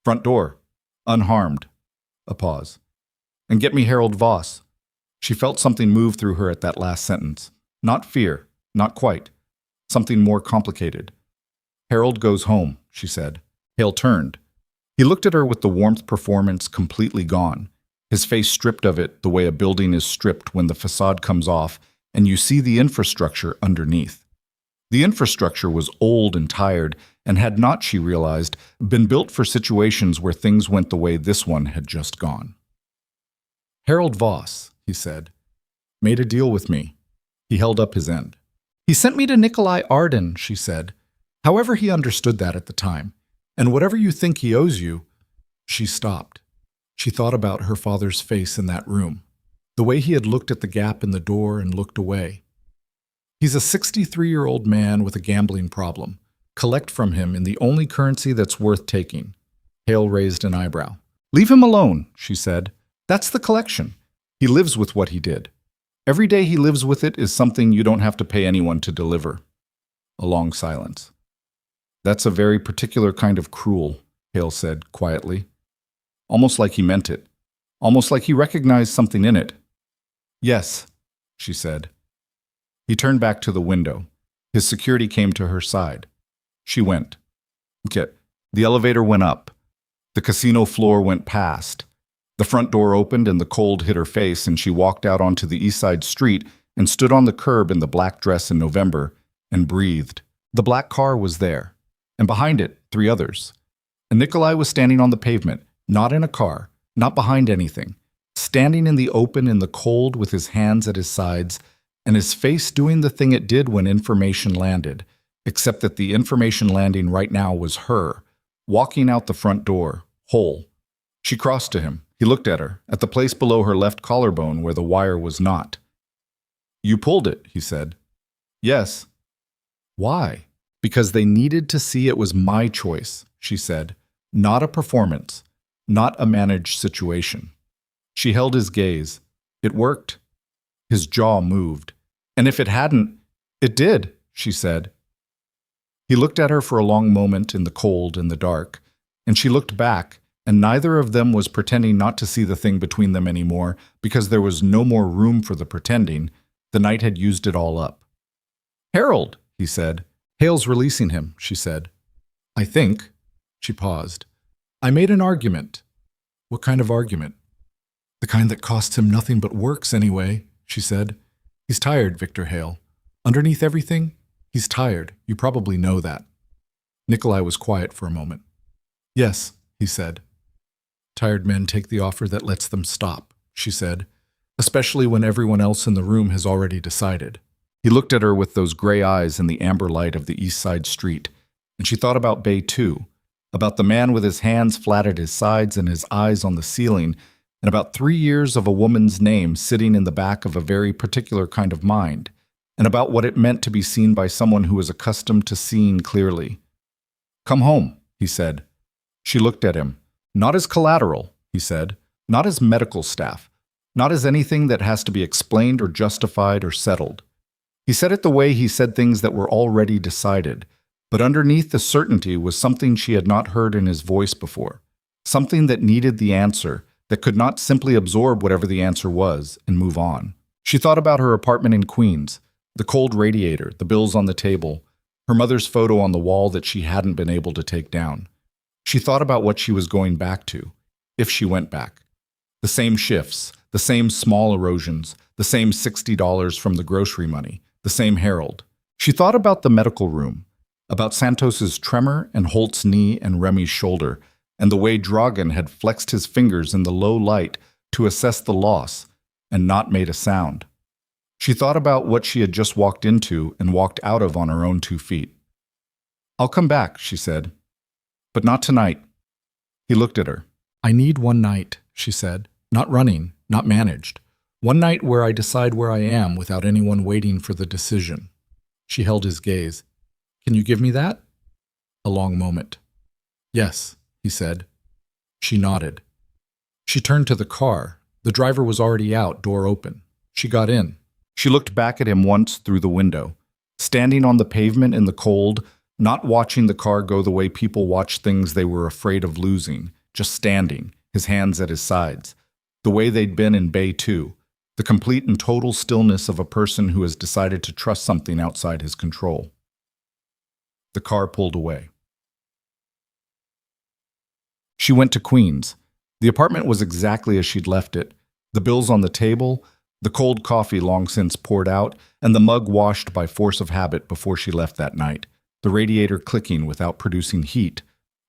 "Front door, unharmed." A pause. "And get me Harold Voss." She felt something move through her at that last sentence. Not fear, not quite. Something more complicated. "Harold goes home," she said. Hale turned. He looked at her with the warmth performance completely gone, his face stripped of it the way a building is stripped when the facade comes off and you see the infrastructure underneath. The infrastructure was old and tired and had not, she realized, been built for situations where things went the way this one had just gone. "Harold Voss," he said, "made a deal with me." He held up his end. "He sent me to Nikolai Arden," she said. "However he understood that at the time. And whatever you think he owes you—" She stopped. She thought about her father's face in that room, the way he had looked at the gap in the door and looked away. "He's a 63-year-old man with a gambling problem. Collect from him in the only currency that's worth taking." Hale raised an eyebrow. "Leave him alone," she said. "That's the collection. He lives with what he did. Every day he lives with it is something you don't have to pay anyone to deliver." A long silence. "That's a very particular kind of cruel," Hale said quietly. Almost like he meant it. Almost like he recognized something in it. "Yes," she said. He turned back to the window. His security came to her side. She went. Okay. The elevator went up. The casino floor went past. The front door opened and the cold hit her face, and she walked out onto the east side street and stood on the curb in the black dress in November and breathed. The black car was there, and behind it, 3 others. And Nikolai was standing on the pavement, not in a car, not behind anything, standing in the open in the cold with his hands at his sides and his face doing the thing it did when information landed, except that the information landing right now was her, walking out the front door, whole. She crossed to him. He looked at her, at the place below her left collarbone where the wire was not. "You pulled it," he said. "Yes." "Why?" "Because they needed to see it was my choice," she said. "Not a performance, not a managed situation." She held his gaze. It worked. His jaw moved. "And if it hadn't, it did," she said. He looked at her for a long moment in the cold and the dark, and she looked back, and neither of them was pretending not to see the thing between them anymore because there was no more room for the pretending. The night had used it all up. "Harold," he said. "Hale's releasing him," she said. "I think." She paused. "I made an argument." "What kind of argument?" "The kind that costs him nothing but works anyway," she said. "He's tired, Victor Hale. Underneath everything, he's tired. You probably know that." Nikolai was quiet for a moment. "Yes," he said. "Tired men take the offer that lets them stop," she said, "especially when everyone else in the room has already decided." He looked at her with those gray eyes in the amber light of the east side street, and she thought about Bay 2, about the man with his hands flat at his sides and his eyes on the ceiling, and about 3 years of a woman's name sitting in the back of a very particular kind of mind, and about what it meant to be seen by someone who was accustomed to seeing clearly. "Come home," he said. She looked at him. "Not as collateral," he said, "not as medical staff, not as anything that has to be explained or justified or settled." He said it the way he said things that were already decided, but underneath the certainty was something she had not heard in his voice before, something that needed the answer, that could not simply absorb whatever the answer was and move on. She thought about her apartment in Queens, the cold radiator, the bills on the table, her mother's photo on the wall that she hadn't been able to take down. She thought about what she was going back to, if she went back. The same shifts, the same small erosions, the same $60 from the grocery money, the same Harold. She thought about the medical room, about Santos's tremor and Holt's knee and Remy's shoulder, and the way Dragan had flexed his fingers in the low light to assess the loss and not made a sound. She thought about what she had just walked into and walked out of on her own 2 feet. "I'll come back," she said. "But not tonight." He looked at her. "I need one night," she said. "Not running, not managed. One night where I decide where I am without anyone waiting for the decision." She held his gaze. "Can you give me that?" A long moment. "Yes," he said. She nodded. She turned to the car. The driver was already out, door open. She got in. She looked back at him once through the window, standing on the pavement in the cold, not watching the car go the way people watch things they were afraid of losing, just standing, his hands at his sides, the way they'd been in Bay 2, the complete and total stillness of a person who has decided to trust something outside his control. The car pulled away. She went to Queens. The apartment was exactly as she'd left it. The bills on the table, the cold coffee long since poured out, and the mug washed by force of habit before she left that night, the radiator clicking without producing heat,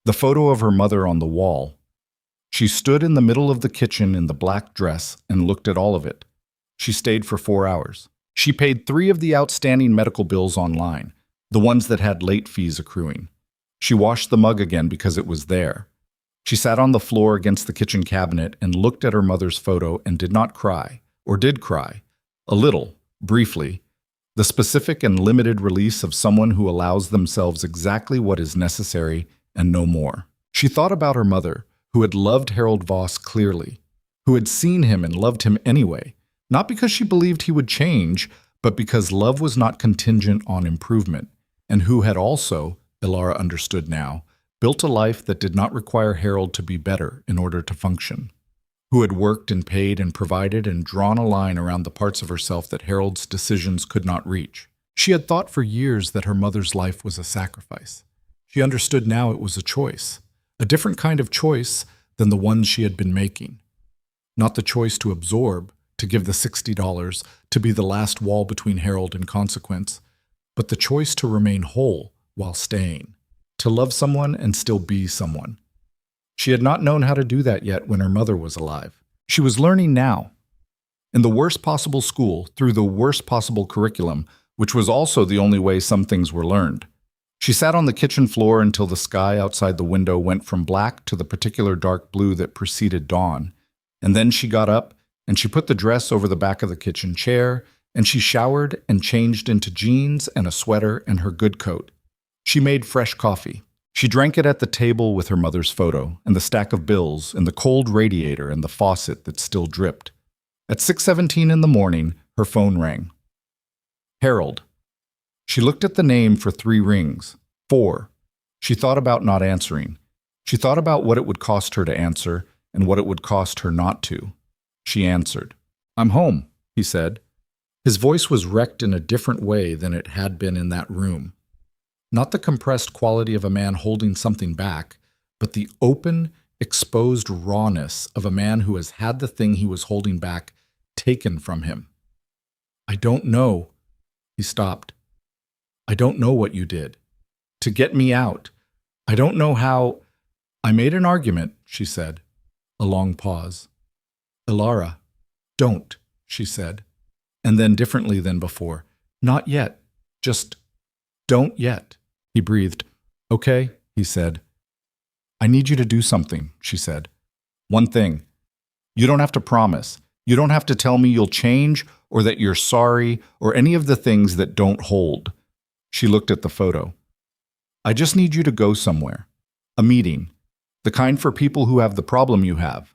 the photo of her mother on the wall. She stood in the middle of the kitchen in the black dress and looked at all of it. She stayed for 4 hours. She paid 3 of the outstanding medical bills online, the ones that had late fees accruing. She washed the mug again because it was there. She sat on the floor against the kitchen cabinet and looked at her mother's photo and did not cry, or did cry. A little, briefly. The specific and limited release of someone who allows themselves exactly what is necessary and no more. She thought about her mother, who had loved Harold Voss clearly, who had seen him and loved him anyway, not because she believed he would change, but because love was not contingent on improvement, and who had also, Ilara understood now, built a life that did not require Harold to be better in order to function, who had worked and paid and provided and drawn a line around the parts of herself that Harold's decisions could not reach. She had thought for years that her mother's life was a sacrifice. She understood now it was a choice, a different kind of choice than the ones she had been making. Not the choice to absorb, to give the $60, to be the last wall between Harold and Consequence, but the choice to remain whole while staying, to love someone and still be someone. She had not known how to do that yet when her mother was alive. She was learning now. In the worst possible school, through the worst possible curriculum, which was also the only way some things were learned. She sat on the kitchen floor until the sky outside the window went from black to the particular dark blue that preceded dawn, and then she got up and she put the dress over the back of the kitchen chair, and she showered and changed into jeans and a sweater and her good coat. She made fresh coffee. She drank it at the table with her mother's photo and the stack of bills and the cold radiator and the faucet that still dripped. At 6:17 in the morning, her phone rang. Harold. She looked at the name for 3 rings. 4. She thought about not answering. She thought about what it would cost her to answer and what it would cost her not to. She answered. "I'm home," he said. His voice was wrecked in a different way than it had been in that room. Not the compressed quality of a man holding something back, but the open, exposed rawness of a man who has had the thing he was holding back taken from him. "I don't know." He stopped. "I don't know what you did. To get me out. I don't know how—" "I made an argument," she said. A long pause. "Ilara, don't," she said. And then differently than before. "Not yet. Just don't yet." He breathed. "Okay," he said. "I need you to do something," she said. "One thing. You don't have to promise. You don't have to tell me you'll change or that you're sorry or any of the things that don't hold." She looked at the photo. "I just need you to go somewhere. A meeting. The kind for people who have the problem you have."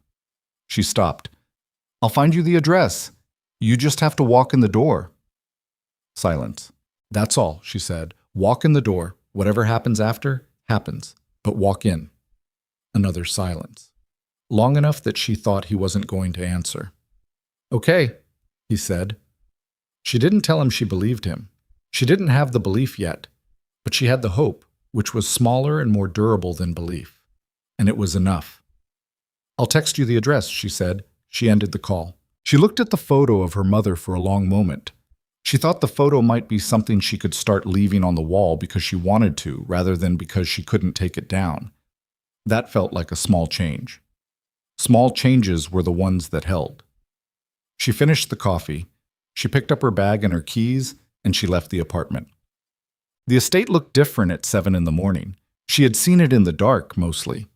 She stopped. "I'll find you the address. You just have to walk in the door." Silence. "That's all," she said. "Walk in the door. Whatever happens after, happens. But walk in." Another silence. Long enough that she thought he wasn't going to answer. "Okay," he said. She didn't tell him she believed him. She didn't have the belief yet, but she had the hope, which was smaller and more durable than belief. And it was enough. "I'll text you the address," she said. She ended the call. She looked at the photo of her mother for a long moment. She thought the photo might be something she could start leaving on the wall because she wanted to, rather than because she couldn't take it down. That felt like a small change. Small changes were the ones that held. She finished the coffee. She picked up her bag and her keys, and she left the apartment. The estate looked different at 7 in the morning. She had seen it in the dark, mostly.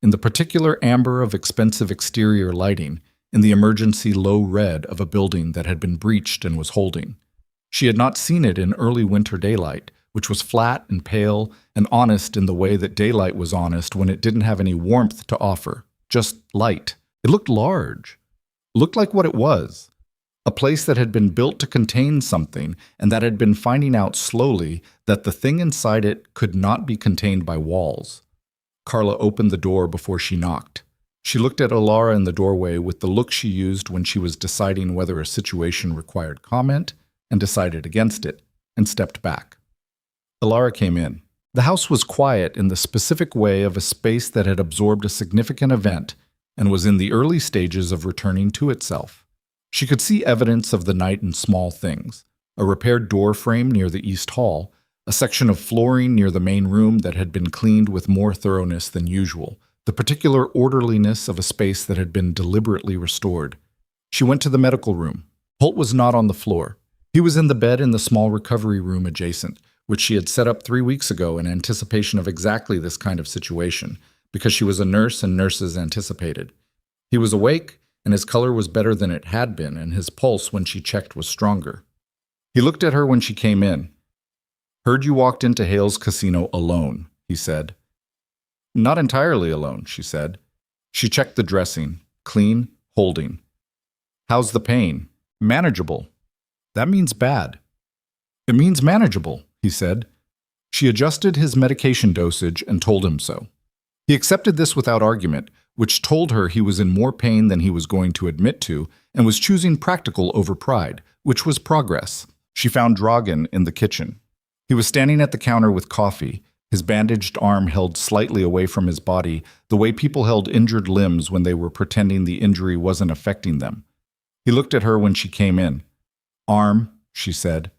In the particular amber of expensive exterior lighting, in the emergency low red of a building that had been breached and was holding. She had not seen it in early winter daylight, which was flat and pale and honest in the way that daylight was honest when it didn't have any warmth to offer, just light. It looked large. It looked like what it was. A place that had been built to contain something and that had been finding out slowly that the thing inside it could not be contained by walls. Carla opened the door before she knocked. She looked at Ilara in the doorway with the look she used when she was deciding whether a situation required comment and decided against it, and stepped back. Ilara came in. The house was quiet in the specific way of a space that had absorbed a significant event and was in the early stages of returning to itself. She could see evidence of the night in small things: a repaired door frame near the east hall, a section of flooring near the main room that had been cleaned with more thoroughness than usual, the particular orderliness of a space that had been deliberately restored. She went to the medical room. Holt was not on the floor. He was in the bed in the small recovery room adjacent, which she had set up 3 weeks ago in anticipation of exactly this kind of situation, because she was a nurse and nurses anticipated. He was awake, and his color was better than it had been, and his pulse when she checked was stronger. He looked at her when she came in. "Heard you walked into Hale's casino alone," he said. "Not entirely alone," she said. She checked the dressing. Clean, holding. "How's the pain?" "Manageable." "That means bad." "It means manageable," he said. She adjusted his medication dosage and told him so. He accepted this without argument, which told her he was in more pain than he was going to admit to and was choosing practical over pride, which was progress. She found Dragan in the kitchen. He was standing at the counter with coffee, his bandaged arm held slightly away from his body, the way people held injured limbs when they were pretending the injury wasn't affecting them. He looked at her when she came in. "Arm," she said.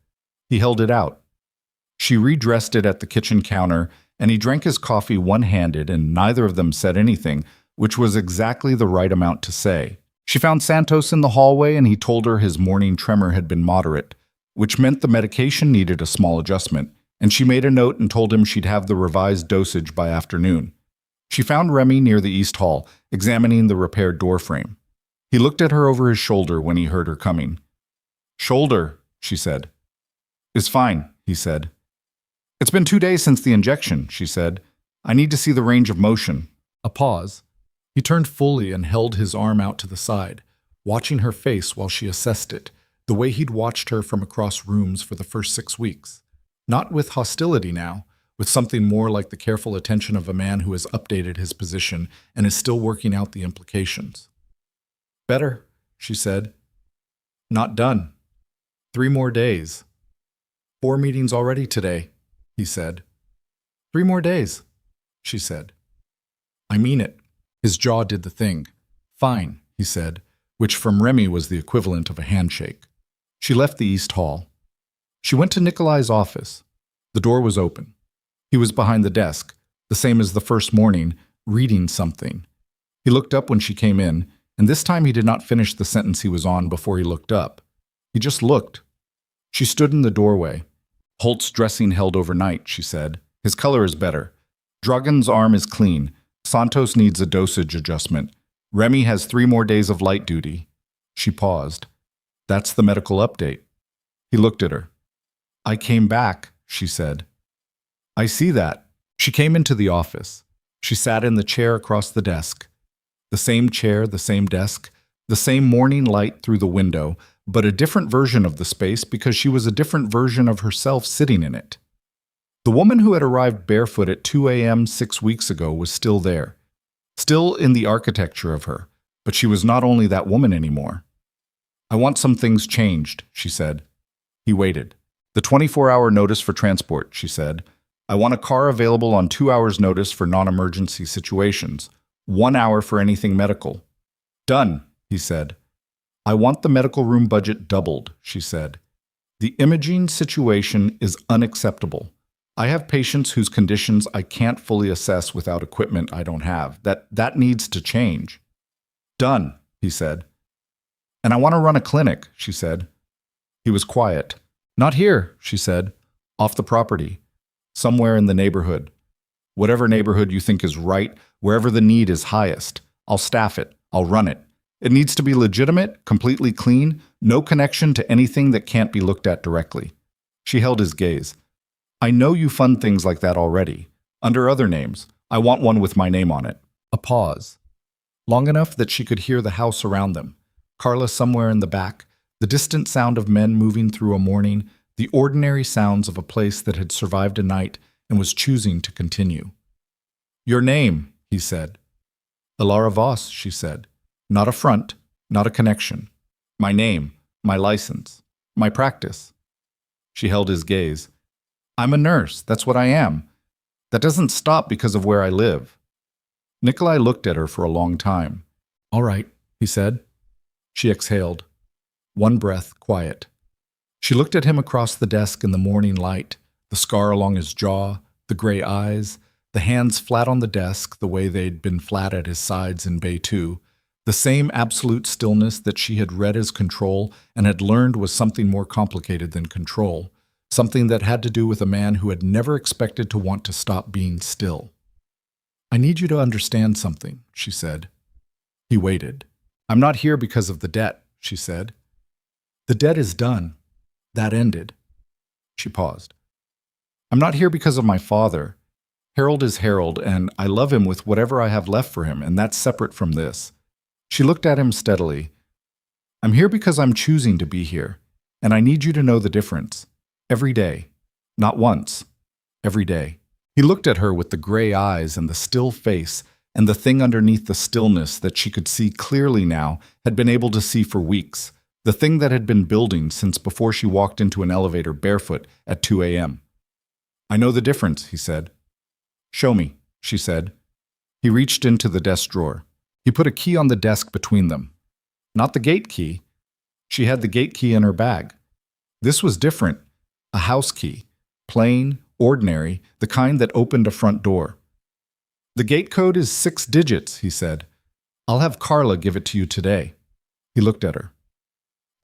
He held it out. She redressed it at the kitchen counter, and he drank his coffee one-handed, and neither of them said anything, which was exactly the right amount to say. She found Santos in the hallway, and he told her his morning tremor had been moderate, which meant the medication needed a small adjustment, and she made a note and told him she'd have the revised dosage by afternoon. She found Remy near the East Hall, examining the repaired door frame. He looked at her over his shoulder when he heard her coming. "Shoulder," she said. "Is fine," he said. "It's been 2 days since the injection," she said. "I need to see the range of motion." A pause. He turned fully and held his arm out to the side, watching her face while she assessed it, the way he'd watched her from across rooms for the first 6 weeks. Not with hostility now, with something more like the careful attention of a man who has updated his position and is still working out the implications. "Better," she said. "Not done. 3 more days. 4 meetings already today," he said. "3 more days," she said. "I mean it." His jaw did the thing. "Fine," he said, which from Remy was the equivalent of a handshake. She left the East Hall. She went to Nikolai's office. The door was open. He was behind the desk, the same as the first morning, reading something. He looked up when she came in, and this time he did not finish the sentence he was on before he looked up. He just looked. She stood in the doorway. "Holt's dressing held overnight," she said. "His color is better. Dragan's arm is clean. Santos needs a dosage adjustment. Remy has 3 more days of light duty." She paused. "That's the medical update." He looked at her. "I came back," she said. "I see that." She came into the office. She sat in the chair across the desk. The same chair, the same desk, the same morning light through the window, but a different version of the space because she was a different version of herself sitting in it. The woman who had arrived barefoot at 2 a.m. 6 weeks ago was still there, still in the architecture of her, but she was not only that woman anymore. "I want some things changed," she said. He waited. "The 24-hour notice for transport," she said. "I want a car available on 2 hours' notice for non-emergency situations, 1 hour for anything medical." "Done," he said. "I want the medical room budget doubled," she said. "The imaging situation is unacceptable. I have patients whose conditions I can't fully assess without equipment I don't have. That needs to change." "Done," he said. "And I want to run a clinic," she said. He was quiet. "Not here," she said. "Off the property. Somewhere in the neighborhood. Whatever neighborhood you think is right, wherever the need is highest. I'll staff it. I'll run it. It needs to be legitimate, completely clean, no connection to anything that can't be looked at directly." She held his gaze. "I know you fund things like that already. Under other names. I want one with my name on it." A pause. Long enough that she could hear the house around them. Carla somewhere in the back, the distant sound of men moving through a morning, the ordinary sounds of a place that had survived a night and was choosing to continue. "Your name," he said. "Ilara Voss," she said. "Not a front, not a connection. My name, my license, my practice." She held his gaze. "I'm a nurse, that's what I am. That doesn't stop because of where I live." Nikolai looked at her for a long time. "All right," he said. She exhaled. One breath, quiet. She looked at him across the desk in the morning light, the scar along his jaw, the gray eyes, the hands flat on the desk the way they'd been flat at his sides in Bay 2, the same absolute stillness that she had read as control and had learned was something more complicated than control. Something that had to do with a man who had never expected to want to stop being still. "I need you to understand something," she said. He waited. "I'm not here because of the debt," she said. "The debt is done. That ended." She paused. "I'm not here because of my father. Harold is Harold, and I love him with whatever I have left for him, and that's separate from this." She looked at him steadily. "I'm here because I'm choosing to be here, and I need you to know the difference. Every day. Not once. Every day." He looked at her with the gray eyes and the still face, and the thing underneath the stillness that she could see clearly now had been able to see for weeks, the thing that had been building since before she walked into an elevator barefoot at 2 a.m. "I know the difference," he said. "Show me," she said. He reached into the desk drawer. He put a key on the desk between them. Not the gate key. She had the gate key in her bag. This was different. A house key. Plain, ordinary, the kind that opened a front door. "The gate code is 6 digits," he said. "I'll have Carla give it to you today." He looked at her.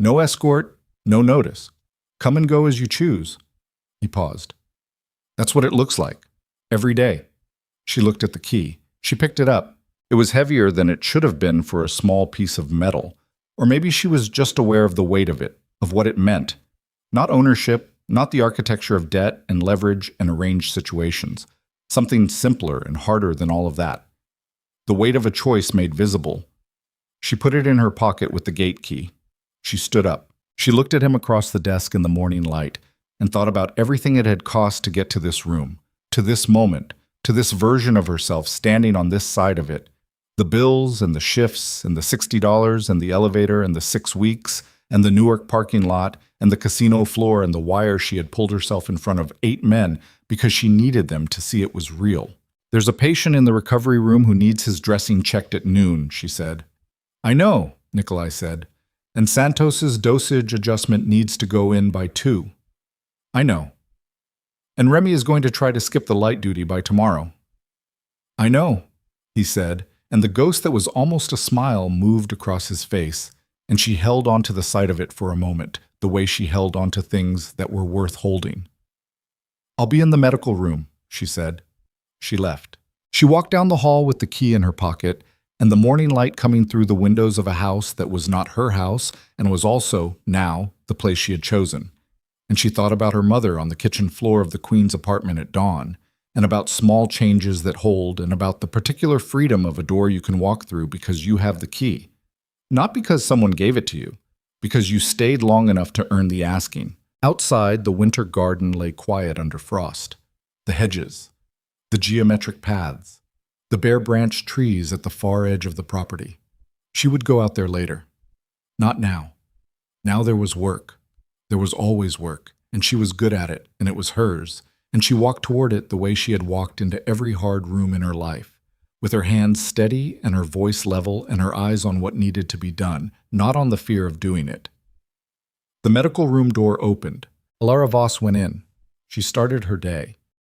"No escort, no notice. Come and go as you choose." He paused. "That's what it looks like. Every day." She looked at the key. She picked it up. It was heavier than it should have been for a small piece of metal. Or maybe she was just aware of the weight of it, of what it meant. Not ownership, not the architecture of debt and leverage and arranged situations. Something simpler and harder than all of that. The weight of a choice made visible. She put it in her pocket with the gate key. She stood up. She looked at him across the desk in the morning light and thought about everything it had cost to get to this room, to this moment, to this version of herself standing on this side of it. The bills and the shifts and the $60 and the elevator and the 6 weeks and the Newark parking lot and the casino floor and the wire she had pulled herself in front of 8 men because she needed them to see it was real. "There's a patient in the recovery room who needs his dressing checked at noon," she said. "I know," Nikolai said. "And Santos's dosage adjustment needs to go in by 2. "I know." "And Remy is going to try to skip the light duty by tomorrow." "I know," he said, and the ghost that was almost a smile moved across his face, and she held onto the sight of it for a moment, the way she held onto things that were worth holding. "I'll be in the medical room," she said. She left. She walked down the hall with the key in her pocket, and the morning light coming through the windows of a house that was not her house and was also, now, the place she had chosen. And she thought about her mother on the kitchen floor of the Queen's apartment at dawn, and about small changes that hold, and about the particular freedom of a door you can walk through because you have the key. Not because someone gave it to you, because you stayed long enough to earn the asking. Outside, the winter garden lay quiet under frost. The hedges, the geometric paths, the bare-branched trees at the far edge of the property. She would go out there later. Not now. Now there was work. There was always work, and she was good at it, and it was hers, and she walked toward it the way she had walked into every hard room in her life, with her hands steady and her voice level and her eyes on what needed to be done, not on the fear of doing it. The medical room door opened. Alara Voss went in. She started her day.